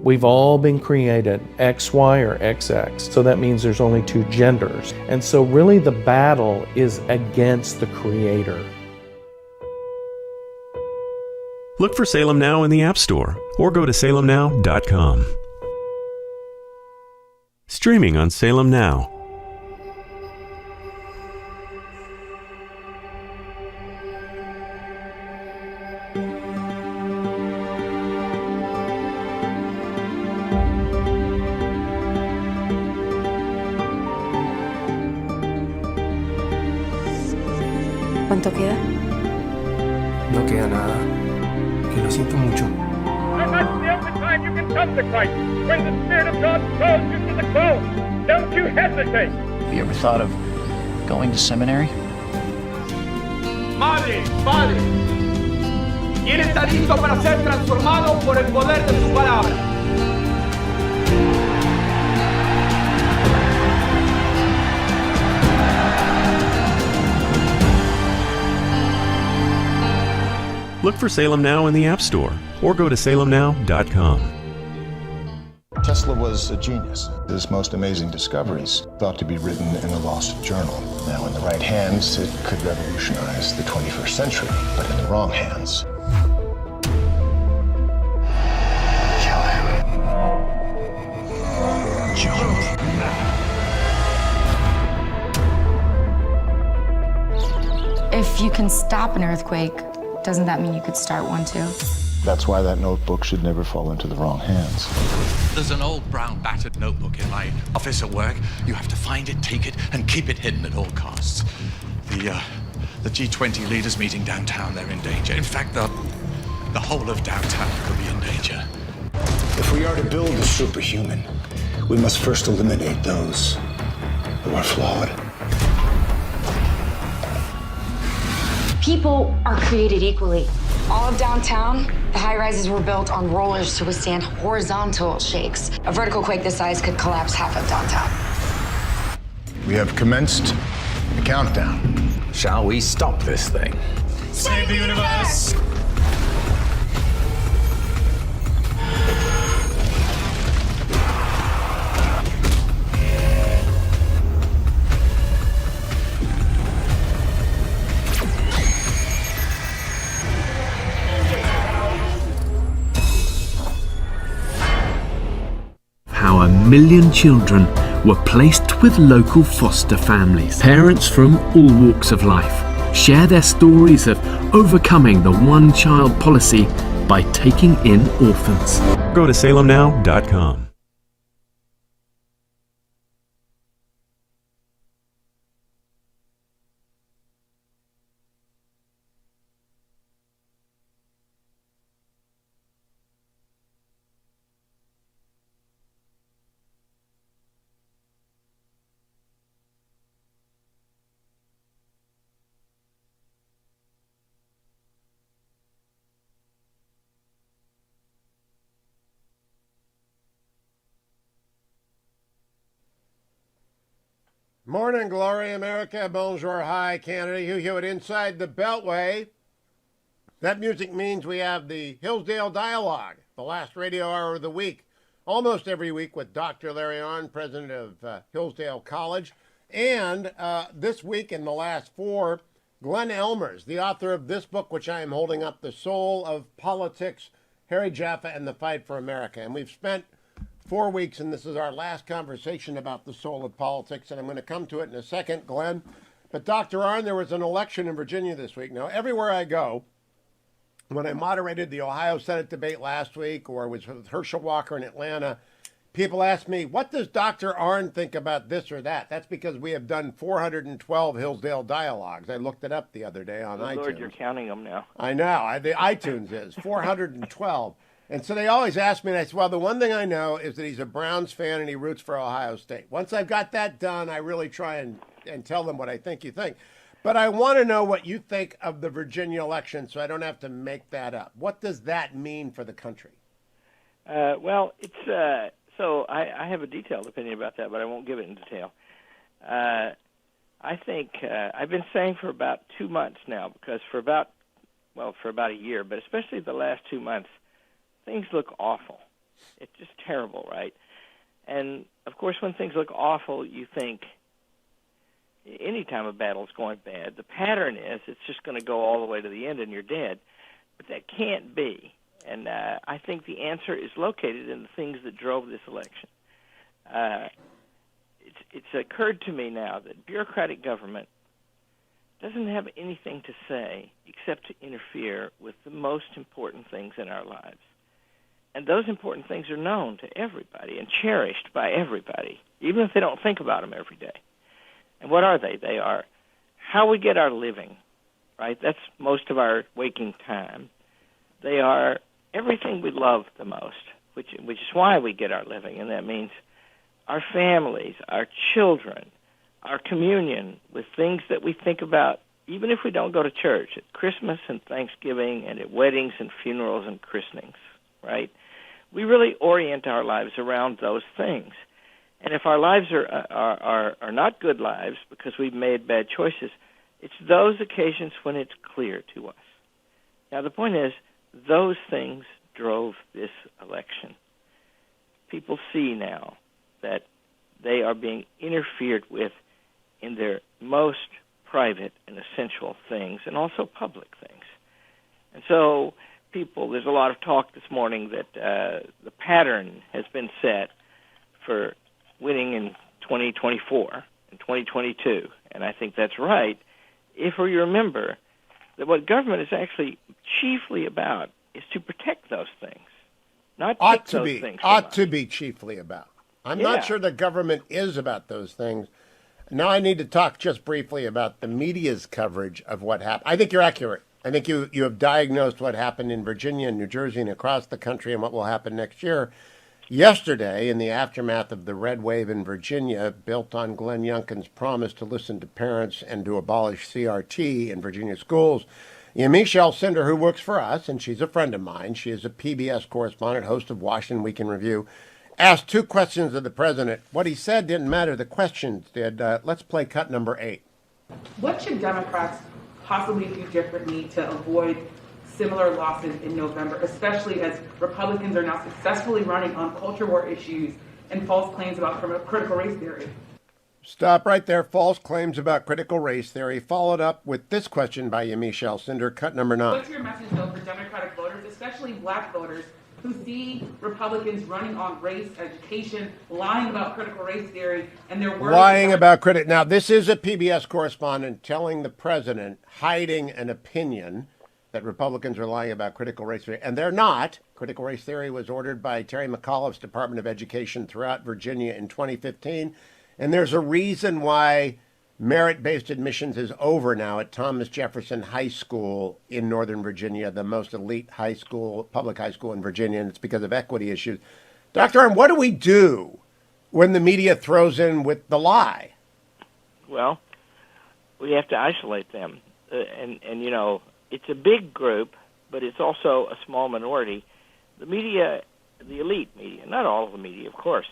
We've all been created XY or XX, so that means there's only 2 genders. And so really the battle is against the creator. Look for Salem Now in the App Store or go to salemnow.com. Streaming on Salem Now. ¿Cuánto queda? No queda nada. Que lo siento mucho. That's the only time you can come to Christ. When the Spirit of God calls you to the cross. Don't you hesitate. Have you ever thought of going to seminary? Madre, padre, ¿quién está listo para ser transformado por el poder de su palabra? Look for Salem Now in the App Store or go to salemnow.com. Tesla was a genius. His most amazing discoveries thought to be written in a lost journal. Now, in the right hands, it could revolutionize the 21st century, but in the wrong hands, kill him. Jump. If you can stop an earthquake, doesn't that mean you could start one too? That's why that notebook should never fall into the wrong hands. There's an old brown battered notebook in my office at work. You have to find it, take it, and keep it hidden at all costs. The G20 leaders meeting downtown, they're in danger. In fact, the whole of downtown could be in danger. If we are to build the superhuman, we must first eliminate those who are flawed. People are created equally. All of downtown, the high-rises were built on rollers to withstand horizontal shakes. A vertical quake this size could collapse half of downtown. We have commenced the countdown. Shall we stop this thing? Save the universe! How 1 million children were placed with local foster families. Parents from all walks of life share their stories of overcoming the one-child policy by taking in orphans. Go to salemnow.com. Morning, glory, America. Bonjour, hi, Canada. Hugh Hewitt inside the Beltway. That music means we have the Hillsdale Dialogue, the last radio hour of the week, almost every week with Dr. Larry Arnn, president of Hillsdale College. And this week in the last 4, Glenn Elmers, the author of this book, which I am holding up, The Soul of Politics, Harry Jaffa and the Fight for America. And we've spent 4 weeks, and this is our last conversation about the soul of politics, and I'm going to come to it in a second, Glenn. But Dr. Arnn, there was an election in Virginia this week. Now, everywhere I go, when I moderated the Ohio Senate debate last week, or was with Herschel Walker in Atlanta, people ask me, what does Dr. Arnn think about this or that? That's because we have done 412 Hillsdale dialogues. I looked it up the other day on iTunes. Lord, you're counting them now. I know. The iTunes is 412. And so they always ask me, and I say, well, the one thing I know is that he's a Browns fan and he roots for Ohio State. Once I've got that done, I really try and tell them what I think you think. But I want to know what you think of the Virginia election so I don't have to make that up. What does that mean for the country? Well, it's so I have a detailed opinion about that, but I won't give it in detail. I think I've been saying for about 2 months now, because for about a year, but especially the last 2 months, things look awful. It's just terrible, right? And, of course, when things look awful, you think any time a battle's going bad, the pattern is it's just going to go all the way to the end and you're dead. But that can't be. And I think the answer is located in the things that drove this election. It's occurred to me now that bureaucratic government doesn't have anything to say except to interfere with the most important things in our lives. And those important things are known to everybody and cherished by everybody, even if they don't think about them every day. And what are they? They are how we get our living, right? That's most of our waking time. They are everything we love the most, which is why we get our living, and that means our families, our children, our communion with things that we think about, even if we don't go to church, at Christmas and Thanksgiving and at weddings and funerals and christenings, right? We really orient our lives around those things. And if our lives are not good lives because we've made bad choices, it's those occasions when it's clear to us. Now, the point is, those things drove this election. People see now that they are being interfered with in their most private and essential things, and also public things. And so there's a lot of talk this morning that the pattern has been set for winning in 2024 and 2022, and I think that's right, if we remember that what government is actually chiefly about is to protect those things, not take those things. Ought to be chiefly about. I'm not sure the government is about those things. Now I need to talk just briefly about the media's coverage of what happened. I think you're accurate. I think you have diagnosed what happened in Virginia and New Jersey and across the country and what will happen next year. Yesterday, in the aftermath of the red wave in Virginia, built on Glenn Youngkin's promise to listen to parents and to abolish CRT in Virginia schools, Michelle Cinder, who works for us, and she's a friend of mine, she is a PBS correspondent, host of Washington Week in Review, asked 2 questions of the president. What he said didn't matter. The questions did. Let's play cut number 8. What should Democrats possibly do differently to avoid similar losses in November, especially as Republicans are now successfully running on culture war issues and false claims about critical race theory? Stop right there. False claims about critical race theory, followed up with this question by Michelle Cinder, cut number 9. What's your message, though, for Democratic voters, especially black voters, who see Republicans running on race, education, lying about critical race theory, and they're worried lying about credit. Now, this is a PBS correspondent telling the president, hiding an opinion that Republicans are lying about critical race theory, and they're not. Critical race theory was ordered by Terry McAuliffe's Department of Education throughout Virginia in 2015, and there's a reason why merit-based admissions is over now at Thomas Jefferson High School in Northern Virginia, the most elite high school, public high school in Virginia, and it's because of equity issues. Dr. Arnn, what do we do when the media throws in with the lie? Well, we have to isolate them. And you know, it's a big group, but it's also a small minority. The media, the elite media, not all of the media, of course.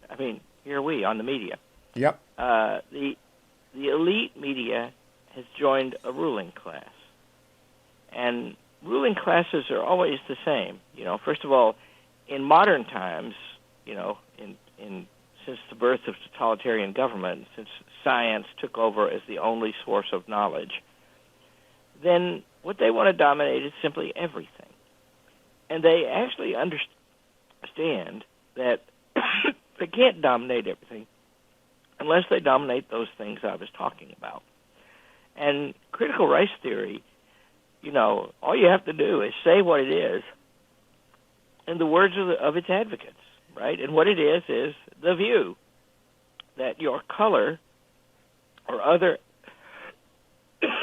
I mean, here we on the media. Yep. The elite media has joined a ruling class. And ruling classes are always the same. You know, first of all, in modern times, you know, since the birth of totalitarian government, since science took over as the only source of knowledge, then what they want to dominate is simply everything. And they actually understand that they can't dominate everything unless they dominate those things I was talking about. And critical race theory, you know, all you have to do is say what it is in the words of its advocates. right? And what it is the view that your color or other,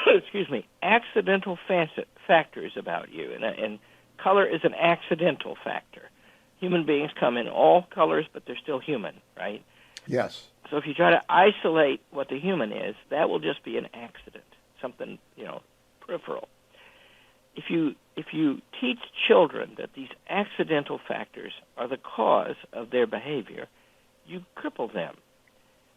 excuse me, accidental factors about you, and color is an accidental factor. Human beings come in all colors, but they're still human, right? Yes. So if you try to isolate what the human is, that will just be an accident, something, peripheral. If you teach children that these accidental factors are the cause of their behavior, you cripple them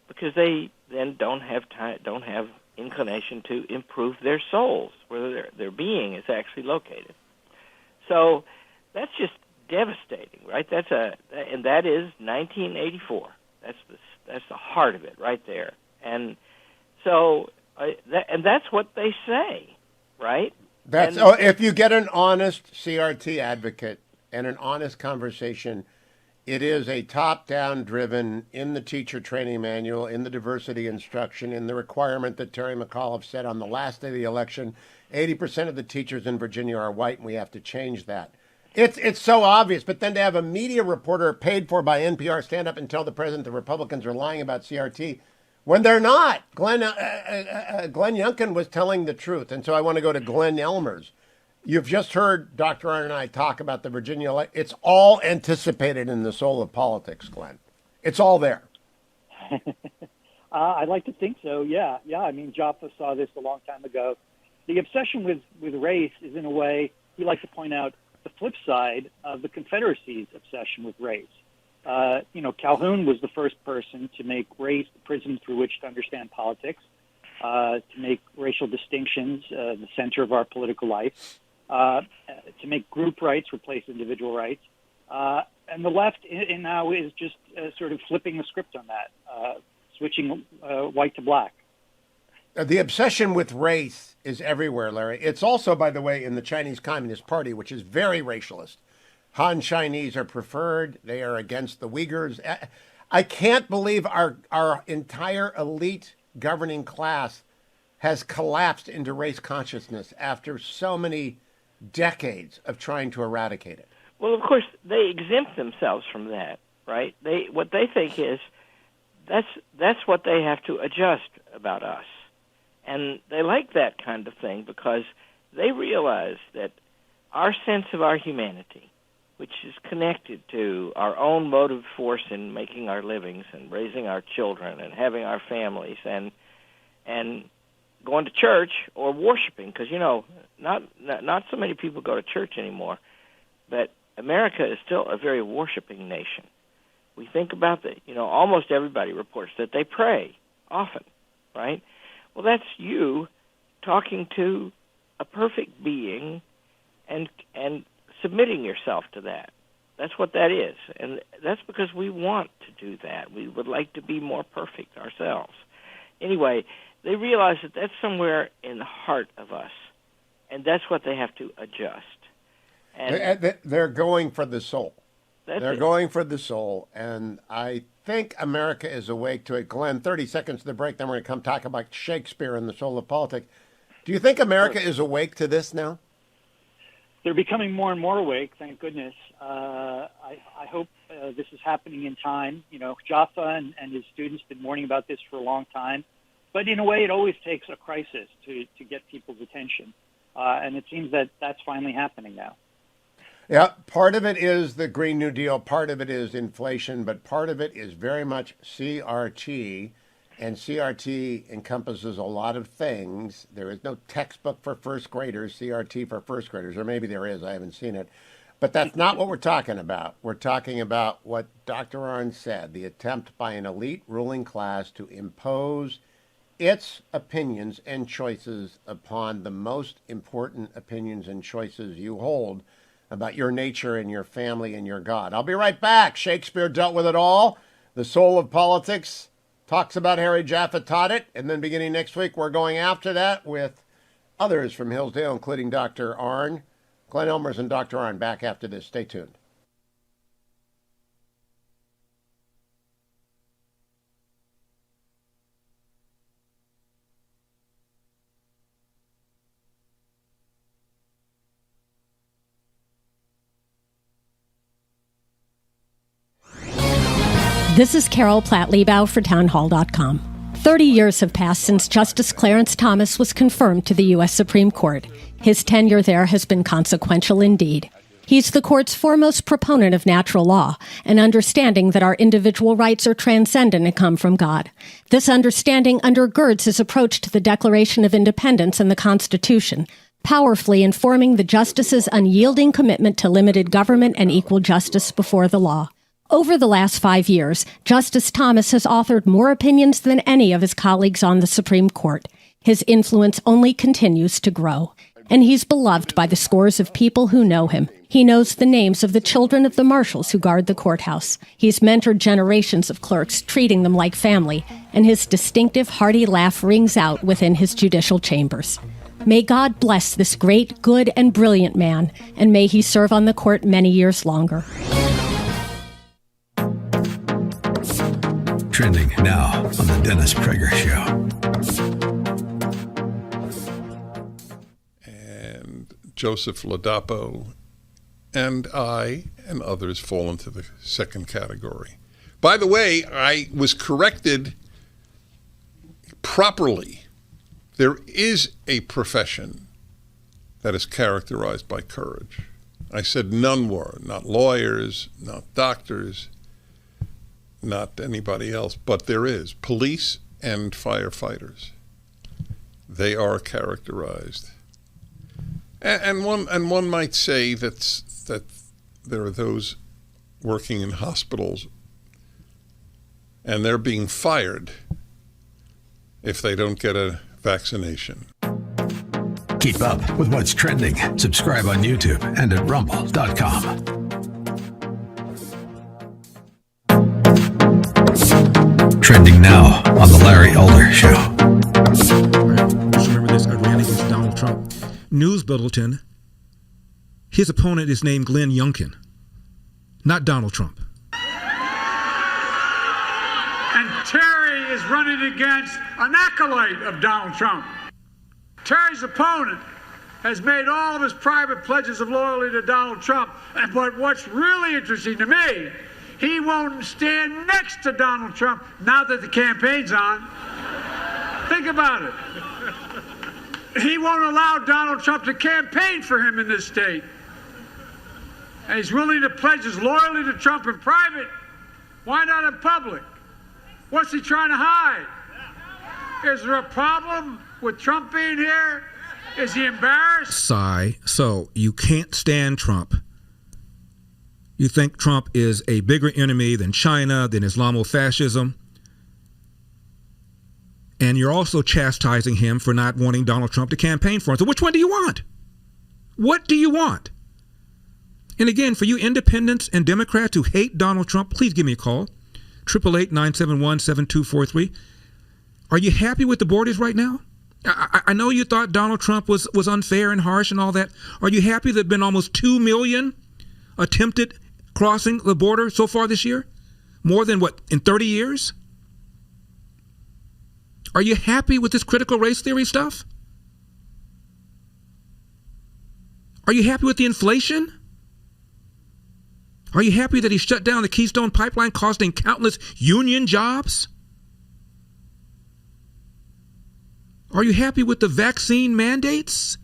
because they then don't have inclination to improve their souls, where their being is actually located. So that's just devastating, right? And that is 1984. That's the heart of it, right there. And so, that's what they say, right? If you get an honest CRT advocate and an honest conversation, it is a top-down driven in the teacher training manual, in the diversity instruction, in the requirement that Terry McAuliffe said on the last day of the election, 80% of the teachers in Virginia are white, and we have to change that. It's so obvious, but then to have a media reporter paid for by NPR stand up and tell the president the Republicans are lying about CRT when they're not. Glenn Youngkin was telling the truth, and so I want to go to Glenn Elmers. You've just heard Dr. Arnn and I talk about the Virginia. It's all anticipated in the soul of politics, Glenn. It's all there. I'd like to think so, yeah. I mean, Jaffa saw this a long time ago. The obsession with race is, in a way, he likes to point out the flip side of the Confederacy's obsession with race. Calhoun was the first person to make race the prism through which to understand politics, to make racial distinctions the center of our political life, to make group rights replace individual rights. And the left now is just sort of flipping the script on that, switching white to black. The obsession with race is everywhere, Larry. It's also, by the way, in the Chinese Communist Party, which is very racialist. Han Chinese are preferred. They are against the Uyghurs. I can't believe our entire elite governing class has collapsed into race consciousness after so many decades of trying to eradicate it. Well, of course, they exempt themselves from that, right? What they think is that's what they have to adjust about us. And they like that kind of thing because they realize that our sense of our humanity, which is connected to our own motive force in making our livings and raising our children and having our families and going to church or worshiping, because, not so many people go to church anymore, but America is still a very worshiping nation. We think about almost everybody reports that they pray often, right? Well, that's you talking to a perfect being and submitting yourself to that. That's what that is. And that's because we want to do that. We would like to be more perfect ourselves. Anyway, they realize that that's somewhere in the heart of us, and that's what they have to adjust. And they're going for the soul. They're going for the soul, and I think America is awake to it. Glenn, 30 seconds to the break, then we're going to come talk about Shakespeare and the soul of politics. Do you think America is awake to this now? They're becoming more and more awake, thank goodness. I hope this is happening in time. Jaffa and his students have been warning about this for a long time. But in a way, it always takes a crisis to get people's attention. And it seems that that's finally happening now. Yeah, part of it is the Green New Deal, part of it is inflation, but part of it is very much CRT, and CRT encompasses a lot of things. There is no textbook for first graders, CRT for first graders, or maybe there is, I haven't seen it. But that's not what we're talking about. We're talking about what Dr. Arnn said, the attempt by an elite ruling class to impose its opinions and choices upon the most important opinions and choices you hold about your nature and your family and your God. I'll be right back. Shakespeare dealt with it all. The soul of politics talks about Harry Jaffa taught it. And then beginning next week, we're going after that with others from Hillsdale, including Dr. Arnn. Glenn Elmers and Dr. Arnn back after this. Stay tuned. This is Carol Platt-Liebau for townhall.com. 30 years have passed since Justice Clarence Thomas was confirmed to the U.S. Supreme Court. His tenure there has been consequential indeed. He's the court's foremost proponent of natural law, an understanding that our individual rights are transcendent and come from God. This understanding undergirds his approach to the Declaration of Independence and the Constitution, powerfully informing the justice's unyielding commitment to limited government and equal justice before the law. Over the last 5 years, Justice Thomas has authored more opinions than any of his colleagues on the Supreme Court. His influence only continues to grow. And he's beloved by the scores of people who know him. He knows the names of the children of the marshals who guard the courthouse. He's mentored generations of clerks, treating them like family, and his distinctive hearty laugh rings out within his judicial chambers. May God bless this great, good, and brilliant man, and may he serve on the court many years longer. Trending now on the Dennis Prager Show. Joseph Ladapo and I and others fall into the second category. By the way, I was corrected properly. There is a profession that is characterized by courage. I said none were, not lawyers, not doctors, not anybody else, but there is. Police and firefighters. They are characterized. And one might say that there are those working in hospitals and they're being fired if they don't get a vaccination. Keep up with what's trending. Subscribe on YouTube and at rumble.com. Trending now on the Larry Elder Show. Just remember this, I ran against Donald Trump. News Bulletin, his opponent is named Glenn Youngkin, not Donald Trump. And Terry is running against an acolyte of Donald Trump. Terry's opponent has made all of his private pledges of loyalty to Donald Trump, but what's really interesting to me, he won't stand next to Donald Trump now that the campaign's on. Think about it. He won't allow Donald Trump to campaign for him in this state. And he's willing to pledge his loyalty to Trump in private. Why not in public? What's he trying to hide? Is there a problem with Trump being here? Is he embarrassed? Sigh. So you can't stand Trump. You think Trump is a bigger enemy than China, than Islamofascism. And you're also chastising him for not wanting Donald Trump to campaign for him. So which one do you want? What do you want? And again, for you independents and Democrats who hate Donald Trump, please give me a call. 888-971-7243. Are you happy with the borders right now? I know you thought Donald Trump was unfair and harsh and all that. Are you happy there have been almost 2 million attempted crossing the border so far this year? More than what, in 30 years? Are you happy with this critical race theory stuff? Are you happy with the inflation? Are you happy that he shut down the Keystone Pipeline, costing countless union jobs? Are you happy with the vaccine mandates?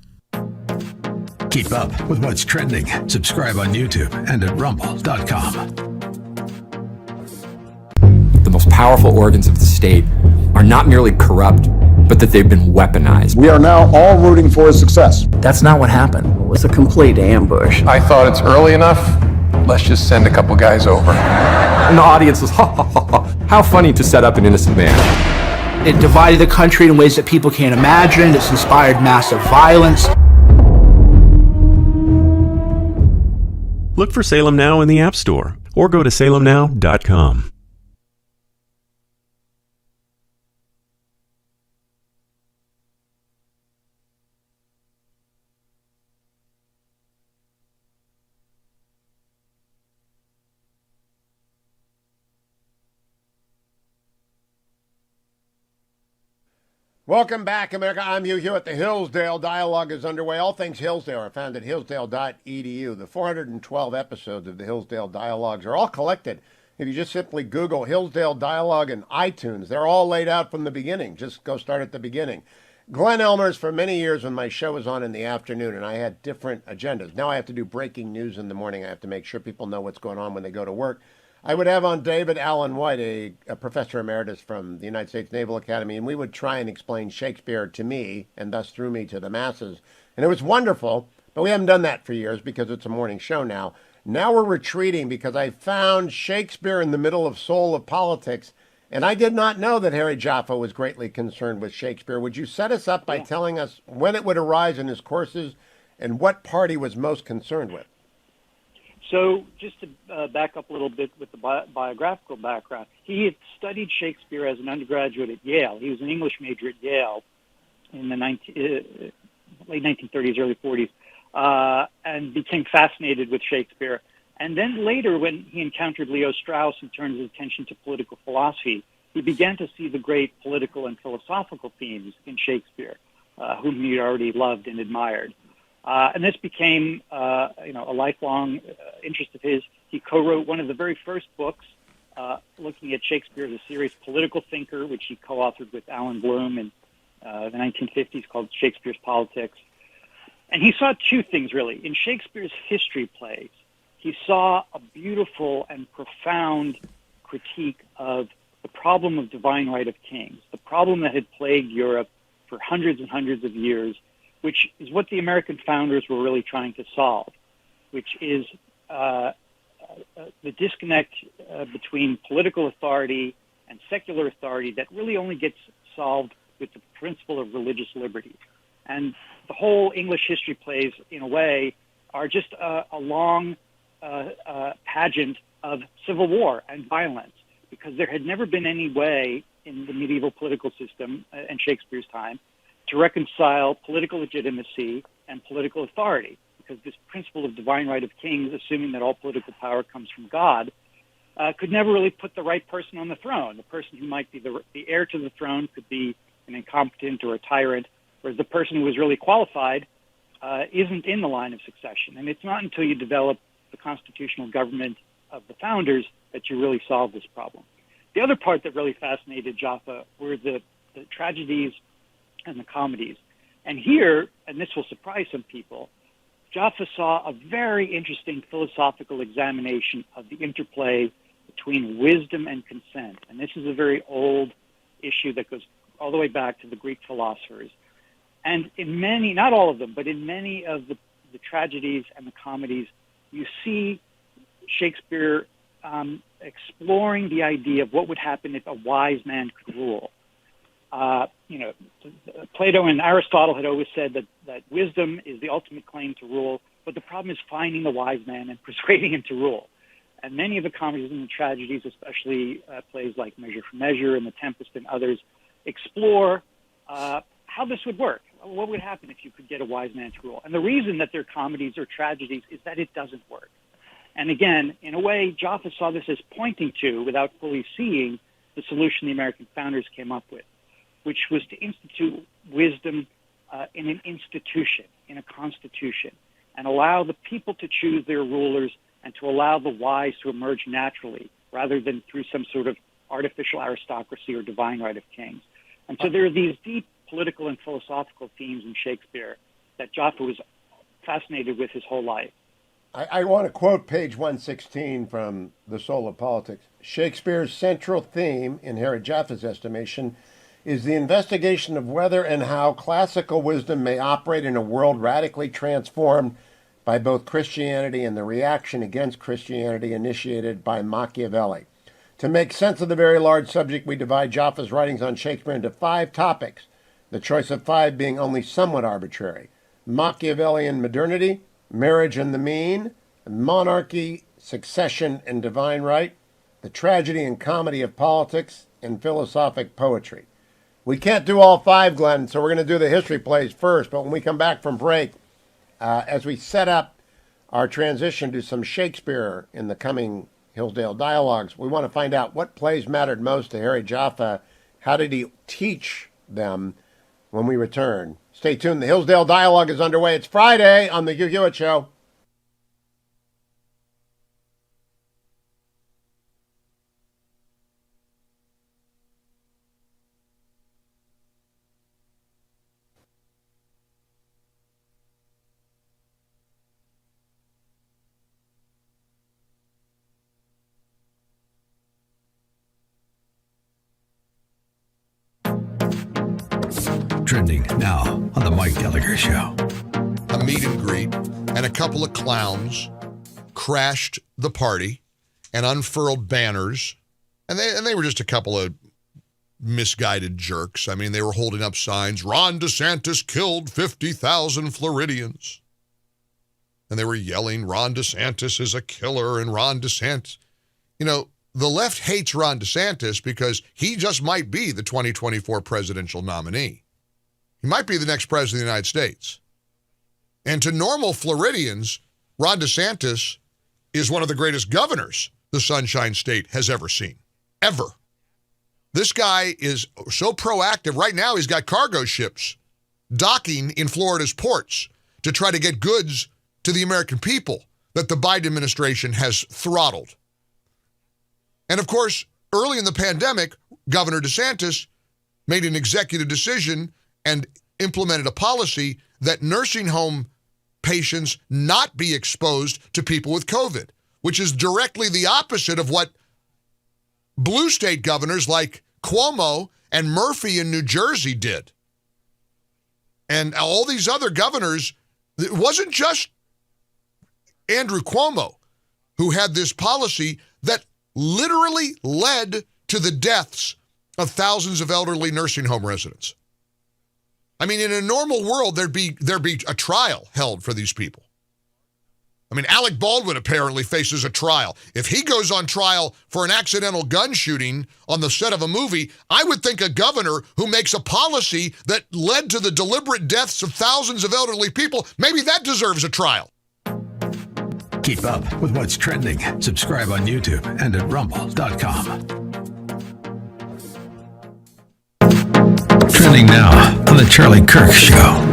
Keep up with what's trending. Subscribe on YouTube and at rumble.com. The most powerful organs of the state are not merely corrupt, but that they've been weaponized. We are now all rooting for his success. That's not what happened. It was a complete ambush. I thought it's early enough. Let's just send a couple guys over. And the audience was, ha ha ha ha. How funny to set up an innocent man. It divided the country in ways that people can't imagine. It's inspired massive violence. Look for Salem Now in the App Store or go to salemnow.com. Welcome back, America. I'm Hugh Hewitt. The Hillsdale Dialogue is underway. All things Hillsdale are found at hillsdale.edu. The 412 episodes of the Hillsdale Dialogues are all collected If you just simply Google Hillsdale Dialogue in iTunes, they're all laid out from the beginning. Just go start at the beginning. Glenn Elmer's, for many years when my show was on in the afternoon and I had different agendas. Now I have to do breaking news in the morning. I have to make sure people know what's going on when they go to work. I would have on David Allen White, a professor emeritus from the United States Naval Academy, and we would try and explain Shakespeare to me and thus through me to the masses. And it was wonderful, but we haven't done that for years because it's a morning show now. Now we're retreating because I found Shakespeare in the middle of Soul of Politics, and I did not know that Harry Jaffa was greatly concerned with Shakespeare. Would you set us up by telling us when it would arise in his courses and what part he was most concerned with? So just to back up a little bit with the biographical background, he had studied Shakespeare as an undergraduate at Yale. He was an English major at Yale in the late 1930s, early 40s. And became fascinated with Shakespeare. And then later, when he encountered Leo Strauss and turned his attention to political philosophy, he began to see the great political and philosophical themes in Shakespeare, whom he already loved and admired. And this became, a lifelong interest of his. He co-wrote one of the very first books looking at Shakespeare as a serious political thinker, which he co-authored with Alan Bloom in the 1950s, called Shakespeare's Politics. And he saw two things, really. In Shakespeare's history plays, he saw a beautiful and profound critique of the problem of divine right of kings, the problem that had plagued Europe for hundreds and hundreds of years, which is what the American founders were really trying to solve, which is the disconnect between political authority and secular authority that really only gets solved with the principle of religious liberty. And the whole English history plays, in a way, are just a long pageant of civil war and violence, because there had never been any way in the medieval political system and Shakespeare's time to reconcile political legitimacy and political authority, because this principle of divine right of kings, assuming that all political power comes from God, could never really put the right person on the throne. The person who might be the heir to the throne could be an incompetent or a tyrant, whereas the person who is really qualified isn't in the line of succession. And it's not until you develop the constitutional government of the founders that you really solve this problem. The other part that really fascinated Jaffa were the tragedies and the comedies. And here, and this will surprise some people, Jaffa saw a very interesting philosophical examination of the interplay between wisdom and consent. And this is a very old issue that goes all the way back to the Greek philosophers. And in many, not all of them, but in many of the tragedies and the comedies, you see Shakespeare exploring the idea of what would happen if a wise man could rule. Plato and Aristotle had always said that wisdom is the ultimate claim to rule, but the problem is finding the wise man and persuading him to rule. And many of the comedies and the tragedies, especially plays like Measure for Measure and The Tempest and others, explore how this would work. What would happen if you could get a wise man to rule? And the reason that they're comedies or tragedies is that it doesn't work. And again, in a way, Jaffa saw this as pointing to, without fully seeing, the solution the American founders came up with, which was to institute wisdom in an institution, in a constitution, and allow the people to choose their rulers and to allow the wise to emerge naturally rather than through some sort of artificial aristocracy or divine right of kings. And so there are these deep political and philosophical themes in Shakespeare that Jaffa was fascinated with his whole life. I want to quote page 116 from The Soul of Politics. Shakespeare's central theme, in Harry Jaffa's estimation, is the investigation of whether and how classical wisdom may operate in a world radically transformed by both Christianity and the reaction against Christianity initiated by Machiavelli. To make sense of the very large subject, we divide Jaffa's writings on Shakespeare into 5 topics, the choice of 5 being only somewhat arbitrary: Machiavellian modernity, marriage and the mean, monarchy, succession and divine right, the tragedy and comedy of politics, and philosophic poetry. We can't do all 5, Glenn, so we're going to do the history plays first. But when we come back from break, as we set up our transition to some Shakespeare in the coming Hillsdale Dialogues, we want to find out what plays mattered most to Harry Jaffa. How did he teach them? When we return, stay tuned. The Hillsdale Dialogue is underway. It's Friday on the Hugh Hewitt Show. Trending now on The Mike Gallagher Show. A meet and greet, and a couple of clowns crashed the party and unfurled banners, and they were just a couple of misguided jerks. I mean, they were holding up signs, Ron DeSantis killed 50,000 Floridians. And they were yelling, Ron DeSantis is a killer, and Ron DeSantis. You know, the left hates Ron DeSantis because he just might be the 2024 presidential nominee. He might be the next president of the United States. And to normal Floridians, Ron DeSantis is one of the greatest governors the Sunshine State has ever seen. Ever. This guy is so proactive. Right now, he's got cargo ships docking in Florida's ports to try to get goods to the American people that the Biden administration has throttled. And of course, early in the pandemic, Governor DeSantis made an executive decision and implemented a policy that nursing home patients not be exposed to people with COVID, which is directly the opposite of what blue state governors like Cuomo and Murphy in New Jersey did. And all these other governors, it wasn't just Andrew Cuomo who had this policy that literally led to the deaths of thousands of elderly nursing home residents. I mean, in a normal world, there'd be a trial held for these people. I mean, Alec Baldwin apparently faces a trial. If he goes on trial for an accidental gun shooting on the set of a movie, I would think a governor who makes a policy that led to the deliberate deaths of thousands of elderly people, maybe that deserves a trial. Keep up with what's trending. Subscribe on YouTube and at rumble.com. Trending now on The Charlie Kirk Show.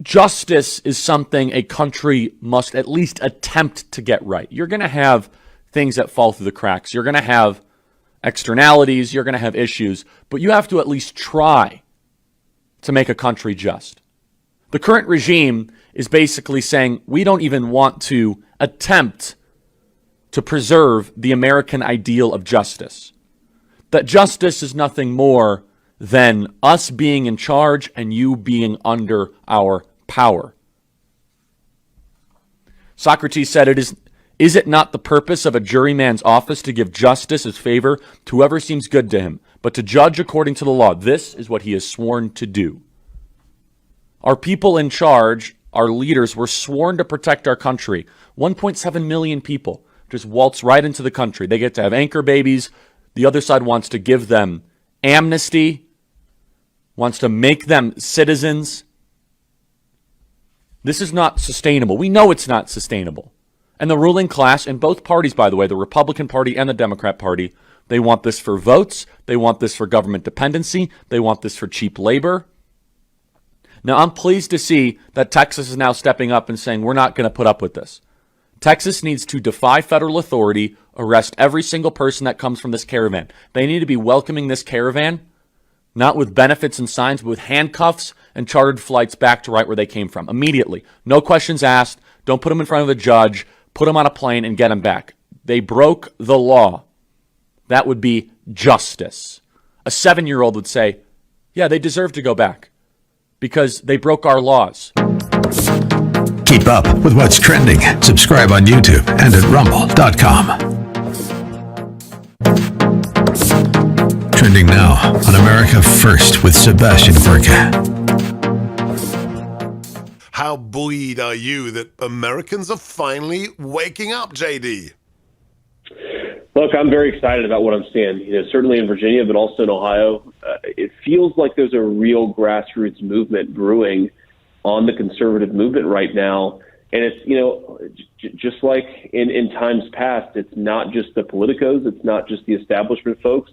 Justice is something a country must at least attempt to get right. You're going to have things that fall through the cracks. You're going to have externalities. You're going to have issues. But you have to at least try to make a country just. The current regime is basically saying we don't even want to attempt to preserve the American ideal of justice. That justice is nothing more than us being in charge and you being under our power. Socrates said, Is it not the purpose of a juryman's office to give justice as favor to whoever seems good to him, but to judge according to the law? This is what he is sworn to do. Our people in charge, our leaders, were sworn to protect our country. 1.7 million people just waltz right into the country. They get to have anchor babies. The other side wants to give them amnesty, wants to make them citizens. This is not sustainable. We know it's not sustainable. And the ruling class in both parties, by the way, the Republican Party and the Democrat Party, they want this for votes. They want this for government dependency. They want this for cheap labor. Now, I'm pleased to see that Texas is now stepping up and saying we're not going to put up with this. Texas needs to defy federal authority, arrest every single person that comes from this caravan. They need to be welcoming this caravan, not with benefits and signs, but with handcuffs and chartered flights back to right where they came from. Immediately. No questions asked. Don't put them in front of a judge. Put them on a plane and get them back. They broke the law. That would be justice. A 7-year-old would say, yeah, they deserve to go back because they broke our laws. Keep up with what's trending. Subscribe on YouTube and at rumble.com. Trending now on America First with Sebastian Gorka. How buoyed are you that Americans are finally waking up, JD? Look, I'm very excited about what I'm seeing. Certainly in Virginia, but also in Ohio. It feels like there's a real grassroots movement brewing on the conservative movement right now. And it's, just like in times past, it's not just the politicos, it's not just the establishment folks.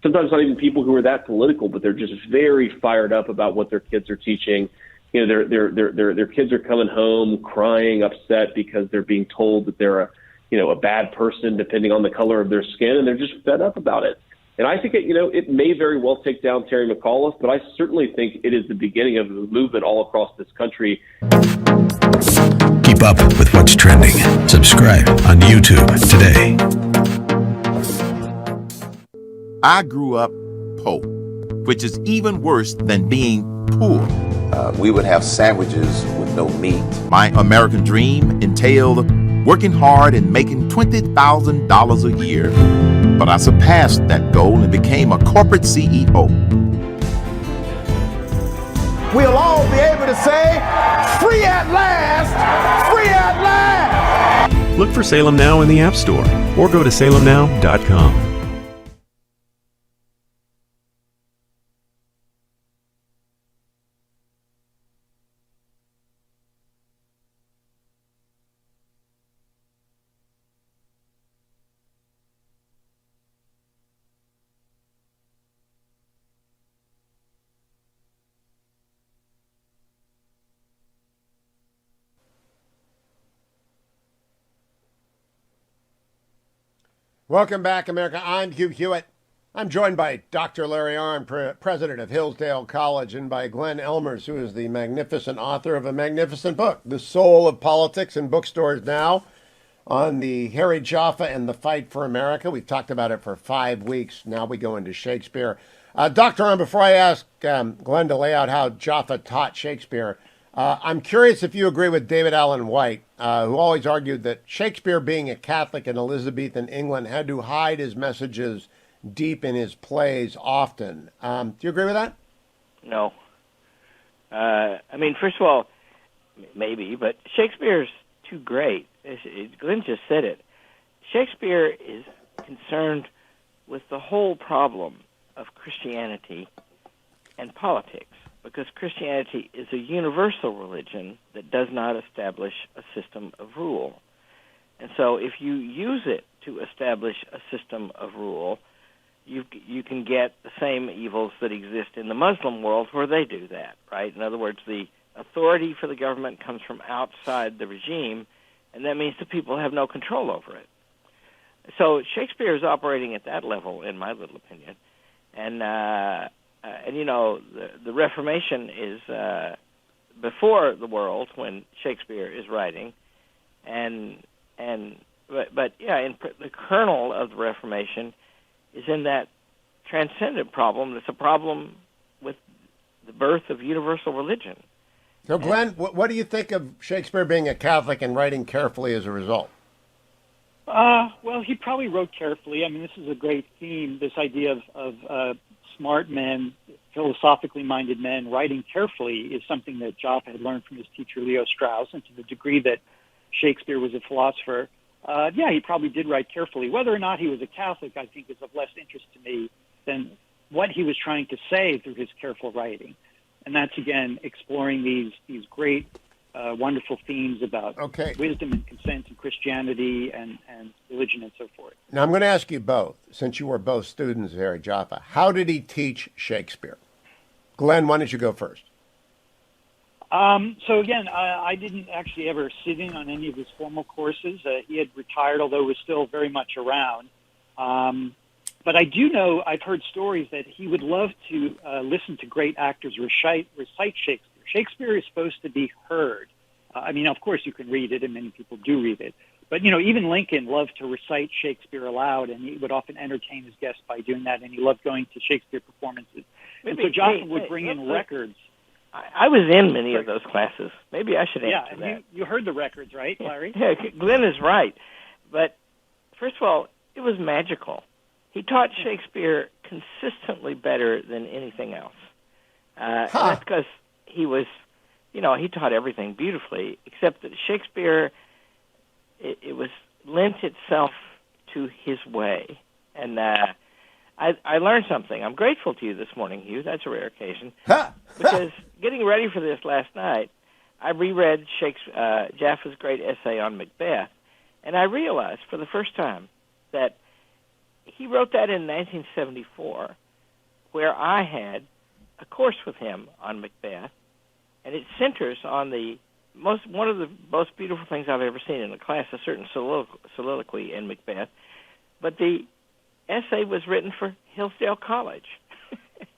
Sometimes not even people who are that political, but they're just very fired up about what their kids are teaching. Their kids are coming home crying, upset because they're being told that they're a bad person depending on the color of their skin, and they're just fed up about it. And I think it may very well take down Terry McAuliffe, but I certainly think it is the beginning of a movement all across this country. Keep up with what's trending. Subscribe on YouTube today. I grew up poor, which is even worse than being poor. We would have sandwiches with no meat. My American dream entailed working hard and making $20,000 a year. But I surpassed that goal and became a corporate CEO. We'll all be able to say, free at last, free at last. Look for Salem Now in the App Store or go to salemnow.com. Welcome back, America. I'm Hugh Hewitt. I'm joined by Dr. Larry Arnn, president of Hillsdale College, and by Glenn Elmers, who is the magnificent author of a magnificent book, The Soul of Politics, in bookstores now, on the Harry Jaffa and the Fight for America. We've talked about it for 5 weeks. Now we go into Shakespeare. Dr. Arnn, before I ask Glenn to lay out how Jaffa taught Shakespeare, I'm curious if you agree with David Allen White, who always argued that Shakespeare, being a Catholic in Elizabethan England, had to hide his messages deep in his plays often. Do you agree with that? No. I mean, first of all, maybe, but Shakespeare's too great. Glenn just said it. Shakespeare is concerned with the whole problem of Christianity and politics, because Christianity is a universal religion that does not establish a system of rule. And so if you use it to establish a system of rule, you can get the same evils that exist in the Muslim world where they do that, right? In other words, the authority for the government comes from outside the regime, and that means the people have no control over it. So Shakespeare is operating at that level, in my little opinion. And you know, the Reformation is before the world when Shakespeare is writing, but yeah, the kernel of the Reformation is in that transcendent problem. That's a problem with the birth of universal religion. So, Glenn, what do you think of Shakespeare being a Catholic and writing carefully as a result? Well, he probably wrote carefully. I mean, this is a great theme, this idea of smart men, philosophically minded men writing carefully is something that Jaffa had learned from his teacher Leo Strauss, and to the degree that Shakespeare was a philosopher, yeah, he probably did write carefully. Whether or not he was a Catholic, I think, is of less interest to me than what he was trying to say through his careful writing. And that's, again, exploring these great, wonderful themes about wisdom and consent and Christianity and religion and so forth. Now, I'm going to ask you both, since you were both students there at Jaffa, how did he teach Shakespeare? Glenn, why don't you go first? So again, I didn't actually ever sit in on any of his formal courses. He had retired, although was still very much around. But I do know, I've heard stories that he would love to listen to great actors recite Shakespeare. Shakespeare is supposed to be heard. I mean, of course, you can read it, and many people do read it. But, you know, even Lincoln loved to recite Shakespeare aloud, and he would often entertain his guests by doing that, and he loved going to Shakespeare performances. And so Jaffa would bring in records. I was in many of those classes. Maybe I should answer that. Yeah, you heard the records, right, Larry? Yeah, Glenn is right. But first of all, it was magical. He taught Shakespeare consistently better than anything else. And that's because he was, you know, he taught everything beautifully, except that Shakespeare, it was lent itself to his way. And I learned something. I'm grateful to you this morning, Hugh. That's a rare occasion. Because getting ready for this last night, I reread Jaffa's great essay on Macbeth, and I realized for the first time that he wrote that in 1974, where I had a course with him on Macbeth, and it centers on one of the most beautiful things I've ever seen in a class, a certain soliloquy in Macbeth. But the essay was written for Hillsdale College.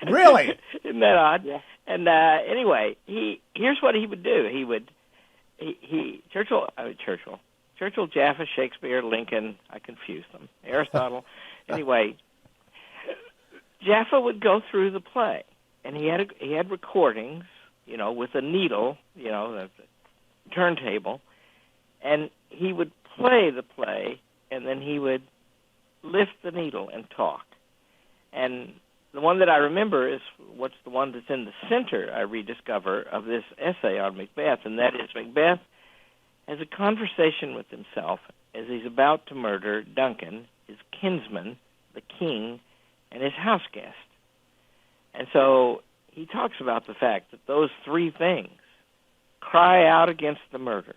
Really? Isn't that odd? Yeah. And anyway, here's what he would do. Churchill, Jaffa, Shakespeare, Lincoln, I confused them, Aristotle. Anyway, Jaffa would go through the play, and he had recordings, with a needle, the turntable, and he would play the play, and then he would lift the needle and talk. And the one that I remember is what's the one that's in the center, I rediscover, of this essay on Macbeth, and that is Macbeth has a conversation with himself as he's about to murder Duncan, his kinsman, the king, and his house guest. And so he talks about the fact that those three things cry out against the murder.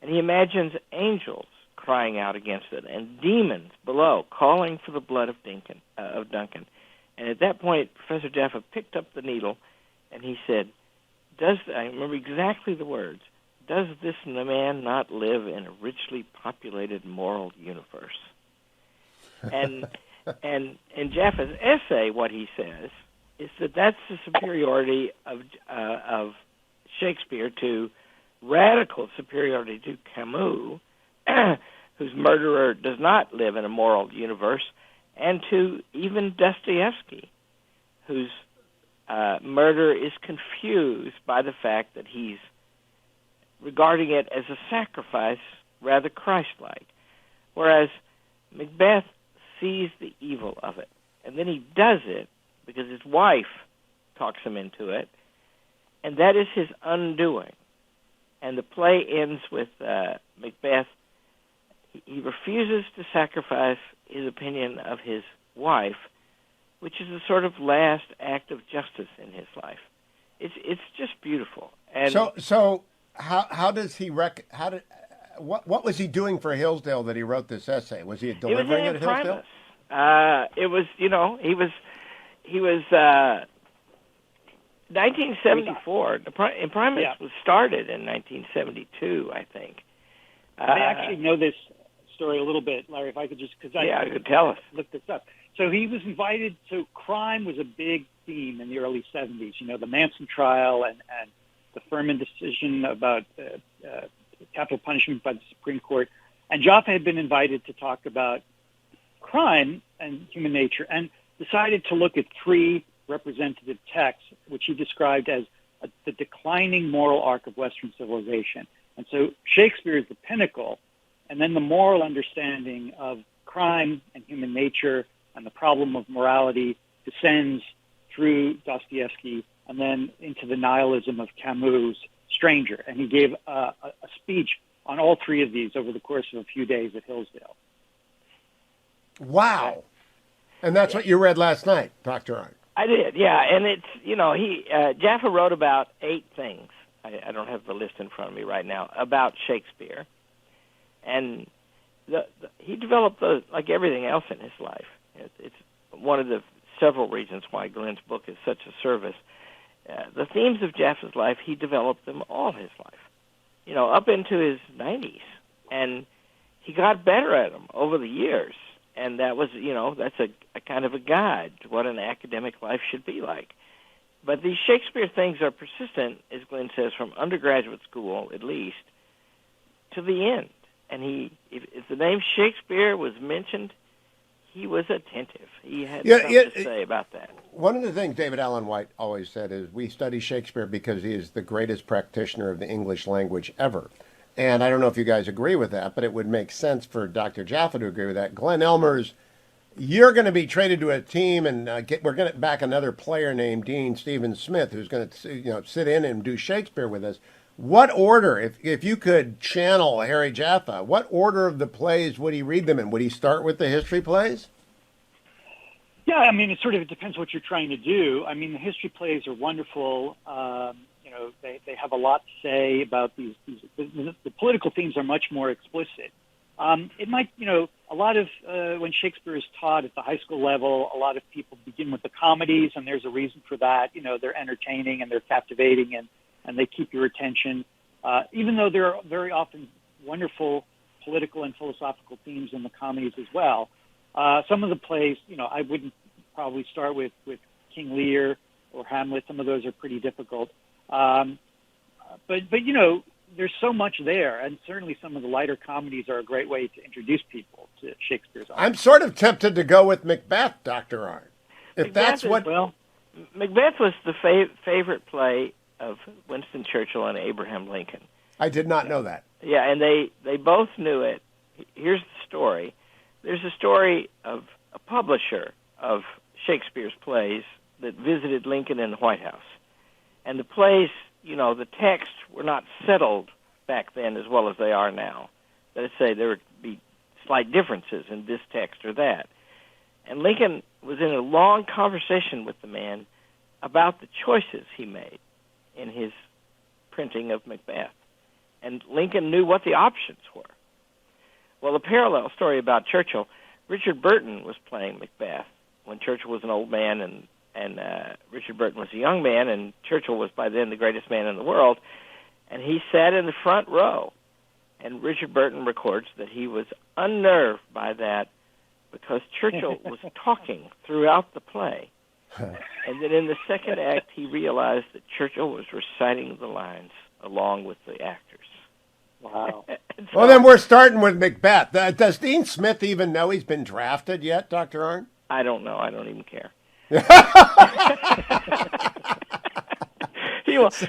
And he imagines angels crying out against it and demons below calling for the blood of Duncan. And at that point, Professor Jaffa picked up the needle and he said, I remember exactly the words, does this man not live in a richly populated moral universe? And and in Jaffa's essay, what he says is that that's the superiority of Shakespeare to radical superiority to Camus, whose murderer does not live in a moral universe, and to even Dostoevsky, whose murder is confused by the fact that he's regarding it as a sacrifice rather Christ-like, whereas Macbeth sees the evil of it, and then he does it because his wife talks him into it, and that is his undoing. And the play ends with Macbeth. He refuses to sacrifice his opinion of his wife, which is a sort of last act of justice in his life. It's just beautiful. And so how does he what was he doing for Hillsdale that he wrote this essay? Was he delivering it at Hillsdale? It was, he was 1974. Imprimis was started in 1972, I think. I actually know this story a little bit, Larry, if I could just, because I could tell us. Looked this up. So he was invited, so crime was a big theme in the early 70s, the Manson trial and the Furman decision about capital punishment by the Supreme Court. And Jaffa had been invited to talk about crime and human nature and decided to look at three representative texts, which he described as the declining moral arc of Western civilization. And so Shakespeare is the pinnacle, and then the moral understanding of crime and human nature and the problem of morality descends through Dostoevsky and then into the nihilism of Camus' Stranger. And he gave a speech on all three of these over the course of a few days at Hillsdale. Wow. And that's what you read last night, Dr. Art. I did, yeah. And it's, Jaffa wrote about 8 things. I don't have the list in front of me right now, about Shakespeare. And he developed those like everything else in his life. It's one of the several reasons why Glenn's book is such a service. The themes of Jaffa's life, he developed them all his life, up into his 90s. And he got better at them over the years. And that was, that's a kind of a guide to what an academic life should be like. But these Shakespeare things are persistent, as Glenn says, from undergraduate school, at least, to the end. And if the name Shakespeare was mentioned, he was attentive. He had something to say about that. One of the things David Allen White always said is we study Shakespeare because he is the greatest practitioner of the English language ever. And I don't know if you guys agree with that, but it would make sense for Dr. Jaffa to agree with that. Glenn Elmers, you're going to be traded to a team, and we're going to back another player named Dean Stephen Smith, who's going to sit in and do Shakespeare with us. What order, if you could channel Harry Jaffa, what order of the plays would he read them in? Would he start with the history plays? Yeah, I mean, it depends what you're trying to do. I mean, the history plays are wonderful. They have a lot to say about these. The political themes are much more explicit. It might, a lot of when Shakespeare is taught at the high school level, a lot of people begin with the comedies, and there's a reason for that. They're entertaining and they're captivating, and they keep your attention. Even though there are very often wonderful political and philosophical themes in the comedies as well. Some of the plays, I wouldn't probably start with King Lear or Hamlet. Some of those are pretty difficult. But there's so much there, and certainly some of the lighter comedies are a great way to introduce people to Shakespeare's art. I'm sort of tempted to go with Macbeth, Dr. Art. If that's what... Well, Macbeth was the favorite play of Winston Churchill and Abraham Lincoln. I did not know that. Yeah, and they both knew it. Here's the story. There's a story of a publisher of Shakespeare's plays that visited Lincoln in the White House. And the plays, the texts were not settled back then as well as they are now. That is to say, there would be slight differences in this text or that. And Lincoln was in a long conversation with the man about the choices he made in his printing of Macbeth. And Lincoln knew what the options were. Well, a parallel story about Churchill, Richard Burton was playing Macbeth when Churchill was an old man and Richard Burton was a young man, and Churchill was by then the greatest man in the world. And he sat in the front row. And Richard Burton records that he was unnerved by that because Churchill was talking throughout the play. And then in the second act, he realized that Churchill was reciting the lines along with the actors. Wow. Well, then we're starting with Macbeth. Does Dean Smith even know he's been drafted yet, Dr. Arnn? I don't know. I don't even care.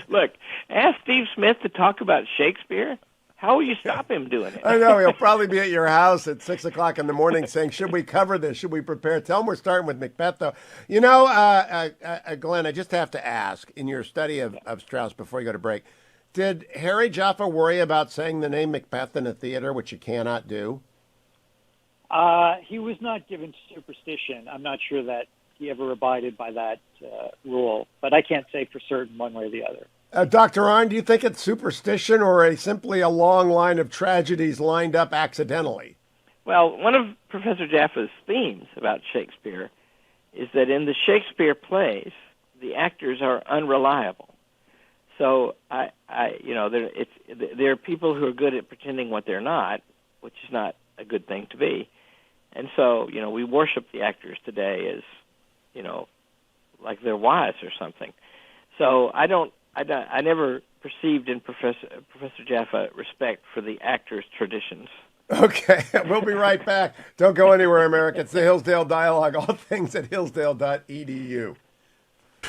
Look, ask Steve Smith to talk about Shakespeare. How will you stop him doing it? I know. He'll probably be at your house at 6 o'clock in the morning saying, should we cover this? Should we prepare? Tell him we're starting with Macbeth, though. Glenn, I just have to ask, in your study of Strauss before you go to break, did Harry Jaffa worry about saying the name Macbeth in a theater, which you cannot do? He was not given superstition. I'm not sure that he ever abided by that rule, but I can't say for certain one way or the other. Dr. Arnn, do you think it's superstition or simply a long line of tragedies lined up accidentally? Well, one of Professor Jaffa's themes about Shakespeare is that in the Shakespeare plays, the actors are unreliable. So there are people who are good at pretending what they're not, which is not a good thing to be. And so, we worship the actors today as, like they're wise or something. So I never perceived in Professor Jaffa respect for the actors' traditions. Okay, we'll be right back. Don't go anywhere, America. It's the Hillsdale Dialogue, all things at hillsdale.edu.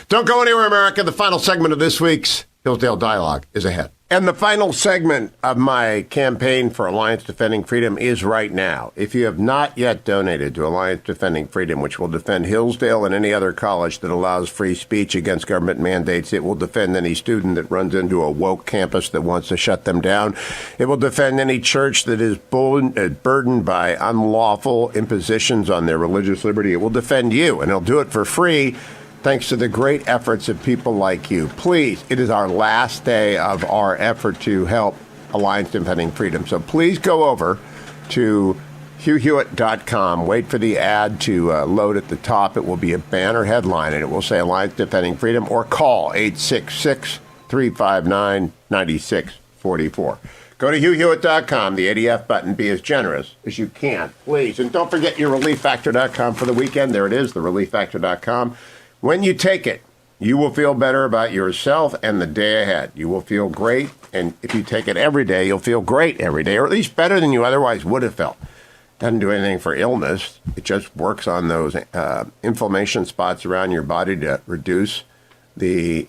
Don't go anywhere, America. The final segment of this week's Hillsdale Dialogue is ahead. And the final segment of my campaign for Alliance Defending Freedom is right now. If you have not yet donated to Alliance Defending Freedom, which will defend Hillsdale and any other college that allows free speech against government mandates, it will defend any student that runs into a woke campus that wants to shut them down. It will defend any church that is burdened by unlawful impositions on their religious liberty. It will defend you, and it'll do it for free, thanks to the great efforts of people like you. Please, it is our last day of our effort to help Alliance Defending Freedom. So please go over to HughHewitt.com. Wait for the ad to load at the top. It will be a banner headline, and it will say Alliance Defending Freedom, or call 866-359-9644. Go to HughHewitt.com, the ADF button. Be as generous as you can, please. And don't forget your ReliefFactor.com for the weekend. There it is, the ReliefFactor.com. When you take it, you will feel better about yourself and the day ahead. You will feel great, and if you take it every day, you'll feel great every day, or at least better than you otherwise would have felt. Doesn't do anything for illness. It just works on those inflammation spots around your body to reduce the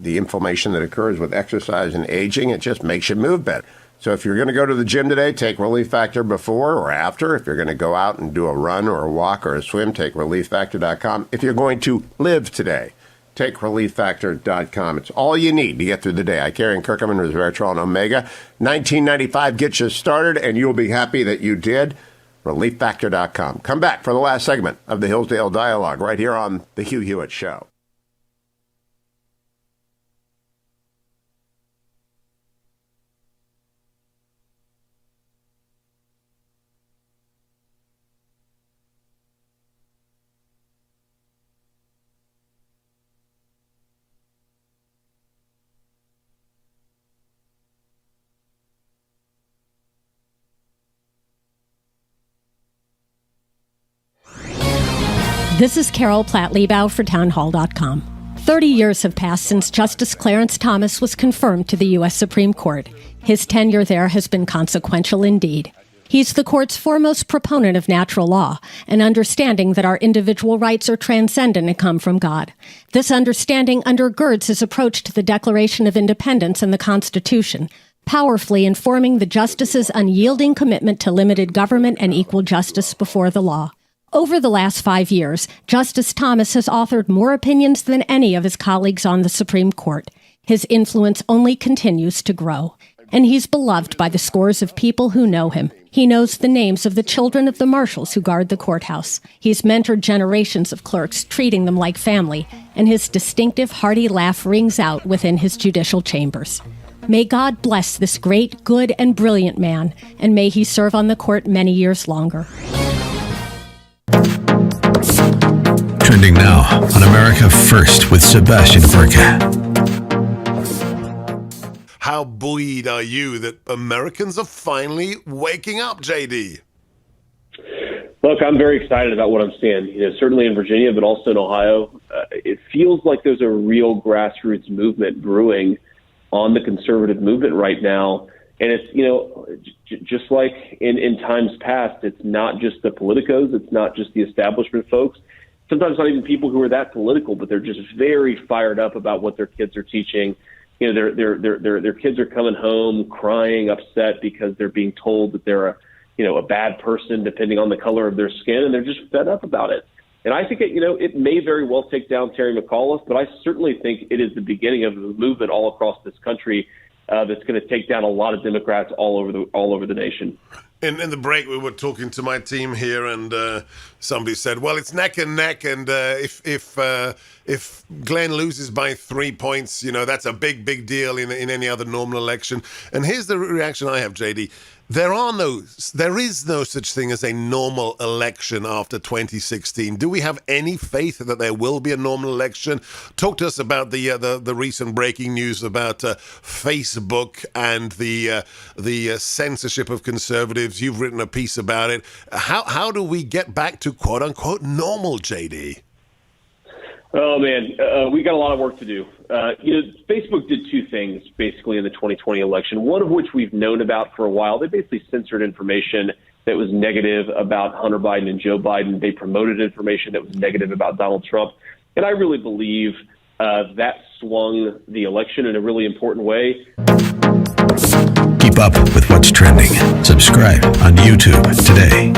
inflammation that occurs with exercise and aging. It just makes you move better. So if you're going to go to the gym today, take Relief Factor before or after. If you're going to go out and do a run or a walk or a swim, take ReliefFactor.com. If you're going to live today, take ReliefFactor.com. It's all you need to get through the day. I carry in Curcumin, resveratrol, and Omega. $19.95 gets you started, and you'll be happy that you did. ReliefFactor.com. Come back for the last segment of the Hillsdale Dialogue right here on The Hugh Hewitt Show. This is Carol Platt-Liebau for townhall.com. 30 years have passed since Justice Clarence Thomas was confirmed to the U.S. Supreme Court. His tenure there has been consequential indeed. He's the court's foremost proponent of natural law, an understanding that our individual rights are transcendent and come from God. This understanding undergirds his approach to the Declaration of Independence and the Constitution, powerfully informing the justice's unyielding commitment to limited government and equal justice before the law. Over the last 5 years, Justice Thomas has authored more opinions than any of his colleagues on the Supreme Court. His influence only continues to grow. And he's beloved by the scores of people who know him. He knows the names of the children of the marshals who guard the courthouse. He's mentored generations of clerks, treating them like family, and his distinctive hearty laugh rings out within his judicial chambers. May God bless this great, good, and brilliant man, and may he serve on the court many years longer. Trending now on America First with Sebastian Gorka. How buoyed are you that Americans are finally waking up, JD? Look, I'm very excited about what I'm seeing. Certainly in Virginia, but also in Ohio. It feels like there's a real grassroots movement brewing on the conservative movement right now. And it's, just like in times past, it's not just the politicos, it's not just the establishment folks. Sometimes not even people who are that political, but they're just very fired up about what their kids are teaching. Their kids are coming home crying, upset because they're being told that they're a bad person depending on the color of their skin, and they're just fed up about it. And I think it may very well take down Terry McAuliffe, but I certainly think it is the beginning of a movement all across this country that's going to take down a lot of Democrats all over the nation. In the break, we were talking to my team here, and somebody said, "Well, it's neck and neck, and if Glenn loses by 3 points, that's a big deal in any other normal election." And here's the reaction I have, JD. There is no such thing as a normal election after 2016. Do we have any faith that there will be a normal election? Talk to us about the recent breaking news about Facebook and the censorship of conservatives. You've written a piece about it. How do we get back to quote unquote normal, JD? Oh, man, we got a lot of work to do. Facebook did two things, basically, in the 2020 election, one of which we've known about for a while. They basically censored information that was negative about Hunter Biden and Joe Biden. They promoted information that was negative about Donald Trump. And I really believe that swung the election in a really important way. Keep up with what's trending. Subscribe on YouTube today.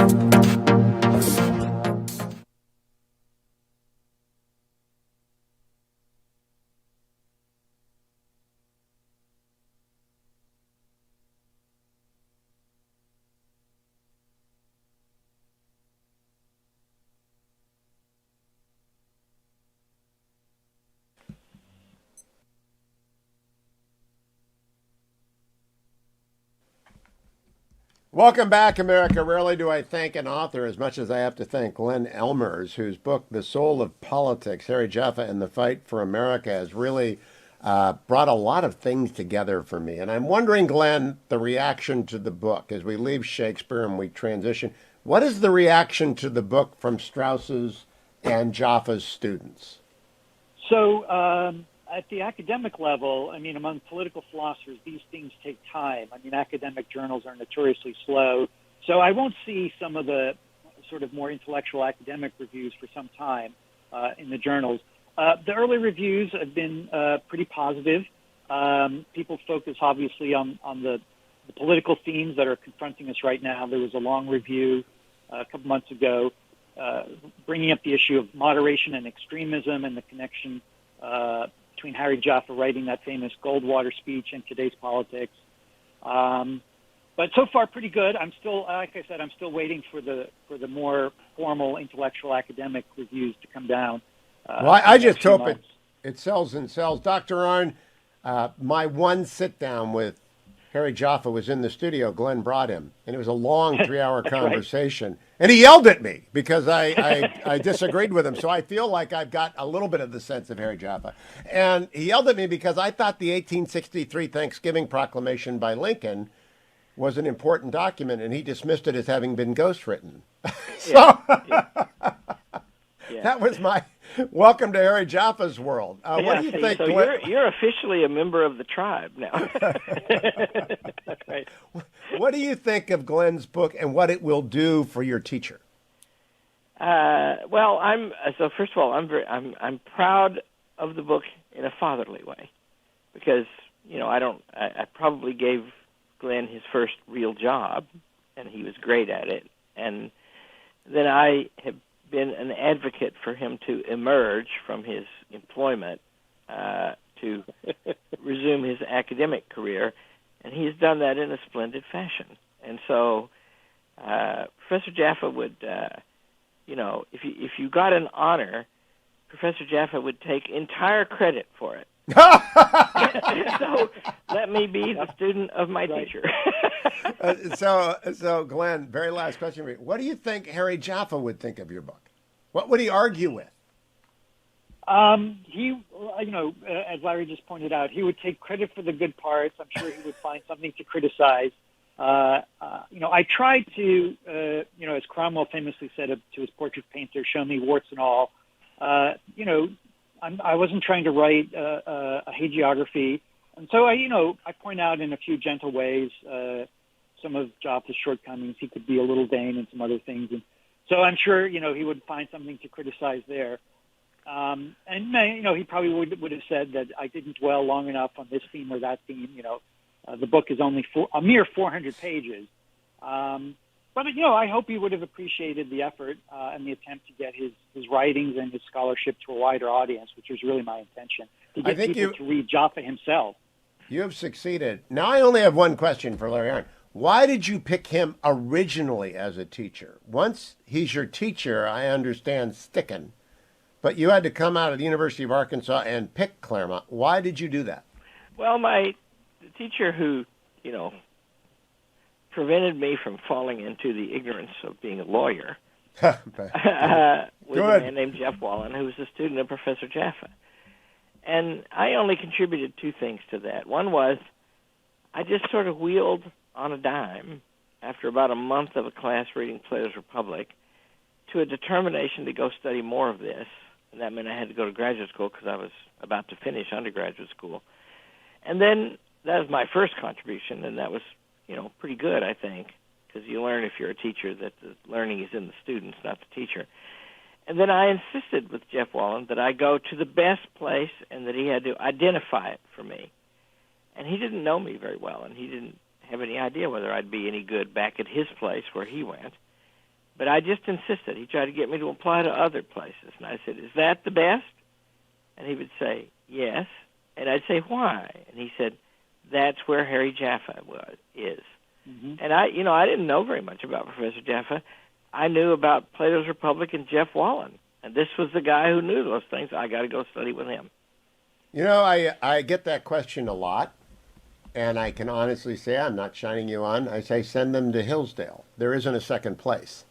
Welcome back, America. Rarely do I thank an author as much as I have to thank Glenn Elmers, whose book, The Soul of Politics, Harry Jaffa and the Fight for America, has really brought a lot of things together for me. And I'm wondering, Glenn, the reaction to the book as we leave Shakespeare and we transition. What is the reaction to the book from Strauss's and Jaffa's students? So at the academic level, I mean, among political philosophers, these things take time. I mean, academic journals are notoriously slow. So I won't see some of the sort of more intellectual academic reviews for some time in the journals. The early reviews have been pretty positive. People focus, obviously, on the political themes that are confronting us right now. There was a long review a couple months ago bringing up the issue of moderation and extremism and the connection between Harry Jaffa writing that famous Goldwater speech and today's politics. But so far, pretty good. I'm still, like I said, I'm still waiting for the more formal intellectual academic reviews to come down. Well, I just hope it sells and sells. Dr. Arnn, my one sit-down with Harry Jaffa was in the studio. Glenn brought him, and it was a long 3-hour conversation. Right. And he yelled at me because I disagreed with him. So I feel like I've got a little bit of the sense of Harry Jaffa. And he yelled at me because I thought the 1863 Thanksgiving Proclamation by Lincoln was an important document, and he dismissed it as having been ghostwritten. That was my welcome to Harry Jaffa's world. What do you think? So you're officially a member of the tribe now. That's right. What do you think of Glenn's book and what it will do for your teacher? Well, first of all, I'm proud of the book in a fatherly way, because I probably gave Glenn his first real job, and he was great at it, and then I have been an advocate for him to emerge from his employment to resume his academic career, and he's done that in a splendid fashion. And so Professor Jaffa would, if you got an honor, Professor Jaffa would take entire credit for it. So let me be the student of my teacher. So Glenn, very last question for you. What do you think Harry Jaffa would think of your book? What would he argue with? He, as Larry just pointed out, he would take credit for the good parts. I'm sure he would find something to criticize. I tried to, as Cromwell famously said to his portrait painter, show me warts and all. I wasn't trying to write a hagiography. And so I point out in a few gentle ways some of Jaffa's shortcomings. He could be a little vain and some other things. And so I'm sure, he would find something to criticize there. He probably would have said that I didn't dwell long enough on this theme or that theme. The book is only a mere 400 pages. But I hope he would have appreciated the effort and the attempt to get his writings and his scholarship to a wider audience, which was really my intention, to get people to read Jaffa himself. You have succeeded. Now I only have one question for Larry Arnn. Why did you pick him originally as a teacher? Once he's your teacher, I understand sticking. But you had to come out of the University of Arkansas and pick Claremont. Why did you do that? Well, the teacher who, prevented me from falling into the ignorance of being a lawyer was a man named Jeff Wallen, who was a student of Professor Jaffa. And I only contributed two things to that. One was I just sort of wheeled on a dime after about a month of a class reading Plato's Republic to a determination to go study more of this. And that meant I had to go to graduate school because I was about to finish undergraduate school. And then that was my first contribution, and that was, pretty good, I think, because you learn if you're a teacher that the learning is in the students, not the teacher. And then I insisted with Jeff Wallen that I go to the best place and that he had to identify it for me. And he didn't know me very well, and he didn't have any idea whether I'd be any good back at his place where he went. But I just insisted. He tried to get me to apply to other places. And I said, is that the best? And he would say, yes. And I'd say, why? And he said, that's where Harry Jaffa is. Mm-hmm. And I didn't know very much about Professor Jaffa. I knew about Plato's Republic and Jeff Wallen. And this was the guy who knew those things. I got to go study with him. I get that question a lot. And I can honestly say, I'm not shining you on, I say send them to Hillsdale. There isn't a second place.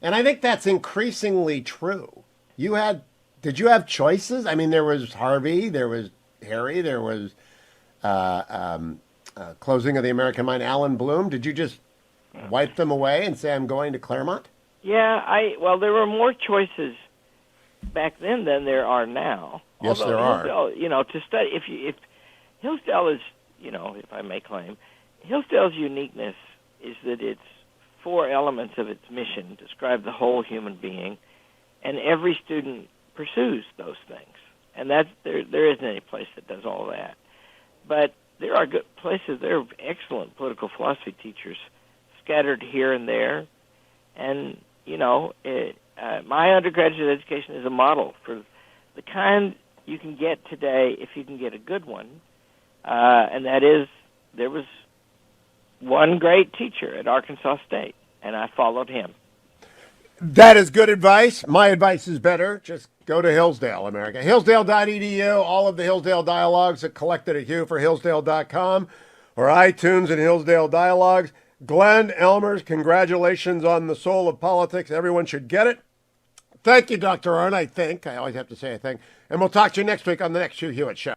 And I think that's increasingly true. Did you have choices? I mean, there was Harvey, there was Harry, there was Closing of the American Mind, Alan Bloom. Did you just wipe them away and say, I'm going to Claremont? Yeah, there were more choices back then than there are now. Yes, although there are. Hillsdale, to study, if Hillsdale is, if I may claim, Hillsdale's uniqueness is that it's 4 elements of its mission describe the whole human being, and every student pursues those things. And there isn't any place that does all that. But there are good places. There are excellent political philosophy teachers scattered here and there. And, my undergraduate education is a model for the kind you can get today if you can get a good one. And that is, there was one great teacher at Arkansas State, and I followed him. That is good advice. My advice is better. Just go to Hillsdale, America. Hillsdale.edu. All of the Hillsdale dialogues are collected at HughForHillsdale.com or iTunes and Hillsdale Dialogues. Glenn Elmers, congratulations on The Soul of Politics. Everyone should get it. Thank you, Dr. Arnn, I think. I always have to say I think. And we'll talk to you next week on the next Hugh Hewitt Show.